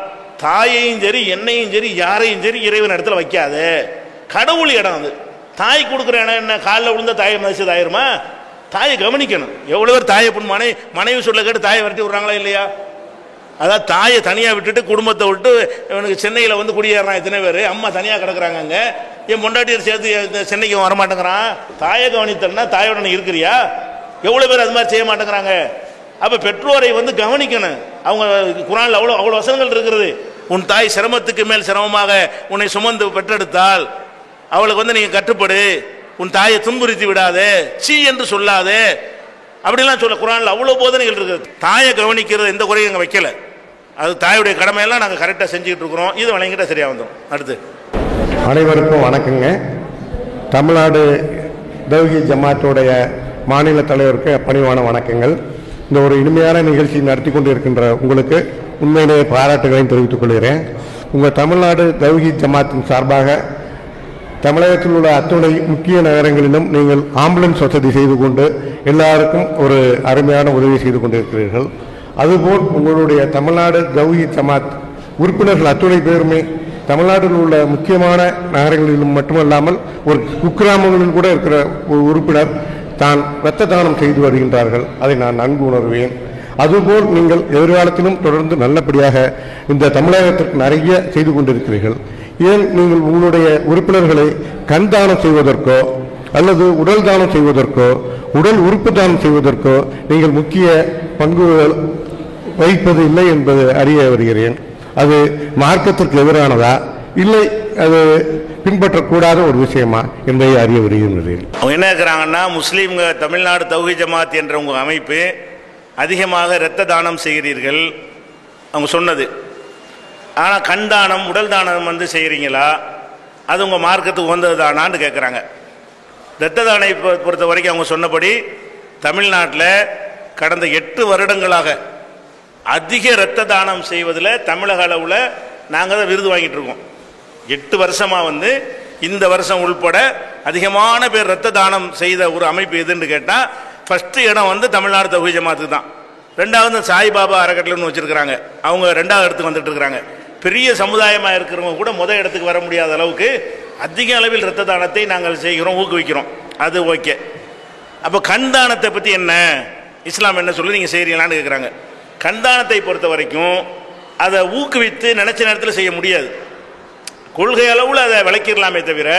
B: தாயையும் சரி என்னையும் சரி யாரையும் சரி இறைவன் இடத்துல வைக்காத. கடவுள் இடம் அது. தாய் கொடுக்குற இடம் என்ன? காலில் விழுந்த தாயை மதிச்சது ஆயிருமா? தாயை கவனிக்கணும். எவ்வளோ பேர் தாயை மனைவி சொல்ல கேட்டு தாயை விரட்டி விடுறாங்களா இல்லையா? அதாவது தாயை தனியாக விட்டுட்டு குடும்பத்தை விட்டு இவனுக்கு சென்னையில் குடியேறான் எத்தனை பேர். அம்மா தனியாக கிடக்குறாங்க. அங்கே என் பொண்டாட்டியர் சேர்த்து சென்னைக்கு வரமாட்டேங்கிறான். தாயை கவனித்தல்னா தாயோட நீ இருக்கிறியா? எவ்வளோ பேர் அது மாதிரி செய்ய மாட்டேங்கிறாங்க. அப்போ பெற்றோரை கவனிக்கணும். அவங்க குர்ஆன்ல அவ்வளோ வசனங்கள் இருக்கிறது. உன் தாய் சிரமத்துக்கு மேல் சிரமமாக உன்னை சுமந்து பெற்றெடுத்தால் அவளுக்கு நீங்கள் கட்டுப்படு, உன் தாயை துன்புறுத்தி விடாதே, சீ என்று சொல்லாதே, அப்படிலாம் சொல்ல குர்ஆன்ல அவ்வளோ போதனைகள் இருக்குது. தாயை கவனிக்கிறது எந்த குறையும் அங்கே வைக்கல. அது தாயுடைய கடமையெல்லாம் நாங்கள் கரெக்டாக செஞ்சுக்கிட்டு இருக்கிறோம். இது வழங்கிட்ட சரியாக வந்துடும். அடுத்து
K: அனைவருக்கும் வணக்கங்க. தமிழ்நாடு தௌஹீத் ஜமாத்துடைய மாநில தலைவருக்கு பணிவான வணக்கங்கள். இந்த ஒரு இனிமையான நிகழ்ச்சி நடத்தி கொண்டு இருக்கின்ற உங்களுக்கு உண்மையிலேயே பாராட்டுகளையும் தெரிவித்துக் கொள்கிறேன். உங்கள் தமிழ்நாடு தௌஹீத் ஜமாத்தின் சார்பாக தமிழகத்தில் உள்ள அத்துணை முக்கிய நகரங்களிலும் நீங்கள் ஆம்புலன்ஸ் வசதி செய்து கொண்டு எல்லாருக்கும் ஒரு அருமையான உதவி செய்து கொண்டிருக்கிறீர்கள். அதுபோல் உங்களுடைய தமிழ்நாடு தௌஹீத் ஜமாத் உறுப்பினர்கள் அத்துணை பேருமே தமிழ்நாட்டில் உள்ள முக்கியமான நகரங்களிலும் மட்டுமல்லாமல் ஒரு குக்கிராமங்களில் கூட இருக்கிற ஒரு உறுப்பினர் தான் இரத்த தானம் செய்து வருகின்றார்கள். அதை நான் நன்கு உணர்வேன். அதுபோல் நீங்கள் எதிர்காலத்திலும் தொடர்ந்து நல்லபடியாக இந்த தமிழகத்திற்கு நிறைய செய்து கொண்டிருக்கிறீர்கள். ஏன் நீங்கள் உங்களுடைய உறுப்பினர்களை கண் தானம் செய்வதற்கோ அல்லது உடல் தானம் செய்வதற்கோ உடல் உறுப்பு தானம் செய்வதற்கோ நீங்கள் முக்கிய பங்கு வகிப்பது இல்லை என்பது அறிய வருகிறேன். அது மார்க்கத்திற்கு எதிரானதா இல்லை அது பின்பற்றக்கூடாத ஒரு விஷயமா என்பதை அறிய வருகின்றேன்.
B: அவங்க என்ன இருக்கிறாங்கன்னா, முஸ்லீம்க தமிழ்நாடு தௌஹீத் ஜமாத் என்ற உங்கள் அமைப்பு அதிகமாக இரத்த தானம் செய்கிறீர்கள் அவங்க சொன்னது. ஆனால் கண் தானம் உடல் தானம் செய்கிறீங்களா? அது உங்கள் மார்க்கத்துக்கு உகந்தது தானான்னு கேட்குறாங்க. இரத்த தானை பொறுத்த வரைக்கும் அவங்க சொன்னபடி தமிழ்நாட்டில் கடந்த 8 வருடங்களாக அதிக இரத்த தானம் செய்வதில் தமிழக அளவில் நாங்கள் தான் விருது வாங்கிட்டு இருக்கோம். 8 வருஷமாக இந்த வருஷம் உள்பட அதிகமான பேர் ரத்த தானம் செய்த ஒரு அமைப்பு எதுன்னு கேட்டால் ஃபஸ்ட்டு இடம் வந்து தமிழ்நாடு தௌஹீத் ஜமாத்துக்கு தான். ரெண்டாவது சாய்பாபா அறக்கட்டளைன்னு வச்சுருக்கிறாங்க, அவங்க ரெண்டாவது இடத்துக்கு வந்துட்டு இருக்கிறாங்க. பெரிய சமுதாயமாக இருக்கிறவங்க கூட முதல் இடத்துக்கு வர முடியாத அளவுக்கு அதிக அளவில் ரத்த தானத்தை நாங்கள் செய்கிறோம், ஊக்குவிக்கிறோம். அது ஓகே. அப்போ கண் தானத்தை பற்றி என்ன, இஸ்லாம் என்ன சொல்லி நீங்கள் செய்கிறீங்களான்னு கேட்குறாங்க. கண் தானத்தை பொறுத்த வரைக்கும் அதை ஊக்குவித்து நினச்ச நேரத்தில் செய்ய முடியாது. கொள்கை அளவில் அதை விளக்கிடலாமே தவிர,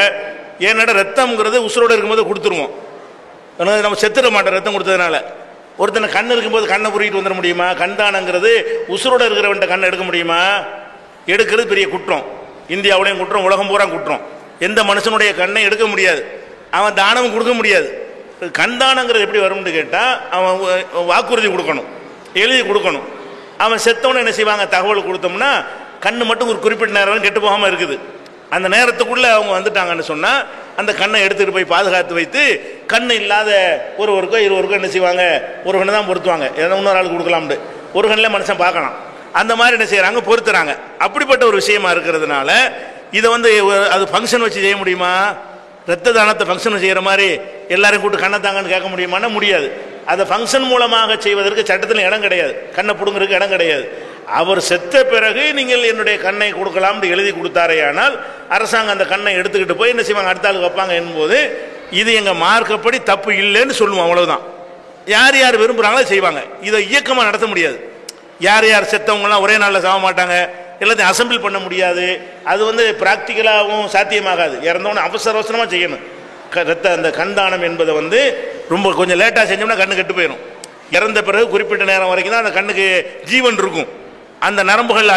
B: ஏன்னா ரத்தம்ங்கிறது உசுரோடு இருக்கும்போது கொடுத்துருவோம், நம்ம செத்துட மாட்டோம் ரத்தம் கொடுத்ததுனால. ஒருத்தனை கண் இருக்கும்போது கண்ணை புரிக்கிட்டு வந்துட முடியுமா? கண் தானங்கிறது உசுரோடு இருக்கிறவன்ட்ட கண்ணை எடுக்க முடியுமா? எடுக்கிறது பெரிய குற்றம், இந்தியாவுடையும் குற்றம், உலகம் பூரா குற்றம். எந்த மனுஷனுடைய கண்ணை எடுக்க முடியாது, அவன் தானமும் கொடுக்க முடியாது. கண் தானங்கிறது எப்படி வரும்னு கேட்டால் அவன் வாக்குறுதி கொடுக்கணும், எழுதி கொடுக்கணும். அவன் செத்தவனை என்ன செய்வாங்க, தகவல் கொடுத்தோம்னா கண்ணு மட்டும் ஒரு குறிப்பிட்ட நேரம் கெட்டு போகாமல் இருக்குது. அந்த நேரத்துக்குள்ளே அவங்க வந்துட்டாங்கன்னு சொன்னால் அந்த கண்ணை எடுத்துகிட்டு போய் பாதுகாத்து வைத்து கண் இல்லாத ஒருவருக்கோ இருவருக்கோ என்ன செய்வாங்க, ஒரு கண்ணை தான் பொருத்துவாங்க. ஏன்னா இன்னொரு ஆளுக்கு கொடுக்கலாம்னு ஒரு கண்ணில் மனுஷன் பார்க்கலாம். அந்த மாதிரி என்ன செய்கிறாங்க, பொறுத்துறாங்க. அப்படிப்பட்ட ஒரு விஷயமா இருக்கிறதுனால இதை வந்து அது ஃபங்க்ஷன் வச்சு செய்ய முடியுமா? ரத்த தானத்தை ஃபங்க்ஷன் செய்கிற மாதிரி எல்லாரும் கூட்டு கண்ணை தாங்கன்னு கேட்க முடியுமான்னா முடியாது. அதை ஃபங்க்ஷன் மூலமாக செய்வதற்கு சட்டத்தில் இடம் கிடையாது, கண்ணை பிடுங்கிறதுக்கு இடம் கிடையாது. அவர் செத்த பிறகு நீங்கள் என்னுடைய கண்ணை கொடுக்கலாம்னு எழுதி கொடுத்தாரே, ஆனால் அரசாங்கம் அந்த கண்ணை எடுத்துக்கிட்டு போய் என்ன செய்வாங்க, அடுத்த ஆளுக்கு வைப்பாங்க என்போது இது எங்கள் மார்க்கப்படி தப்பு இல்லைன்னு சொல்லுவோம், அவ்வளவுதான். யார் யார் விரும்புகிறாங்களோ செய்வாங்க. இதை இயக்கமாக நடத்த முடியாது. யார் யார் செத்தவங்கலாம் ஒரே நாளில் சாக மாட்டாங்க, எல்லாத்தையும் அசம்பிள் பண்ண முடியாது. அது வந்து ப்ராக்டிக்கலாகவும் சாத்தியமாகாது. இறந்தவொன்னே அவசர அவசரமாக செய்யணும். அந்த கண்தானம் என்பதை வந்து ரொம்ப கொஞ்சம் லேட்டாக செஞ்சோம்னா கண்ணு கெட்டு போயிடும். இறந்த பிறகு குறிப்பிட்ட நேரம் வரைக்கும் தான் அந்த கண்ணுக்கு ஜீவன் இருக்கும். அந்த நரம்புகள்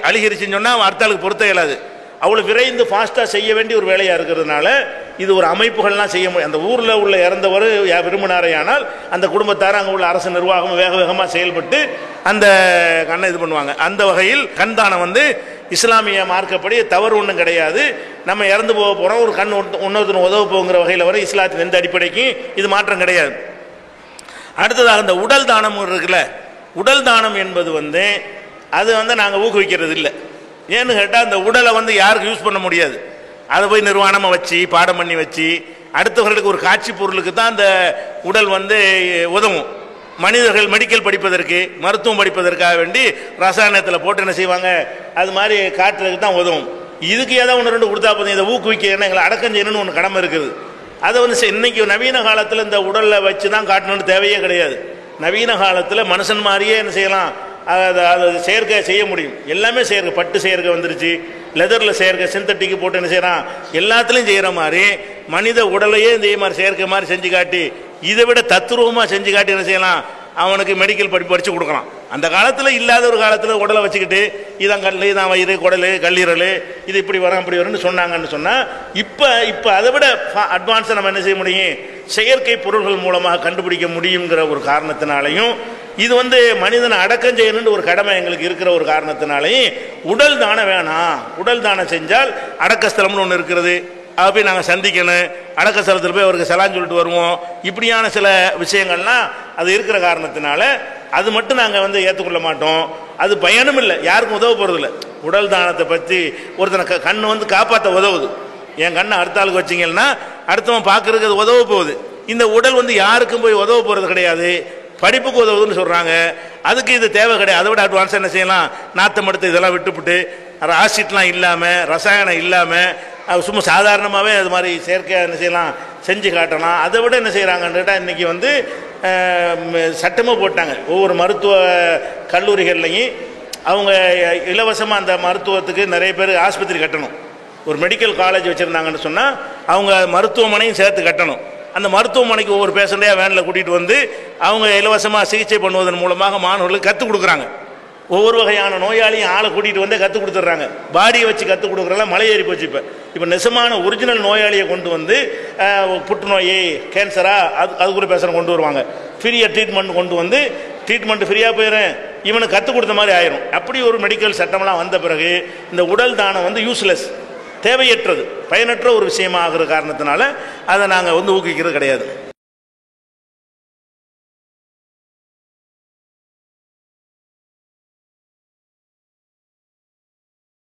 B: அழுகிருச்சுன்னு சொன்னால் அடுத்தாளுக்கு பொருத்த இயலாது. அவ்வளோ விரைந்து ஃபாஸ்ட்டாக செய்ய வேண்டிய ஒரு வேலையாக இருக்கிறதுனால இது ஒரு அமைப்புகள்லாம் செய்ய முடியும். அந்த ஊரில் உள்ள இறந்தவர் விரும்பினாரே ஆனால் அந்த குடும்பத்தார் அங்கே உள்ள அரசு நிர்வாகம் வேக வேகமாக செயல்பட்டு அந்த கண்ணை இது பண்ணுவாங்க. அந்த வகையில் கண்தானம் வந்து இஸ்லாமிய மார்க்கப்படி தவறு ஒன்றும் கிடையாது. நம்ம இறந்து போக போகிறோம், ஒரு கண் இன்னொருத்தர் உதவ போங்கிற வகையில் வர இஸ்லாத்தின் எந்த அடிப்படைக்கும் இது மாற்றம் கிடையாது. அடுத்ததாக இந்த உடல் தானம் இருக்குல்ல, உடல் தானம் என்பது வந்து அது வந்து நாங்கள் ஊக்குவிக்கிறது இல்லை. ஏன்னு கேட்டால் அந்த உடலை வந்து யாருக்கு யூஸ் பண்ண முடியாது. அதை போய் நிர்வாணமாக வச்சு பாடம் பண்ணி வச்சு அடுத்தவர்களுக்கு ஒரு காட்சி பொருளுக்கு தான் அந்த உடல் வந்து உதவும். மனிதர்கள் மெடிக்கல் படிப்பதற்கு மருத்துவம் படிப்பதற்காக வேண்டி ரசாயனத்தில் போட்டு என்ன செய்வாங்க, அது மாதிரி காட்டுறதுக்கு தான் உதவும். இதுக்கு ஏதோ ஒன்று ரெண்டு கொடுத்தா போதும், இதை ஊக்குவிக்க என்ன எங்களை அடக்கம் செய்யணும்னு ஒன்று கடமை இருக்குது. அதை வந்து இன்னைக்கு நவீன காலத்தில் இந்த உடலில் வச்சு தான் காட்டணும்னு தேவையே கிடையாது. நவீன காலத்தில் மனுஷன் மாதிரியே என்ன செய்யலாம், அதை செயற்கை செய்ய முடியும். எல்லாமே செயற்கை, பட்டு செயற்கை வந்துருச்சு, லெதரில் செயற்கை, சிந்தட்டிக்கு போட்டு என்ன செய்யறான், எல்லாத்துலேயும் செய்கிற மாதிரி மனித உடலையே இதே மாதிரி செயற்கை மாதிரி செஞ்சு காட்டி இதை விட தத்துருவமாக செஞ்சு காட்டி என்ன செய்யலாம், அவனுக்கு மெடிக்கல் படிப்பு படித்து கொடுக்கலாம். அந்த காலத்தில் இல்லாத ஒரு காலத்தில் உடலை வச்சுக்கிட்டு இதான் கல், இதான் வயிறு, குடல், கல்லீரல், இது இப்படி வரும் அப்படி வரும்னு சொன்னாங்கன்னு சொன்னால் இப்போ அதை விட அட்வான்ஸாக நம்ம என்ன செய்ய முடியும், செயற்கை பொருள்கள் மூலமாக கண்டுபிடிக்க முடியுங்கிற ஒரு காரணத்தினாலையும் இது வந்து மனிதனை அடக்கம் செய்யணும்னு ஒரு கடமை எங்களுக்கு இருக்கிற ஒரு காரணத்தினாலையும் உடல் தானம் வேணாம். உடல் தானம் செஞ்சால் அடக்கஸ்தலம்னு ஒன்று இருக்கிறது, அதை போய் நாங்கள் சந்திக்கணும், அடக்க ஸ்தலத்தில் போய் அவருக்கு சலான் சொல்லிட்டு வருவோம். இப்படியான சில விஷயங்கள்லாம் அது இருக்கிற காரணத்தினால அது மட்டும் நாங்கள் வந்து ஏற்றுக்கொள்ள மாட்டோம். அது பயனும் இல்லை, யாருக்கும் உதவ போகிறதில்ல. உடல் தானத்தை பற்றி ஒருத்தனை கண்ணு வந்து காப்பாற்ற உதவுது. என் கண்ணை அடுத்த ஆளுக்கு வச்சிங்கன்னா அடுத்தவன் பார்க்கறதுக்கு அது உதவ போகுது. இந்த உடல் வந்து யாருக்கும் போய் உதவ போகிறது கிடையாது, படிப்புக்கு உதவுதுன்னு சொல்கிறாங்க. அதுக்கு இது தேவை கிடையாது. அதை விட அட்வான்ஸாக என்ன செய்யலாம், நாற்றம் எடுத்து இதெல்லாம் விட்டுவிட்டு ஆசிட்லாம் இல்லாமல் ரசாயனம் இல்லாமல் சும்மா சாதாரணமாகவே அது மாதிரி செயற்கையாக என்ன செய்யலாம், செஞ்சு காட்டலாம். அதை விட என்ன செய்கிறாங்கன்னு கேட்டால் இன்றைக்கி வந்து சட்டமாக போட்டாங்க, ஒவ்வொரு மருத்துவ கல்லூரிகள்லையும் அவங்க இலவசமாக அந்த மருத்துவத்துக்கு நிறைய பேர் ஆஸ்பத்திரி கட்டணும். ஒரு மெடிக்கல் காலேஜ் வச்சுருந்தாங்கன்னு சொன்னால் அவங்க மருத்துவமனையும் சேர்த்து கட்டணும். அந்த மருத்துவமனைக்கு ஒவ்வொரு பேஷண்டையாக வேனில் கூட்டிகிட்டு வந்து அவங்க இலவசமாக சிகிச்சை பண்ணுவதன் மூலமாக மாணவர்களுக்கு கற்றுக் கொடுக்குறாங்க. ஒவ்வொரு வகையான நோயாளியும் ஆளை கூட்டிகிட்டு வந்தே கற்றுக் கொடுத்துட்றாங்க. பாடியை வச்சு கற்றுக் கொடுக்குறலாம் மலை ஏறி போச்சு. இப்போ நெசமான ஒரிஜினல் நோயாளியை கொண்டு வந்து புற்றுநோய், கேன்சரா, அது கூட பேசுகிற கொண்டு வருவாங்க. ஃப்ரீயாக ட்ரீட்மெண்ட் கொண்டு வந்து ட்ரீட்மெண்ட் ஃப்ரீயாக போயிடும், இவனுக்கு கற்றுக் கொடுத்த மாதிரி ஆயிரும். அப்படி ஒரு மெடிக்கல் சட்டம்லாம் வந்த பிறகு இந்த உடல் தானம் வந்து யூஸ்லெஸ், தேவையற்றது, பயனற்ற ஒரு விஷயமாக ஆகிற காரணத்தினால அதை நாங்கள் வந்து ஊக்குவிக்கிறது கிடையாது.